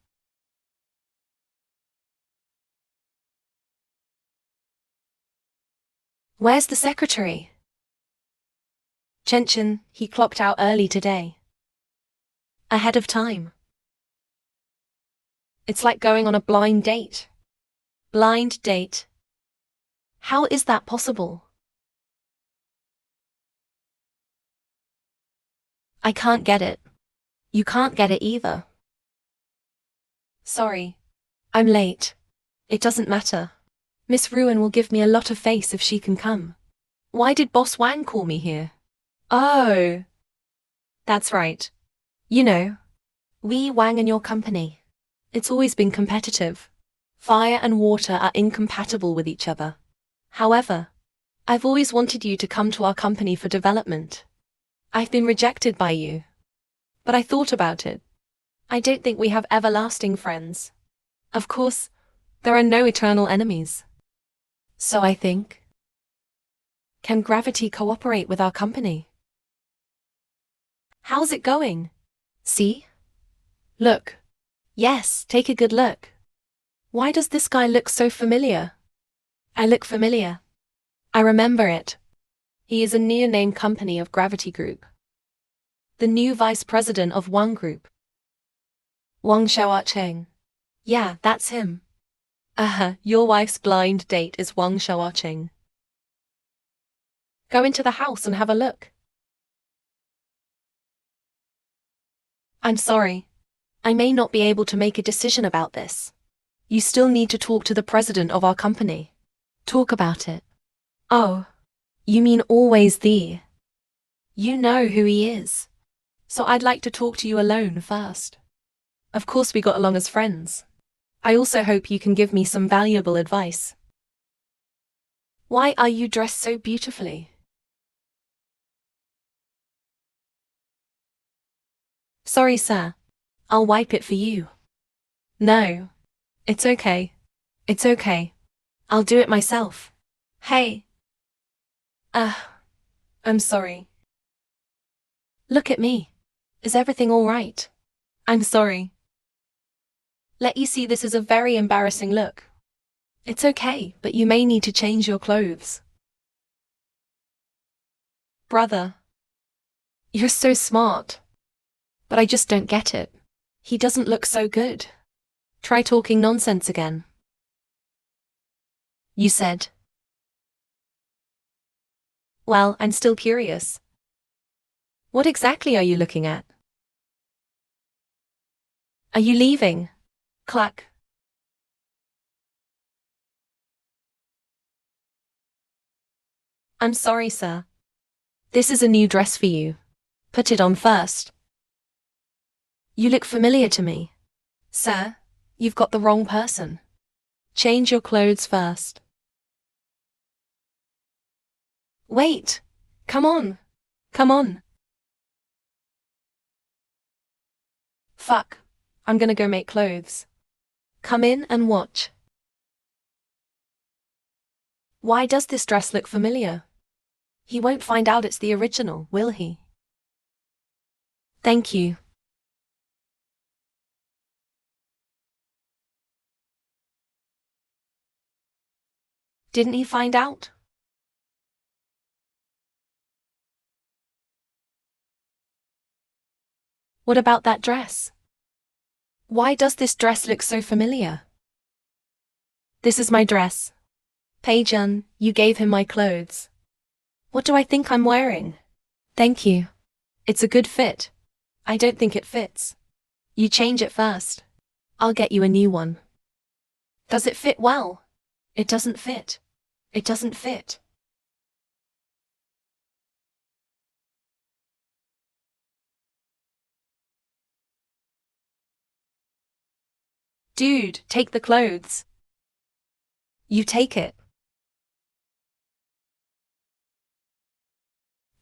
Where's the secretary? Chenchen, he clocked out early today. Ahead of time. It's like going on a blind date. Blind date. How is that possible? I can't get it. You can't get it either. Sorry. I'm late. It doesn't matter. Miss Ruin will give me a lot of face if she can come. Why did Boss Wang call me here? Oh. That's right. You know, Wang and your company. It's always been competitive. Fire and water are incompatible with each other. However, I've always wanted you to come to our company for development. I've been rejected by you. But I thought about it. I don't think we have everlasting friends. Of course, there are no eternal enemies. So I think, can gravity cooperate with our company? How's it going? See? Look. Yes, take a good look. Why does this guy look so familiar? I look familiar. I remember it. He is a near-name company of Gravity Group. The new vice president of Wang Group. Wang Xiaocheng. Yeah, that's him. Your wife's blind date is Wang Xiaocheng. Go into the house and have a look. I'm sorry. I may not be able to make a decision about this. You still need to talk to the president of our company. Talk about it. Oh, you mean always the? You know who he is. So I'd like to talk to you alone first. Of course we got along as friends. I also hope you can give me some valuable advice. Why are you dressed so beautifully? Sorry, sir. I'll wipe it for you. No. It's okay. It's okay. I'll do it myself. Hey. I'm sorry. Look at me. Is everything all right? I'm sorry. Let you see this is a very embarrassing look. It's okay, but you may need to change your clothes. Brother. You're so smart. But I just don't get it. He doesn't look so good. Try talking nonsense again. You said. Well, I'm still curious. What exactly are you looking at? Are you leaving? Clack. I'm sorry, sir. This is a new dress for you. Put it on first. You look familiar to me. Sir, you've got the wrong person. Change your clothes first. Wait. Come on. Come on. Fuck. I'm gonna go make clothes. Come in and watch. Why does this dress look familiar? He won't find out it's the original, will he? Thank you. Didn't he find out? What about that dress? Why does this dress look so familiar? This is my dress. Pei-jun, you gave him my clothes. What do I think I'm wearing? Thank you. It's a good fit. I don't think it fits. You change it first. I'll get you a new one. Does it fit well? It doesn't fit. It doesn't fit. Dude, take the clothes. You take it.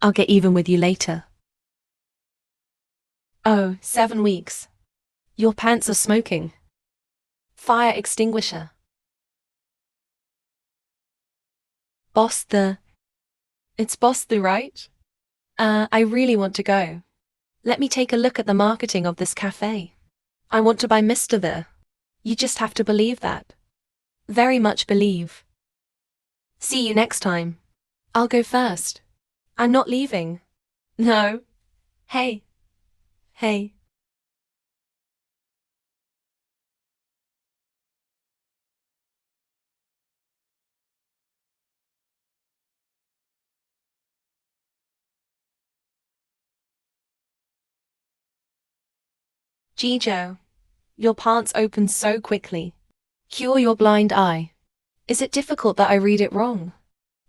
I'll get even with you later. Oh, 7 weeks. Your pants are smoking. Fire extinguisher. It's Boss the, right? I really want to go. Let me take a look at the marketing of this cafe. I want to buy Mr. The. You just have to believe that. Very much believe. See you next time. I'll go first. I'm not leaving. No. Hey. Hey. Jijo. Your pants open so quickly. Cure your blind eye. Is it difficult that I read it wrong?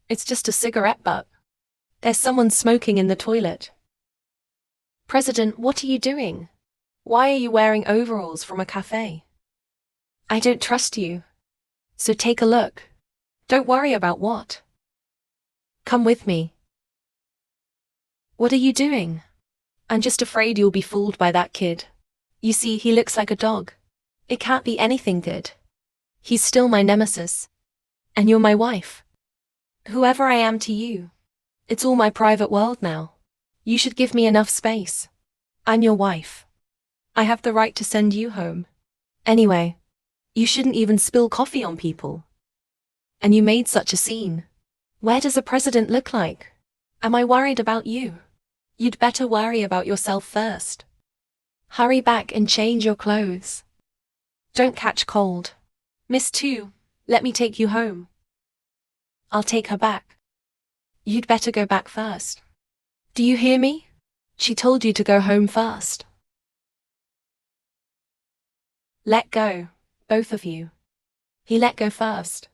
It's just a cigarette butt. There's someone smoking in the toilet. President, what are you doing? Why are you wearing overalls from a cafe? I don't trust you. So take a look. Don't worry about what. Come with me. What are you doing? I'm just afraid you'll be fooled by that kid. You see, he looks like a dog. It can't be anything good. He's still my nemesis. And you're my wife. Whoever I am to you. It's all my private world now. You should give me enough space. I'm your wife. I have the right to send you home. Anyway, you shouldn't even spill coffee on people. And you made such a scene. Where does a president look like? Am I worried about you? You'd better worry about yourself first. Hurry back and change your clothes. Don't catch cold. Miss Tu, let me take you home. I'll take her back. You'd better go back first. Do you hear me? She told you to go home first. Let go, both of you. He let go first.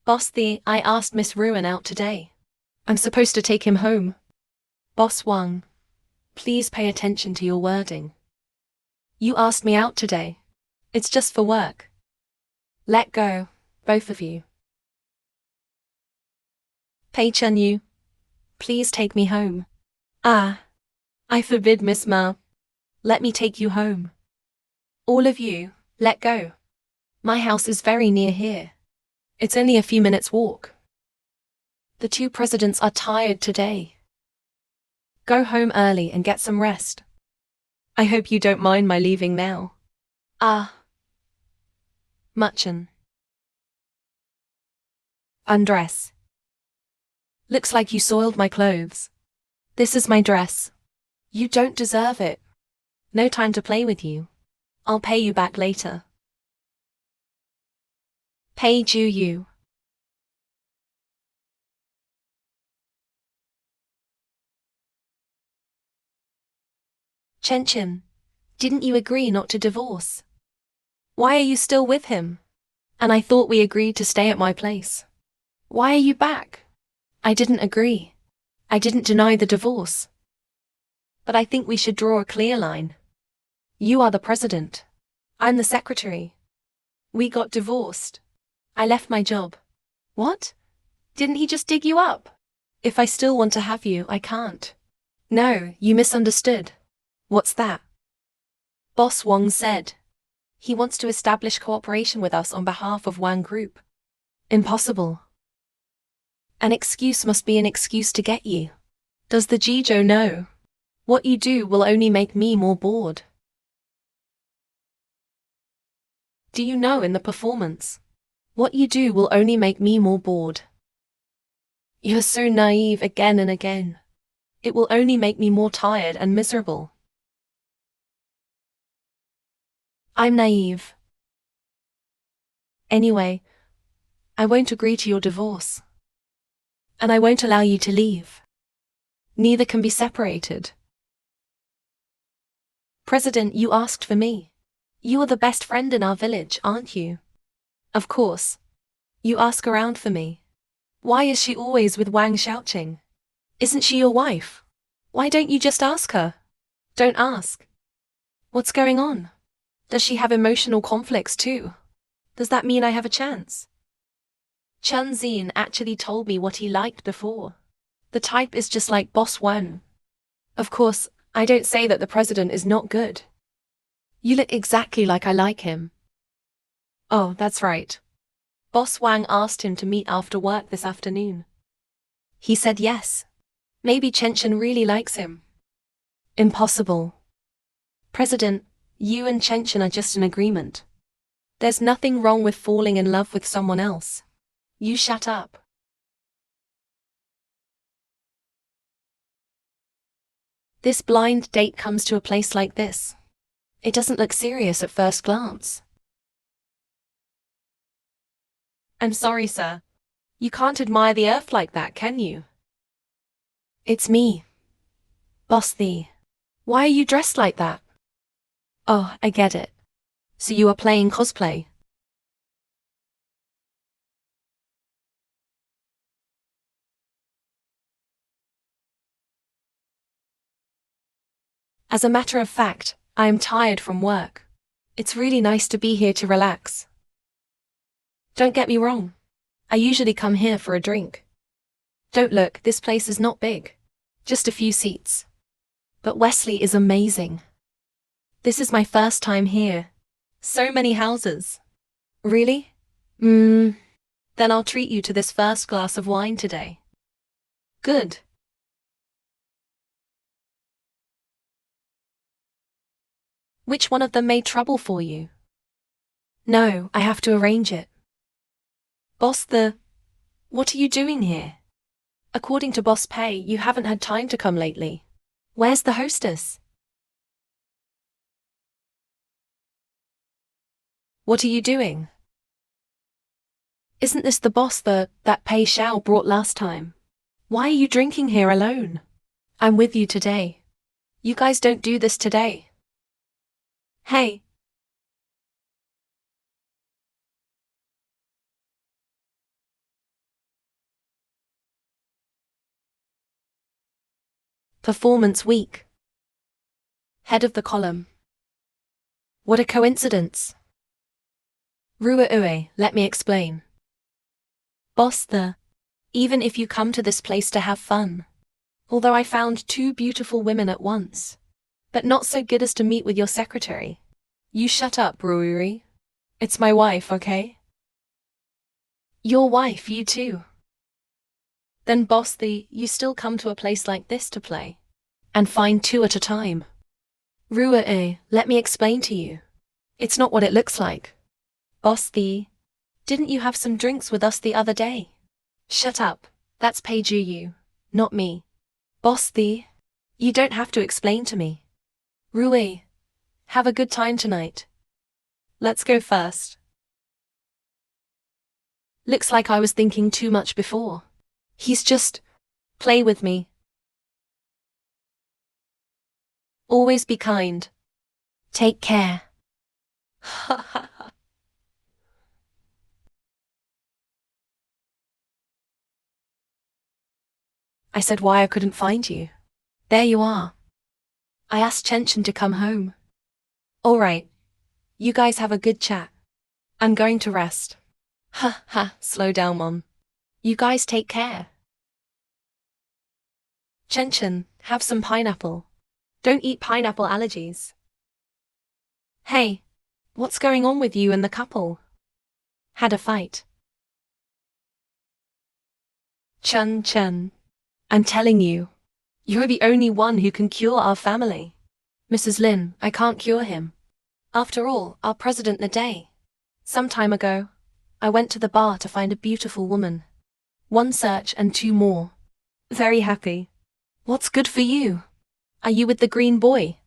Boss I asked Miss Ruin out today. I'm supposed to take him home. Boss Wang, please pay attention to your wording. You asked me out today. It's just for work. Let go, both of you. Pei Chun Yu, please take me home. I forbid, Miss Ma. Let me take you home. All of you, let go. My house is very near here. It's only a few minutes' walk. The two presidents are tired today. Go home early and get some rest. I hope you don't mind my leaving now. Muchen. Undress. Looks like you soiled my clothes. This is my dress. You don't deserve it. No time to play with you. I'll pay you back later. Pay you. Chen, didn't you agree not to divorce? Why are you still with him? And I thought we agreed to stay at my place. Why are you back? I didn't agree. I didn't deny the divorce. But I think we should draw a clear line. You are the president. I'm the secretary. We got divorced. I left my job. What? Didn't he just dig you up? If I still want to have you, I can't. No, you misunderstood. What's that? Boss Wang said. He wants to establish cooperation with us on behalf of Wang Group. Impossible. An excuse must be an excuse to get you. Does the Jijo know? What you do will only make me more bored. Do you know in the performance? What you do will only make me more bored. You're so naive again and again. It will only make me more tired and miserable. I'm naive. Anyway, I won't agree to your divorce. And I won't allow you to leave. Neither can be separated. President, you asked for me. You are the best friend in our village, aren't you? Of course. You ask around for me. Why is she always with Wang Xiaoqing? Isn't she your wife? Why don't you just ask her? Don't ask. What's going on? Does she have emotional conflicts too? Does that mean I have a chance? Chen Xin actually told me what he liked before. The type is just like Boss Wang. Of course, I don't say that the president is not good. You look exactly like I like him. Oh, that's right. Boss Wang asked him to meet after work this afternoon. He said yes. Maybe Chen really likes him. Impossible. President, you and Chen are just in agreement. There's nothing wrong with falling in love with someone else. You shut up. This blind date comes to a place like this. It doesn't look serious at first glance. I'm sorry, sir. You can't admire the earth like that, can you? It's me. Boss Thee. Why are you dressed like that? Oh, I get it. So you are playing cosplay. As a matter of fact, I am tired from work. It's really nice to be here to relax. Don't get me wrong. I usually come here for a drink. Don't look, this place is not big. Just a few seats. But Wesley is amazing. This is my first time here. So many houses. Really? Then I'll treat you to this first glass of wine today. Good. Which one of them made trouble for you? No, I have to arrange it. Boss what are you doing here? According to Boss Pei, you haven't had time to come lately. Where's the hostess? What are you doing? Isn't this the boss that Pei Xiao brought last time? Why are you drinking here alone? I'm with you today. You guys don't do this today. Hey. Performance week. Head of the column. What a coincidence. Rua let me explain. Boss even if you come to this place to have fun. Although I found 2 beautiful women at once. But not so good as to meet with your secretary. You shut up, Ruuri. It's my wife, okay? Your wife, you too. Then boss you still come to a place like this to play. And find two at a time. Rua, let me explain to you. It's not what it looks like. Boss didn't you have some drinks with us the other day? Shut up, that's Peiju, not me. Boss you don't have to explain to me. Rui, have a good time tonight. Let's go first. Looks like I was thinking too much before. He's just play with me. Always be kind. Take care. I said why I couldn't find you. There you are. I asked Chenchen to come home. All right. You guys have a good chat. I'm going to rest. Slow down, Mom. You guys take care. Chenchen, have some pineapple. Don't eat pineapple allergies. Hey, what's going on with you and the couple? Had a fight. Chen, I'm telling you, you're the only one who can cure our family. Mrs. Lin, I can't cure him. After all, our president Naday. Some time ago, I went to the bar to find a beautiful woman. One search and two more. Very happy. What's good for you? Are you with the green boy?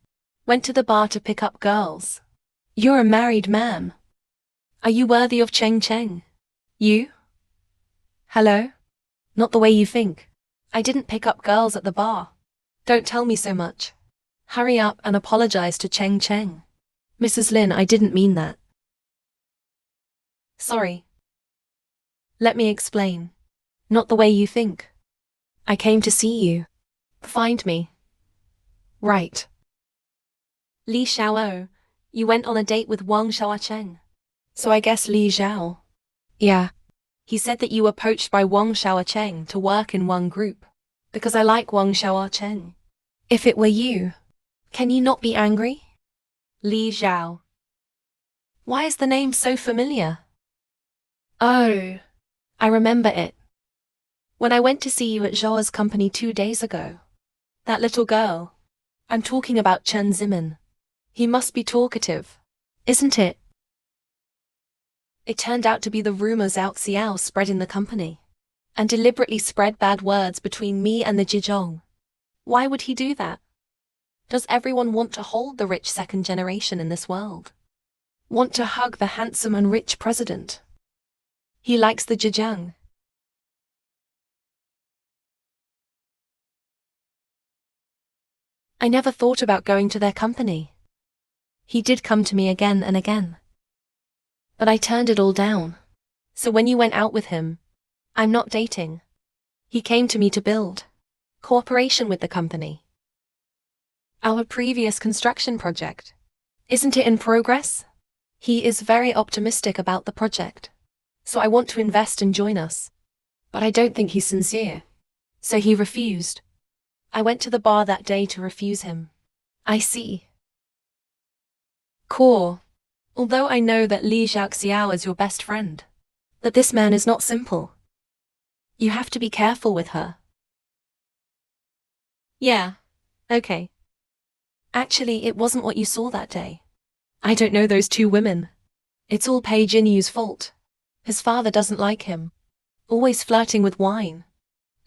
Went to the bar to pick up girls. You're a married man. Are you worthy of Cheng? You? Hello? Not the way you think. I didn't pick up girls at the bar. Don't tell me so much. Hurry up and apologize to Cheng. Mrs. Lin, I didn't mean that. Sorry. Let me explain. Not the way you think. I came to see you. Find me. Right. Li Xiao, you went on a date with Wang Xiaocheng. So I guess Li Xiao. Yeah. He said that you were poached by Wang Xiaocheng to work in one group. Because I like Wang Xiaocheng. If it were you, can you not be angry? Li Xiao. Why is the name so familiar? Oh, I remember it. When I went to see you at Zhao's company 2 days ago. That little girl. I'm talking about Chen Zimin. He must be talkative. Isn't it? It turned out to be the rumors Xiao spread in the company. And deliberately spread bad words between me and the Jijong. Why would he do that? Does everyone want to hold the rich second generation in this world? Want to hug the handsome and rich president? He likes the Zhejiang. I never thought about going to their company. He did come to me again and again. But I turned it all down. So when you went out with him, I'm not dating. He came to me to build cooperation with the company. Our previous construction project. Isn't it in progress? He is very optimistic about the project. So I want to invest and join us. But I don't think he's sincere. So he refused. I went to the bar that day to refuse him. I see. Core. Although I know that Li Xiao is your best friend. That this man is not simple. You have to be careful with her. Yeah. Okay. Actually, it wasn't what you saw that day. I don't know those two women. It's all Pei Jinyu's fault. His father doesn't like him. Always flirting with wine.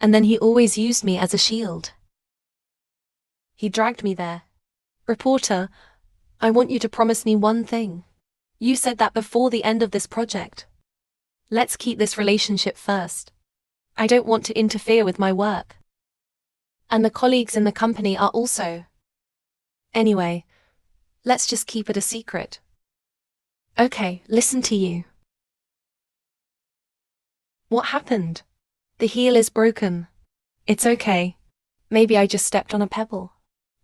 And then he always used me as a shield. He dragged me there. Reporter, I want you to promise me one thing. You said that before the end of this project. Let's keep this relationship first. I don't want to interfere with my work. And the colleagues in the company are also. Anyway, let's just keep it a secret. Okay, listen to you. What happened? The heel is broken. It's okay. Maybe I just stepped on a pebble.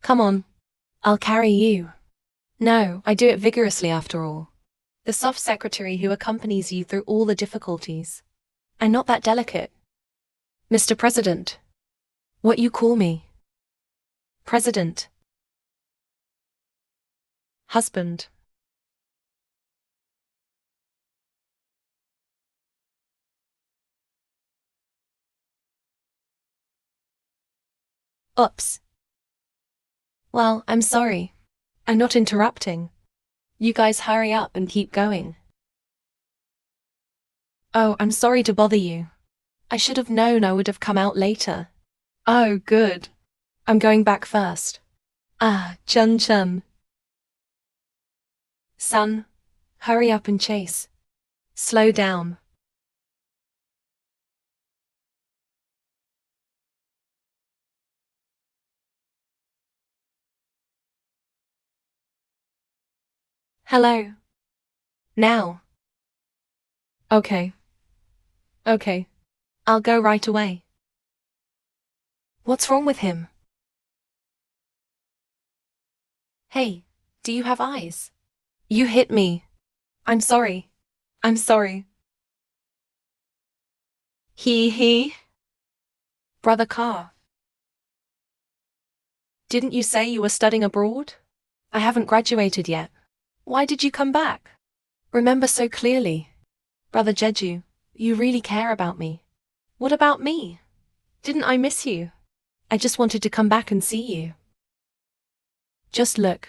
Come on. I'll carry you. No, I do it vigorously after all. The soft secretary who accompanies you through all the difficulties. I'm not that delicate. Mr. President. What you call me? President. Husband. Oops. Well, I'm sorry. I'm not interrupting. You guys hurry up and keep going. Oh, I'm sorry to bother you. I should have known I would have come out later. Oh, good. I'm going back first. Ah, Chun. Son, hurry up and chase. Slow down. Hello. Now. Okay. Okay. I'll go right away. What's wrong with him? Hey, do you have eyes? You hit me. I'm sorry. I'm sorry. He. Brother Carr. Didn't you say you were studying abroad? I haven't graduated yet. Why did you come back? Remember so clearly. Brother Jeju, you really care about me. What about me? Didn't I miss you? I just wanted to come back and see you. Just look.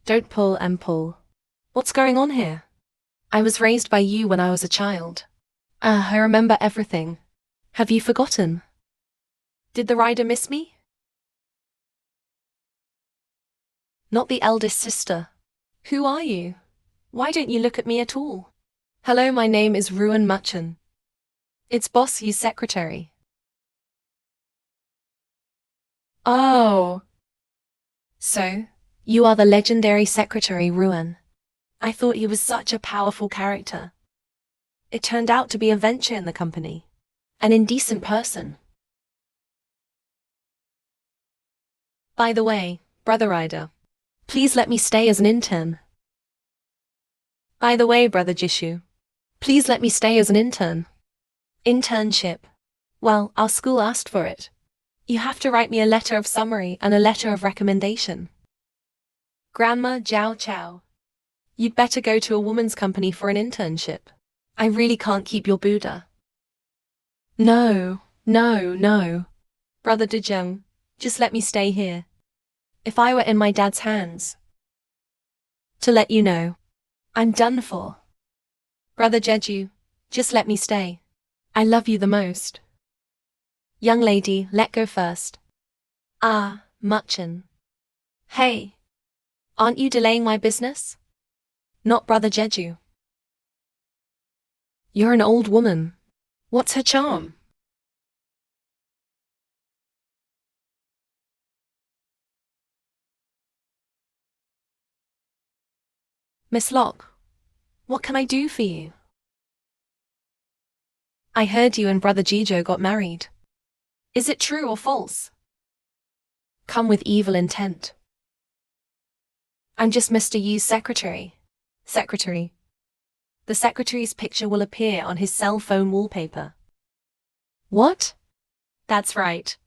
Don't pull and pull. What's going on here? I was raised by you when I was a child. I remember everything. Have you forgotten? Did the rider miss me? Not the eldest sister. Who are you? Why don't you look at me at all? Hello, my name is Ruan Muchen. It's Boss Yu's secretary. Oh. So, you are the legendary secretary Ruan. I thought he was such a powerful character. It turned out to be a venture in the company. An indecent person. By the way, Brother Ryder, please let me stay as an intern. By the way, Brother Jishu, please let me stay as an intern. Internship. Well, our school asked for it. You have to write me a letter of summary and a letter of recommendation. Grandma Jiao Chow. You'd better go to a woman's company for an internship. I really can't keep your Buddha. No. Brother Dejung, just let me stay here. If I were in my dad's hands. To let you know, I'm done for. Brother Jeju, just let me stay. I love you the most. Young lady, let go first. Ah, Muchen. Hey. Aren't you delaying my business? Not Brother Jeju. You're an old woman. What's her charm? Miss Locke, what can I do for you? I heard you and Brother Jijo got married. Is it true or false? Come with evil intent. I'm just Mr. Yu's secretary. Secretary. The secretary's picture will appear on his cell phone wallpaper. What? That's right.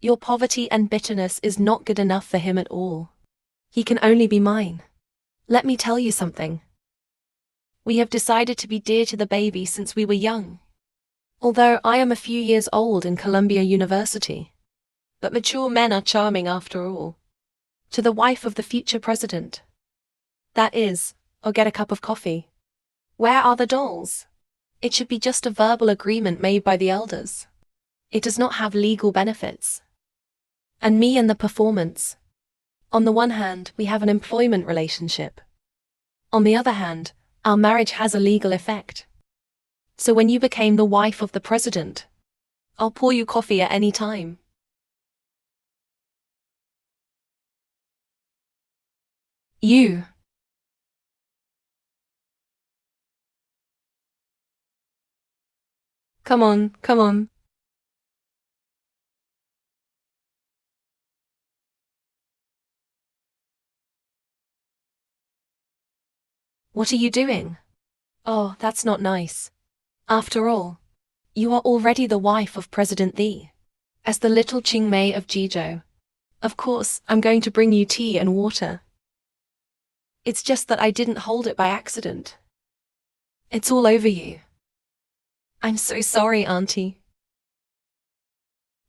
Your poverty and bitterness is not good enough for him at all. He can only be mine. Let me tell you something. We have decided to be dear to the baby since we were young. Although I am a few years old in Columbia University. But mature men are charming after all. To the wife of the future president. That is, or get a cup of coffee. Where are the dolls? It should be just a verbal agreement made by the elders. It does not have legal benefits. And me and the performance. On the one hand, we have an employment relationship. On the other hand, our marriage has a legal effect. So when you became the wife of the president, I'll pour you coffee at any time. You. Come on. What are you doing? Oh, that's not nice. After all, you are already the wife of President Thee. As the little Qingmei of Jizhou. Of course, I'm going to bring you tea and water. It's just that I didn't hold it by accident. It's all over you. I'm so sorry, Auntie.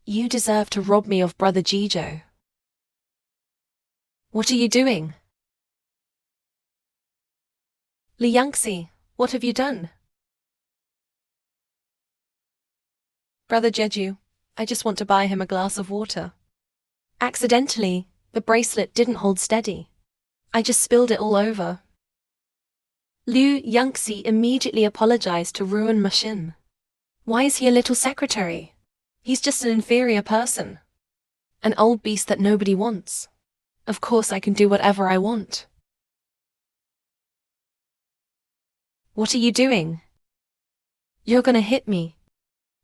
You deserve to rob me of brother Jijo. What are you doing? Liangxi, what have you done? Brother Jeju, I just want to buy him a glass of water. Accidentally, the bracelet didn't hold steady. I just spilled it all over. Liu Yangxi immediately apologized to Ruan Mashin. Why is he a little secretary? He's just an inferior person. An old beast that nobody wants. Of course I can do whatever I want. What are you doing? You're gonna hit me.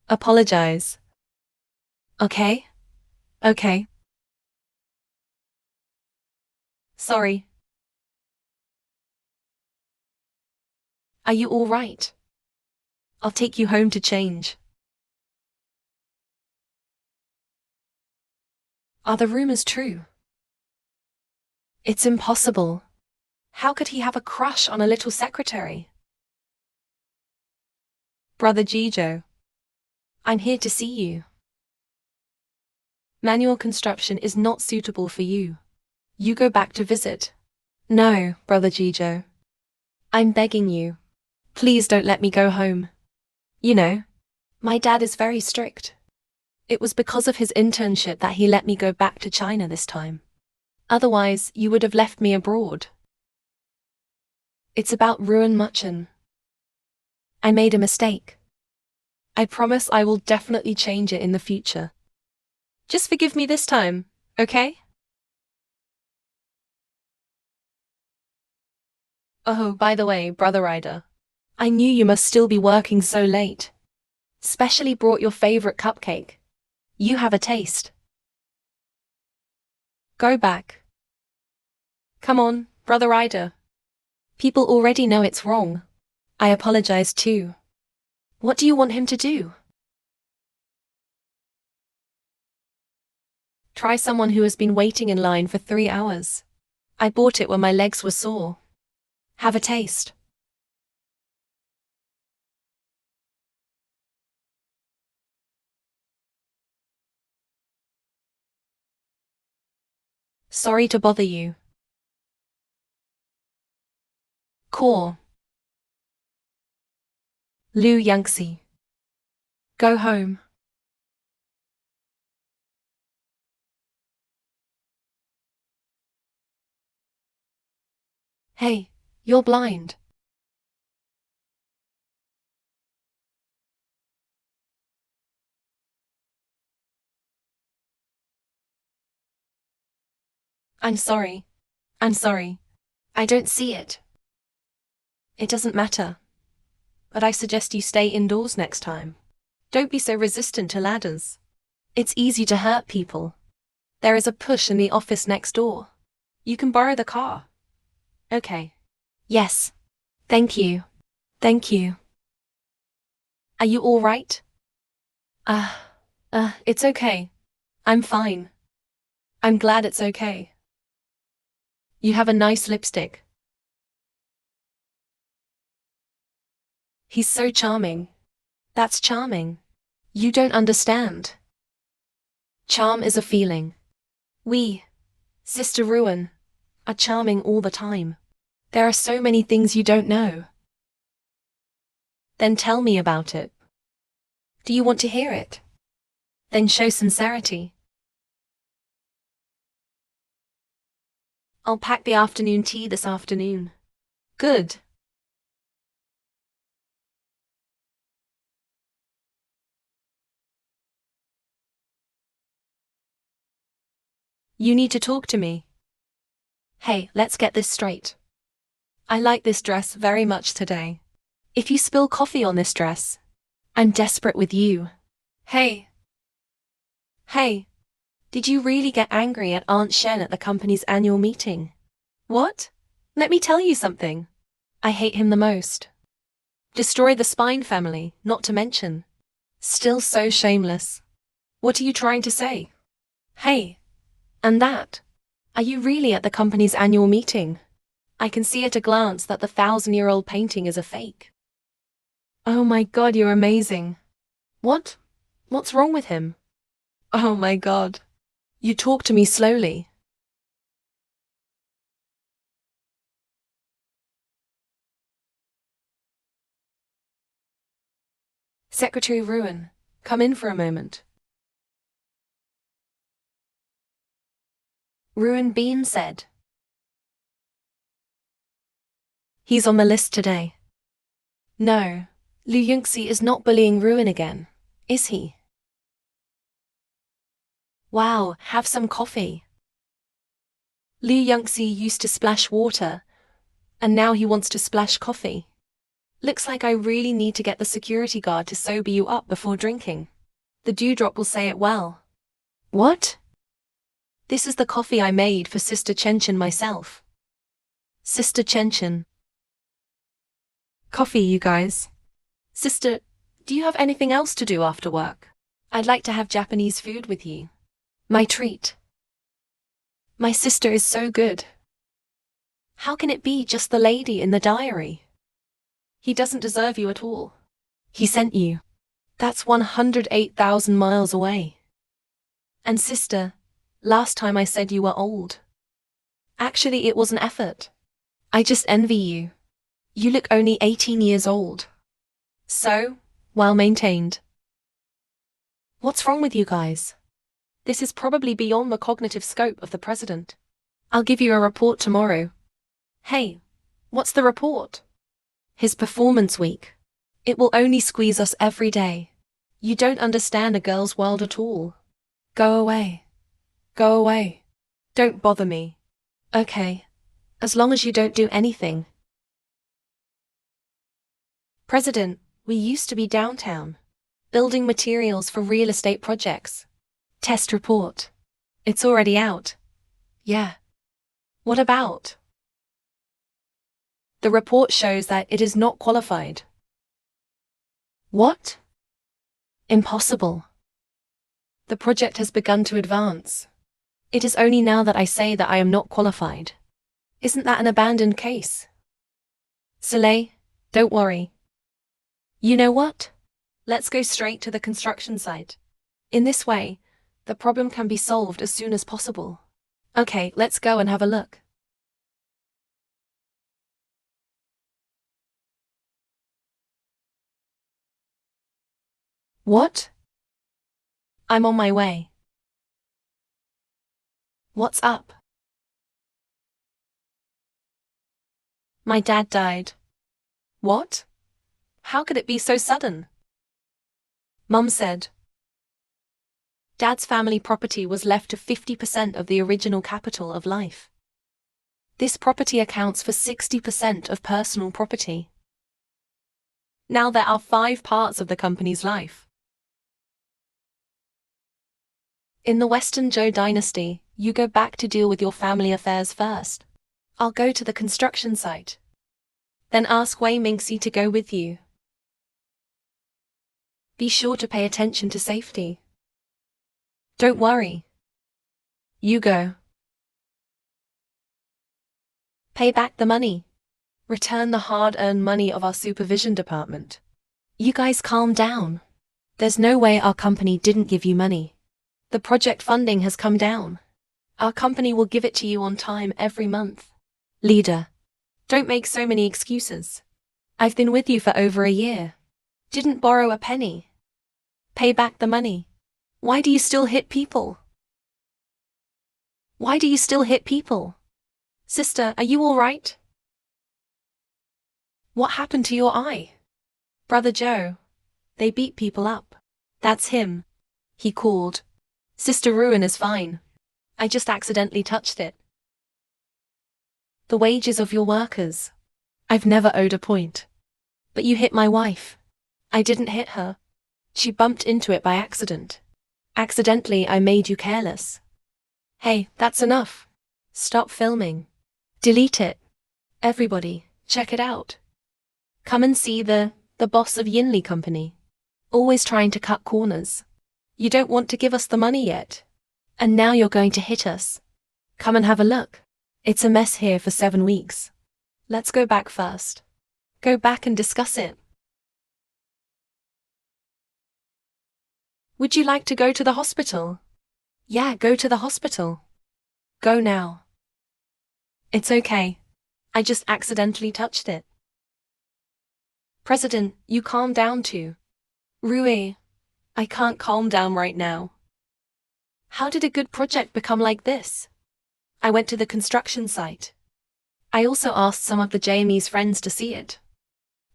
Apologize. Okay? Okay. Sorry. Are you all right? I'll take you home to change. Are the rumors true? It's impossible. How could he have a crush on a little secretary? Brother Jijo, I'm here to see you. Manual construction is not suitable for you. You go back to visit. No, Brother Jijo. I'm begging you. Please don't let me go home. You know, my dad is very strict. It was because of his internship that he let me go back to China this time. Otherwise, you would have left me abroad. It's about Ruan Muchen. I made a mistake. I promise I will definitely change it in the future. Just forgive me this time, okay? Oh, by the way, Brother Ryder, I knew you must still be working so late. Specially brought your favorite cupcake. You have a taste. Go back. Come on, Brother Ryder. People already know it's wrong. I apologize too. What do you want him to do? Try someone who has been waiting in line for 3 hours. I bought it when my legs were sore. Have a taste. Sorry to bother you. Core. Liu Yangxi. Go home. Hey, you're blind. I'm sorry. I'm sorry. I don't see it. It doesn't matter. But I suggest you stay indoors next time. Don't be so resistant to ladders. It's easy to hurt people. There is a push in the office next door. You can borrow the car. Okay. Yes. Thank you. Thank you. Are you all right? It's okay. I'm fine. I'm glad it's okay. You have a nice lipstick. He's so charming. That's charming. You don't understand. Charm is a feeling. We, Sister Ruin, are charming all the time. There are so many things you don't know. Then tell me about it. Do you want to hear it? Then show sincerity. I'll pack the afternoon tea this afternoon. Good. You need to talk to me. Hey, let's get this straight. I like this dress very much today. If you spill coffee on this dress, I'm desperate with you. Hey. Hey. Did you really get angry at Aunt Shen at the company's annual meeting? What? Let me tell you something. I hate him the most. Destroy the Spine family, not to mention. Still so shameless. What are you trying to say? Hey. And that? Are you really at the company's annual meeting? I can see at a glance that the 1,000-year-old painting is a fake. Oh my God, you're amazing. What? What's wrong with him? Oh my God. You talk to me slowly. Secretary Ruin, come in for a moment. Ruin Bean said. He's on the list today. No, Liu Yingxi is not bullying Ruin again, is he? Wow, have some coffee. Liu Yingxi used to splash water, and now he wants to splash coffee. Looks like I really need to get the security guard to sober you up before drinking. The dewdrop will say it well. What? This is the coffee I made for Sister Chenchin myself. Sister Chenchin. Coffee, you guys. Sister, do you have anything else to do after work? I'd like to have Japanese food with you. My treat. My sister is so good. How can it be just the lady in the diary? He doesn't deserve you at all. He sent you. That's 108,000 miles away. And sister, last time I said you were old. Actually, it was an effort. I just envy you. You look only 18 years old. So, well maintained. What's wrong with you guys? This is probably beyond the cognitive scope of the president. I'll give you a report tomorrow. Hey, what's the report? His performance week. It will only squeeze us every day. You don't understand a girl's world at all. Go away. Go away. Don't bother me. Okay. As long as you don't do anything. President, we used to be downtown. Building materials for real estate projects. Test report. It's already out. Yeah. What about? The report shows that it is not qualified. What? Impossible. The project has begun to advance. It is only now that I say that I am not qualified. Isn't that an abandoned case? Soleil, don't worry. You know what? Let's go straight to the construction site. In this way, the problem can be solved as soon as possible. Okay, let's go and have a look. What? I'm on my way. What's up? My dad died. What? How could it be so sudden? Mum said. Dad's family property was left to 50% of the original capital of life. This property accounts for 60% of personal property. Now there are 5 parts of the company's life. In the Western Zhou dynasty, you go back to deal with your family affairs first. I'll go to the construction site. Then ask Wei Mingxi to go with you. Be sure to pay attention to safety. Don't worry. You go. Pay back the money. Return the hard-earned money of our supervision department. You guys calm down. There's no way our company didn't give you money. The project funding has come down. Our company will give it to you on time every month. Leader, don't make so many excuses. I've been with you for over a year. Didn't borrow a penny. Pay back the money. Why do you still hit people? Why do you still hit people? Sister, are you all right? What happened to your eye? Brother Joe. They beat people up. That's him. He called. Sister Ruin is fine. I just accidentally touched it. The wages of your workers. I've never owed a point. But you hit my wife. I didn't hit her. She bumped into it by accident. Accidentally, I made you careless. Hey, that's enough. Stop filming. Delete it. Everybody, check it out. Come and see the boss of Yinli Company. Always trying to cut corners. You don't want to give us the money yet. And now you're going to hit us. Come and have a look. It's a mess here for 7 weeks. Let's go back first. Go back and discuss it. Would you like to go to the hospital? Yeah, go to the hospital. Go now. It's okay. I just accidentally touched it. President, you calm down too. Rui, I can't calm down right now. How did a good project become like this? I went to the construction site. I also asked some of the JME's friends to see it.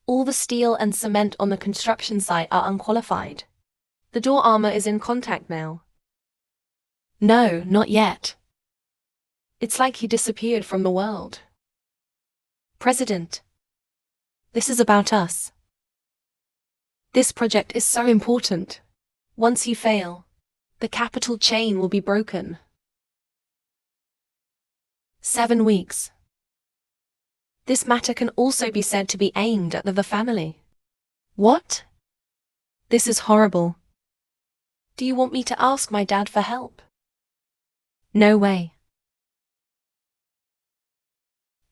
All the steel and cement on the construction site are unqualified. The door armor is in contact now. No, not yet. It's like he disappeared from the world. President, this is about us. This project is so important. Once you fail, the capital chain will be broken. 7 weeks. This matter can also be said to be aimed at the family. What? This is horrible. Do you want me to ask my dad for help? No way.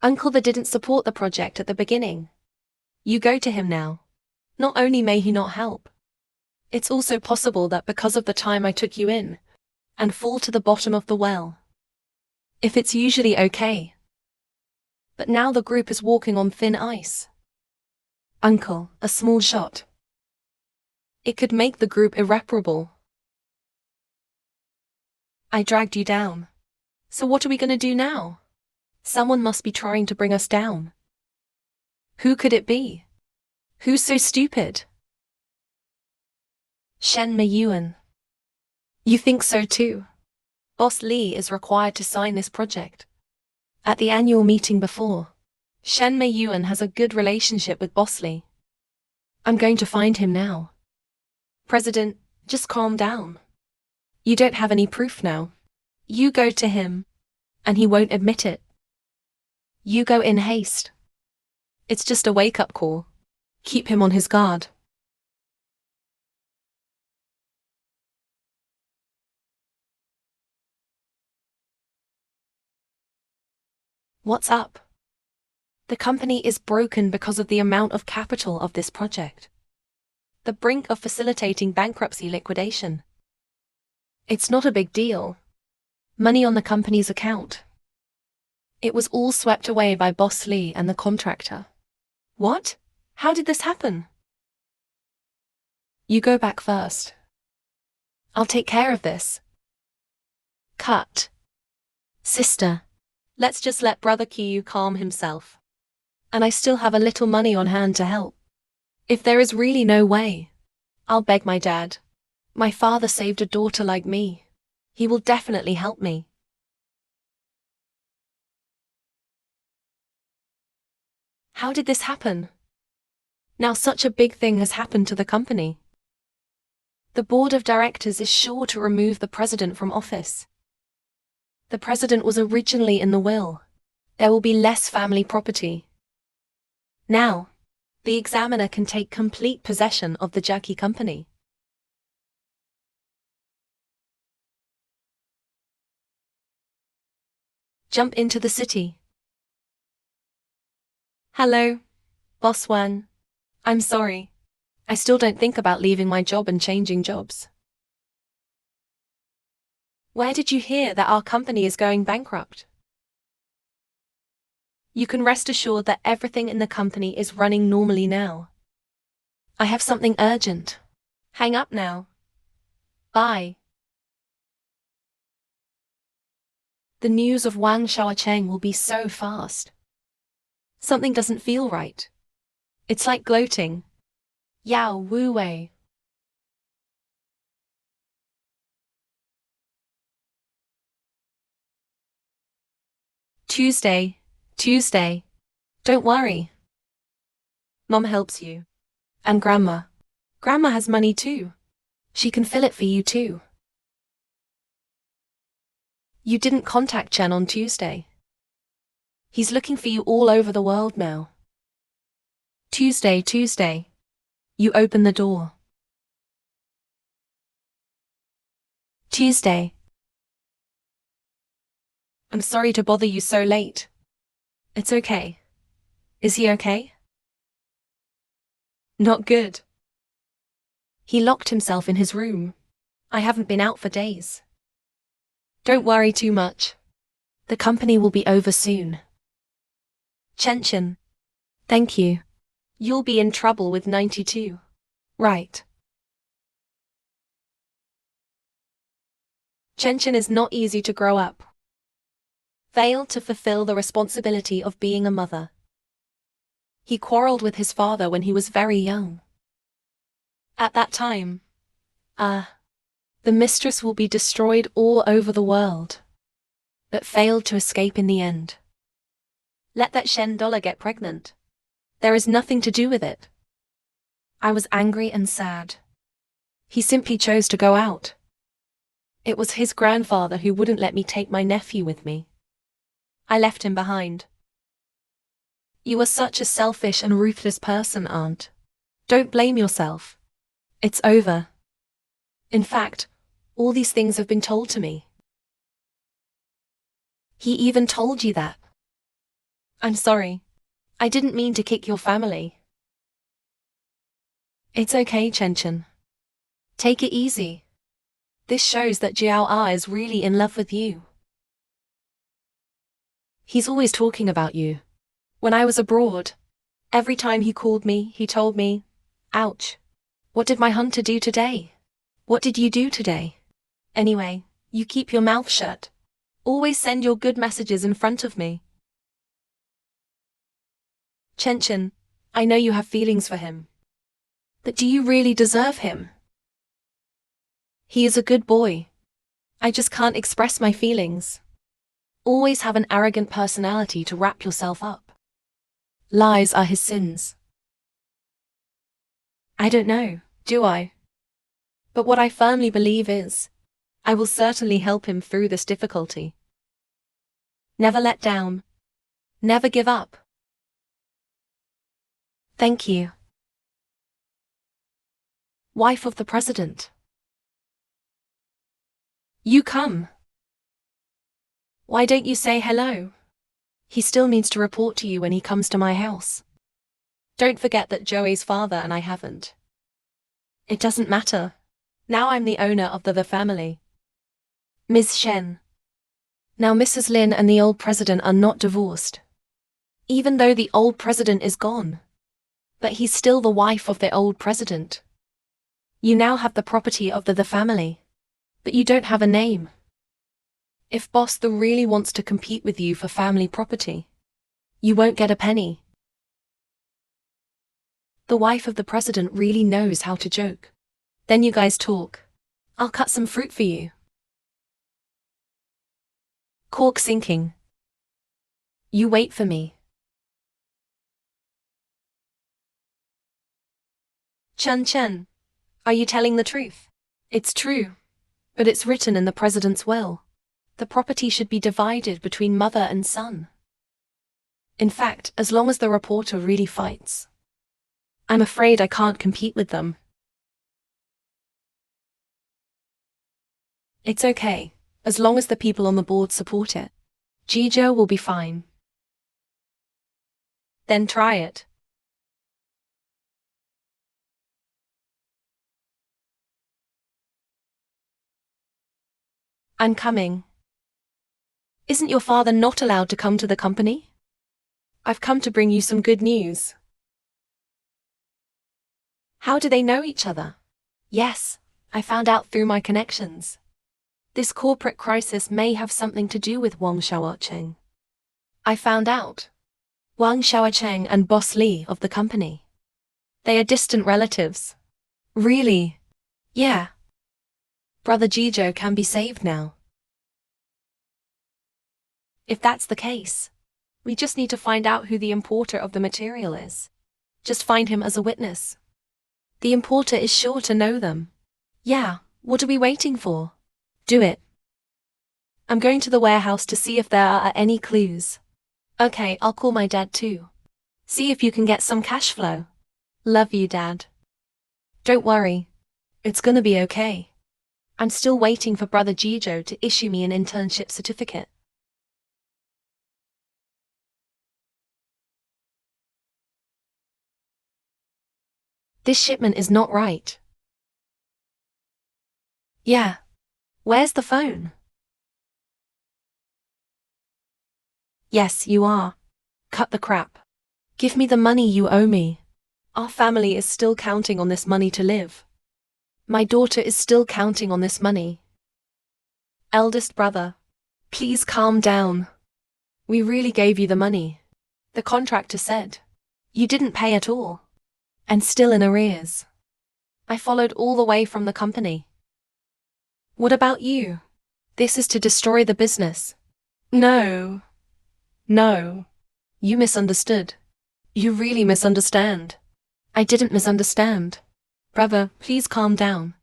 Uncle the didn't support the project at the beginning. You go to him now. Not only may he not help, it's also possible that because of the time I took you in, and fall to the bottom of the well. If it's usually okay. But now the group is walking on thin ice. Uncle, a small shot. It could make the group irreparable. I dragged you down. So what are we going to do now? Someone must be trying to bring us down. Who could it be? Who's so stupid? Shen Meiyuan. You think so too? Boss Li is required to sign this project. At the annual meeting before, Shen Meiyuan has a good relationship with Boss Li. I'm going to find him now. President, just calm down. You don't have any proof now. You go to him, and he won't admit it. You go in haste. It's just a wake-up call. Keep him on his guard. What's up? The company is broken because of the amount of capital of this project. The brink of facilitating bankruptcy liquidation. It's not a big deal. Money on the company's account. It was all swept away by Boss Li and the contractor. What? How did this happen? You go back first. I'll take care of this. Cut. Sister, let's just let Brother Qiyu calm himself. And I still have a little money on hand to help. If there is really no way, I'll beg my dad. My father saved a daughter like me. He will definitely help me. How did this happen? Now such a big thing has happened to the company. The board of directors is sure to remove the president from office. The president was originally in the will. There will be less family property. Now, the examiner can take complete possession of the Jackie company. Jump into the city. Hello, Boss Wan. I'm sorry. I still don't think about leaving my job and changing jobs. Where did you hear that our company is going bankrupt? You can rest assured that everything in the company is running normally now. I have something urgent. Hang up now. Bye. The news of Wang Xiaocheng will be so fast. Something doesn't feel right. It's like gloating. Yao Wu Wei. Tuesday. Don't worry. Mom helps you. And Grandma. Grandma has money too. She can fill it for you too. You didn't contact Chen on Tuesday. He's looking for you all over the world now. Tuesday. You open the door. Tuesday. I'm sorry to bother you so late. It's okay. Is he okay? Not good. He locked himself in his room. I haven't been out for days. Don't worry too much. The company will be over soon. Chen. Thank you. You'll be in trouble with 92. Right. Chen is not easy to grow up. Failed to fulfill the responsibility of being a mother. He quarreled with his father when he was very young. At that time, the mistress will be destroyed all over the world, but failed to escape in the end. Let that Shen dollar get pregnant. There is nothing to do with it. I was angry and sad. He simply chose to go out. It was his grandfather who wouldn't let me take my nephew with me. I left him behind. You are such a selfish and ruthless person, Aunt. Don't blame yourself. It's over. In fact, all these things have been told to me. He even told you that. I'm sorry. I didn't mean to kick your family. It's okay, Chen. Take it easy. This shows that Xiao is really in love with you. He's always talking about you. When I was abroad, every time he called me, he told me, "Ouch. What did my hunter do today? What did you do today?" Anyway, you keep your mouth shut. Always send your good messages in front of me. Chen, I know you have feelings for him. But do you really deserve him? He is a good boy. I just can't express my feelings. Always have an arrogant personality to wrap yourself up. Lies are his sins. I don't know, do I? But what I firmly believe is, I will certainly help him through this difficulty. Never let down. Never give up. Thank you. Wife of the President. You come. Why don't you say hello? He still needs to report to you when he comes to my house. Don't forget that Joey's father and I haven't. It doesn't matter. Now I'm the owner of the family. Ms. Shen. Now Mrs. Lin and the old president are not divorced. Even though the old president is gone. But he's still the wife of the old president. You now have the property of the family. But you don't have a name. If Boss the really wants to compete with you for family property, you won't get a penny. The wife of the president really knows how to joke. Then you guys talk. I'll cut some fruit for you. Cork sinking. You wait for me. Chen, are you telling the truth? It's true. But it's written in the president's will. The property should be divided between mother and son. In fact, as long as the reporter really fights. I'm afraid I can't compete with them. It's okay, as long as the people on the board support it. Jijo will be fine. Then try it. I'm coming. Isn't your father not allowed to come to the company? I've come to bring you some good news. How do they know each other? Yes, I found out through my connections. This corporate crisis may have something to do with Wang Xiaocheng. I found out. Wang Xiaocheng and Boss Li of the company. They are distant relatives. Really? Yeah. Brother Jijo can be saved now. If that's the case, we just need to find out who the importer of the material is. Just find him as a witness. The importer is sure to know them. Yeah, what are we waiting for? Do it. I'm going to the warehouse to see if there are any clues. Okay, I'll call my dad too. See if you can get some cash flow. Love you, Dad. Don't worry. It's gonna be okay. I'm still waiting for Brother Jijo to issue me an internship certificate. This shipment is not right. Yeah. Where's the phone? Yes, you are. Cut the crap. Give me the money you owe me. Our family is still counting on this money to live. My daughter is still counting on this money. Eldest brother, please calm down. We really gave you the money. The contractor said. You didn't pay at all. And still in arrears. I followed all the way from the company. What about you? This is to destroy the business. No. No. You misunderstood. You really misunderstand. I didn't misunderstand. Brother, please calm down.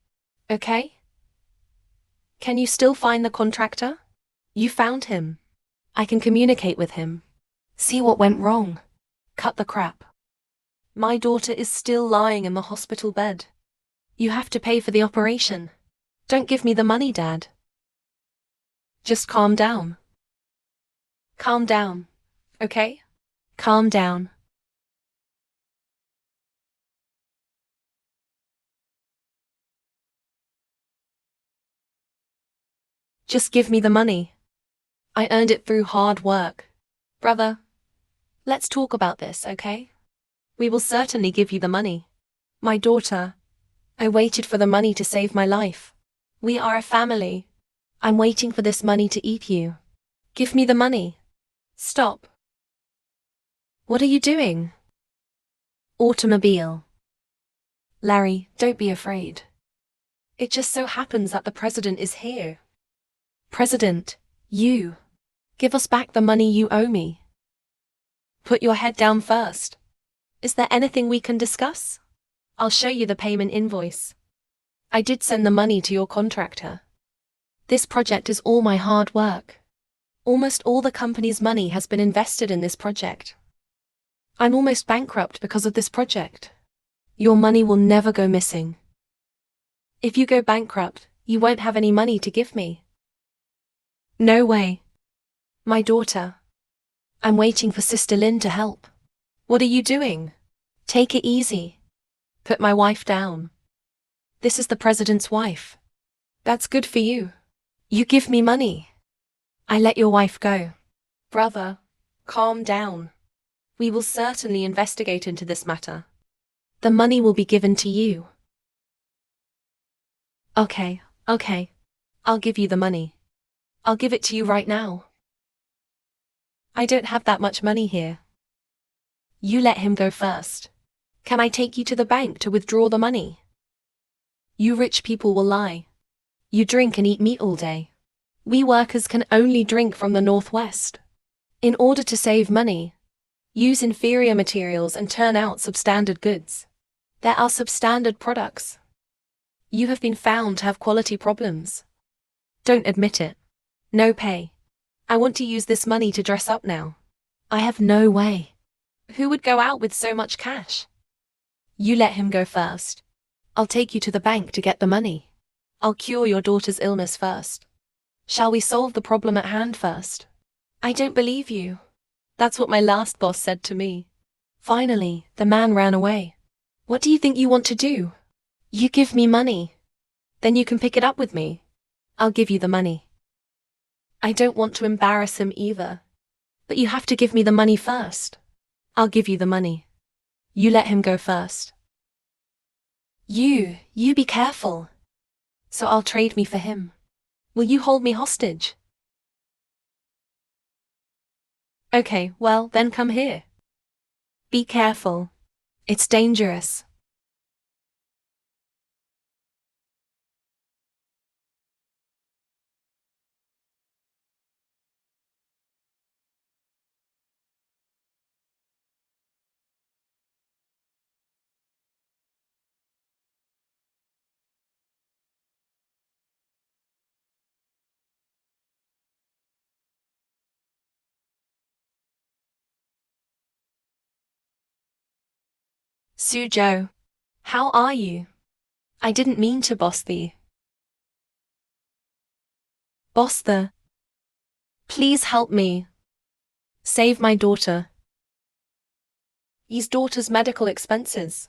Okay? Can you still find the contractor? You found him. I can communicate with him. See what went wrong. Cut the crap. My daughter is still lying in the hospital bed. You have to pay for the operation. Don't give me the money, Dad. Just calm down. Calm down. Okay? Calm down. Just give me the money. I earned it through hard work. Brother, let's talk about this, okay? We will certainly give you the money. My daughter, I waited for the money to save my life. We are a family. I'm waiting for this money to eat you. Give me the money. Stop. What are you doing? Automobile. Larry, don't be afraid. It just so happens that the president is here. President, you. Give us back the money you owe me. Put your head down first. Is there anything we can discuss? I'll show you the payment invoice. I did send the money to your contractor. This project is all my hard work. Almost all the company's money has been invested in this project. I'm almost bankrupt because of this project. Your money will never go missing. If you go bankrupt, you won't have any money to give me. No way. My daughter. I'm waiting for Sister Lin to help. What are you doing? Take it easy. Put my wife down. This is the president's wife. That's good for you. You give me money. I let your wife go. Brother, calm down. We will certainly investigate into this matter. The money will be given to you. Okay. I'll give you the money. I'll give it to you right now. I don't have that much money here. You let him go first. Can I take you to the bank to withdraw the money? You rich people will lie. You drink and eat meat all day. We workers can only drink from the Northwest. In order to save money, use inferior materials and turn out substandard goods. There are substandard products. You have been found to have quality problems. Don't admit it. No pay. I want to use this money to dress up now. I have no way. Who would go out with so much cash? You let him go first. I'll take you to the bank to get the money. I'll cure your daughter's illness first. Shall we solve the problem at hand first? I don't believe you. That's what my last boss said to me. Finally, the man ran away. What do you think you want to do? You give me money. Then you can pick it up with me. I'll give you the money. I don't want to embarrass him either. But you have to give me the money first. I'll give you the money. You let him go first. You be careful. So I'll trade me for him. Will you hold me hostage? Okay, well, then come here. Be careful. It's dangerous. Suzhou, how are you? I didn't mean to boss thee. Boss the. Please help me. Save my daughter. His daughter's medical expenses.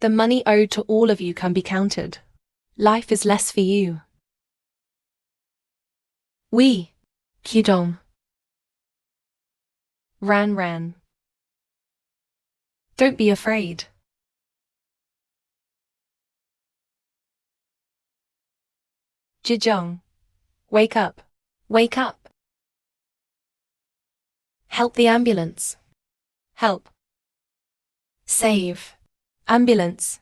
The money owed to all of you can be counted. Life is less for you. We. Qidong. Ran. Don't be afraid. Zhejiang. Wake up. Wake up. Help the ambulance. Help. Save. Ambulance.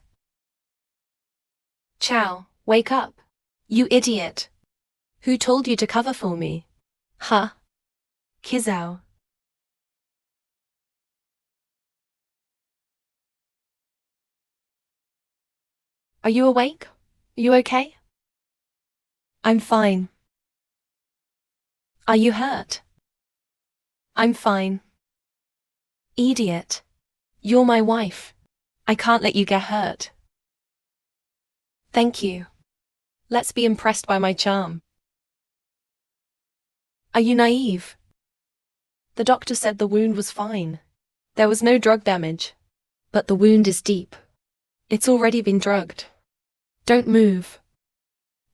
Xiao, wake up. You idiot. Who told you to cover for me? Huh? Xiao. Are you awake? Are you okay? I'm fine. Are you hurt? I'm fine. Idiot. You're my wife. I can't let you get hurt. Thank you. Let's be impressed by my charm. Are you naive? The doctor said the wound was fine. There was no drug damage. But the wound is deep. It's already been drugged. Don't move.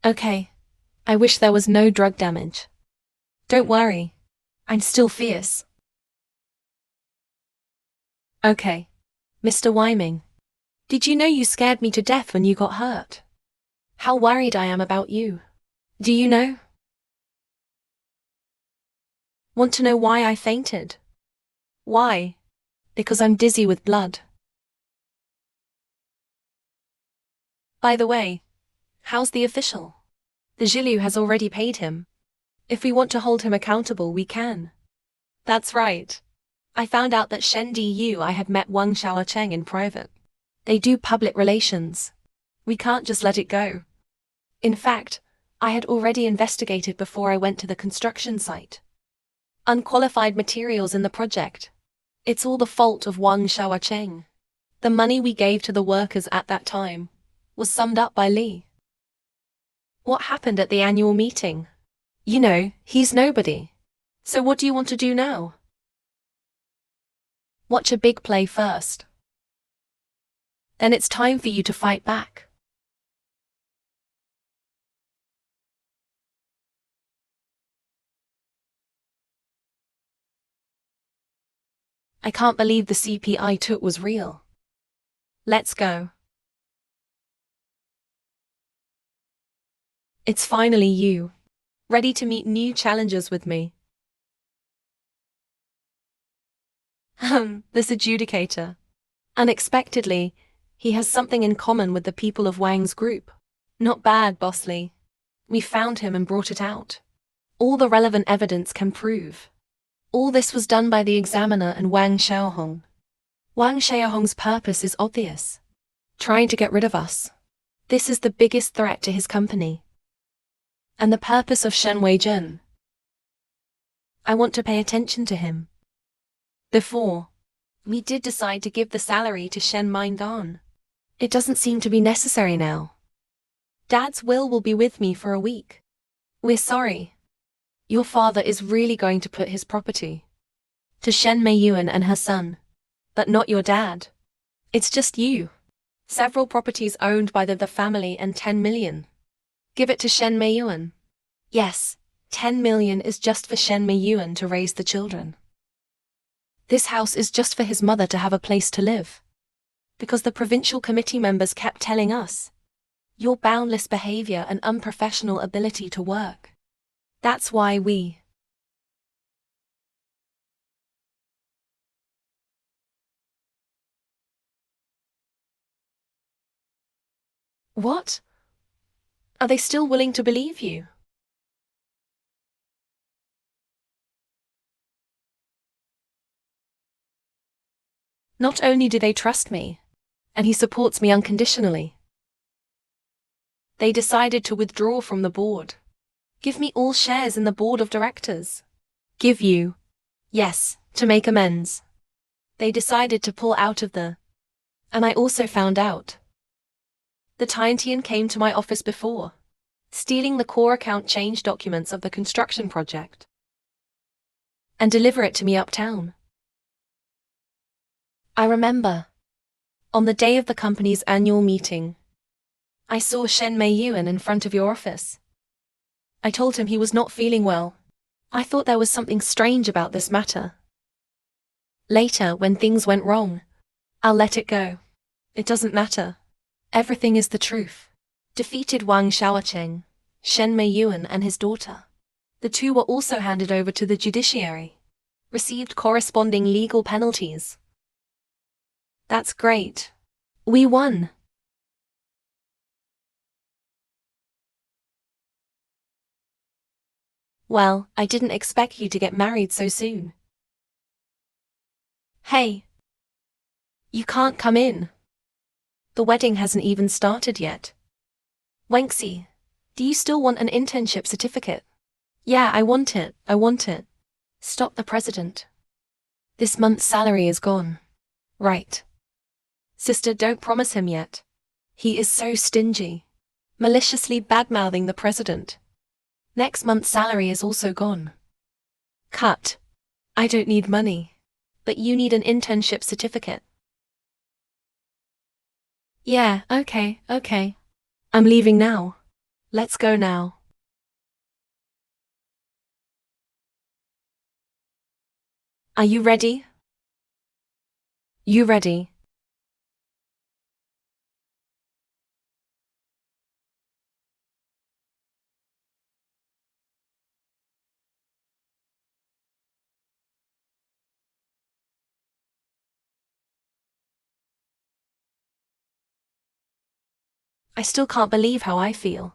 Okay. I wish there was no drug damage. Don't worry. I'm still fierce. Okay. Mr. Wyming. Did you know you scared me to death when you got hurt? How worried I am about you. Do you know? Want to know why I fainted? Why? Because I'm dizzy with blood. By the way, how's the official? The Zhilu has already paid him. If we want to hold him accountable, we can. That's right. I found out that Shen Diyu I had met Wang Xiaocheng in private. They do public relations. We can't just let it go. In fact, I had already investigated before I went to the construction site. Unqualified materials in the project. It's all the fault of Wang Xiaocheng. The money we gave to the workers at that time was summed up by Li. What happened at the annual meeting? You know, he's nobody. So what do you want to do now? Watch a big play first. Then it's time for you to fight back. I can't believe the CP I took was real. Let's go. It's finally you. Ready to meet new challenges with me. This adjudicator. Unexpectedly, he has something in common with the people of Wang's group. Not bad, Boss Li. We found him and brought it out. All the relevant evidence can prove. All this was done by the examiner and Wang Xiaohong. Wang Xiaohong's purpose is obvious. Trying to get rid of us. This is the biggest threat to his company. And the purpose of Shen Weizhen. I want to pay attention to him. Before, we did decide to give the salary to Shen Mindan. It doesn't seem to be necessary now. Dad's will be with me for a week. We're sorry. Your father is really going to put his property to Shen Meiyuan and her son. But not your dad. It's just you. Several properties owned by the family and 10 million. Give it to Shen Meiyuan. Yes, 10 million is just for Shen Meiyuan to raise the children. This house is just for his mother to have a place to live. Because the provincial committee members kept telling us, your boundless behavior and unprofessional ability to work. That's why we. What? Are they still willing to believe you? Not only do they trust me, and he supports me unconditionally, they decided to withdraw from the board. Give me all shares in the board of directors. Give you. Yes, to make amends. They decided to pull out of the. And I also found out. The Tiantian came to my office before, stealing the core account change documents of the construction project, and deliver it to me uptown. I remember. On the day of the company's annual meeting, I saw Shen Mei Yuan in front of your office. I told him he was not feeling well. I thought there was something strange about this matter. Later, when things went wrong, I'll let it go. It doesn't matter. Everything is the truth. Defeated Wang Xiaocheng, Shen Mei Yuan and his daughter. The two were also handed over to the judiciary. Received corresponding legal penalties. That's great. We won. Well, I didn't expect you to get married so soon. Hey. You can't come in. The wedding hasn't even started yet. Wenxi, do you still want an internship certificate? Yeah, I want it. Stop the president. This month's salary is gone. Right. Sister, don't promise him yet. He is so stingy. Maliciously bad-mouthing the president. Next month's salary is also gone. Cut. I don't need money. But you need an internship certificate. Yeah, okay. I'm leaving now. Let's go now. Are you ready? You ready? I still can't believe how I feel.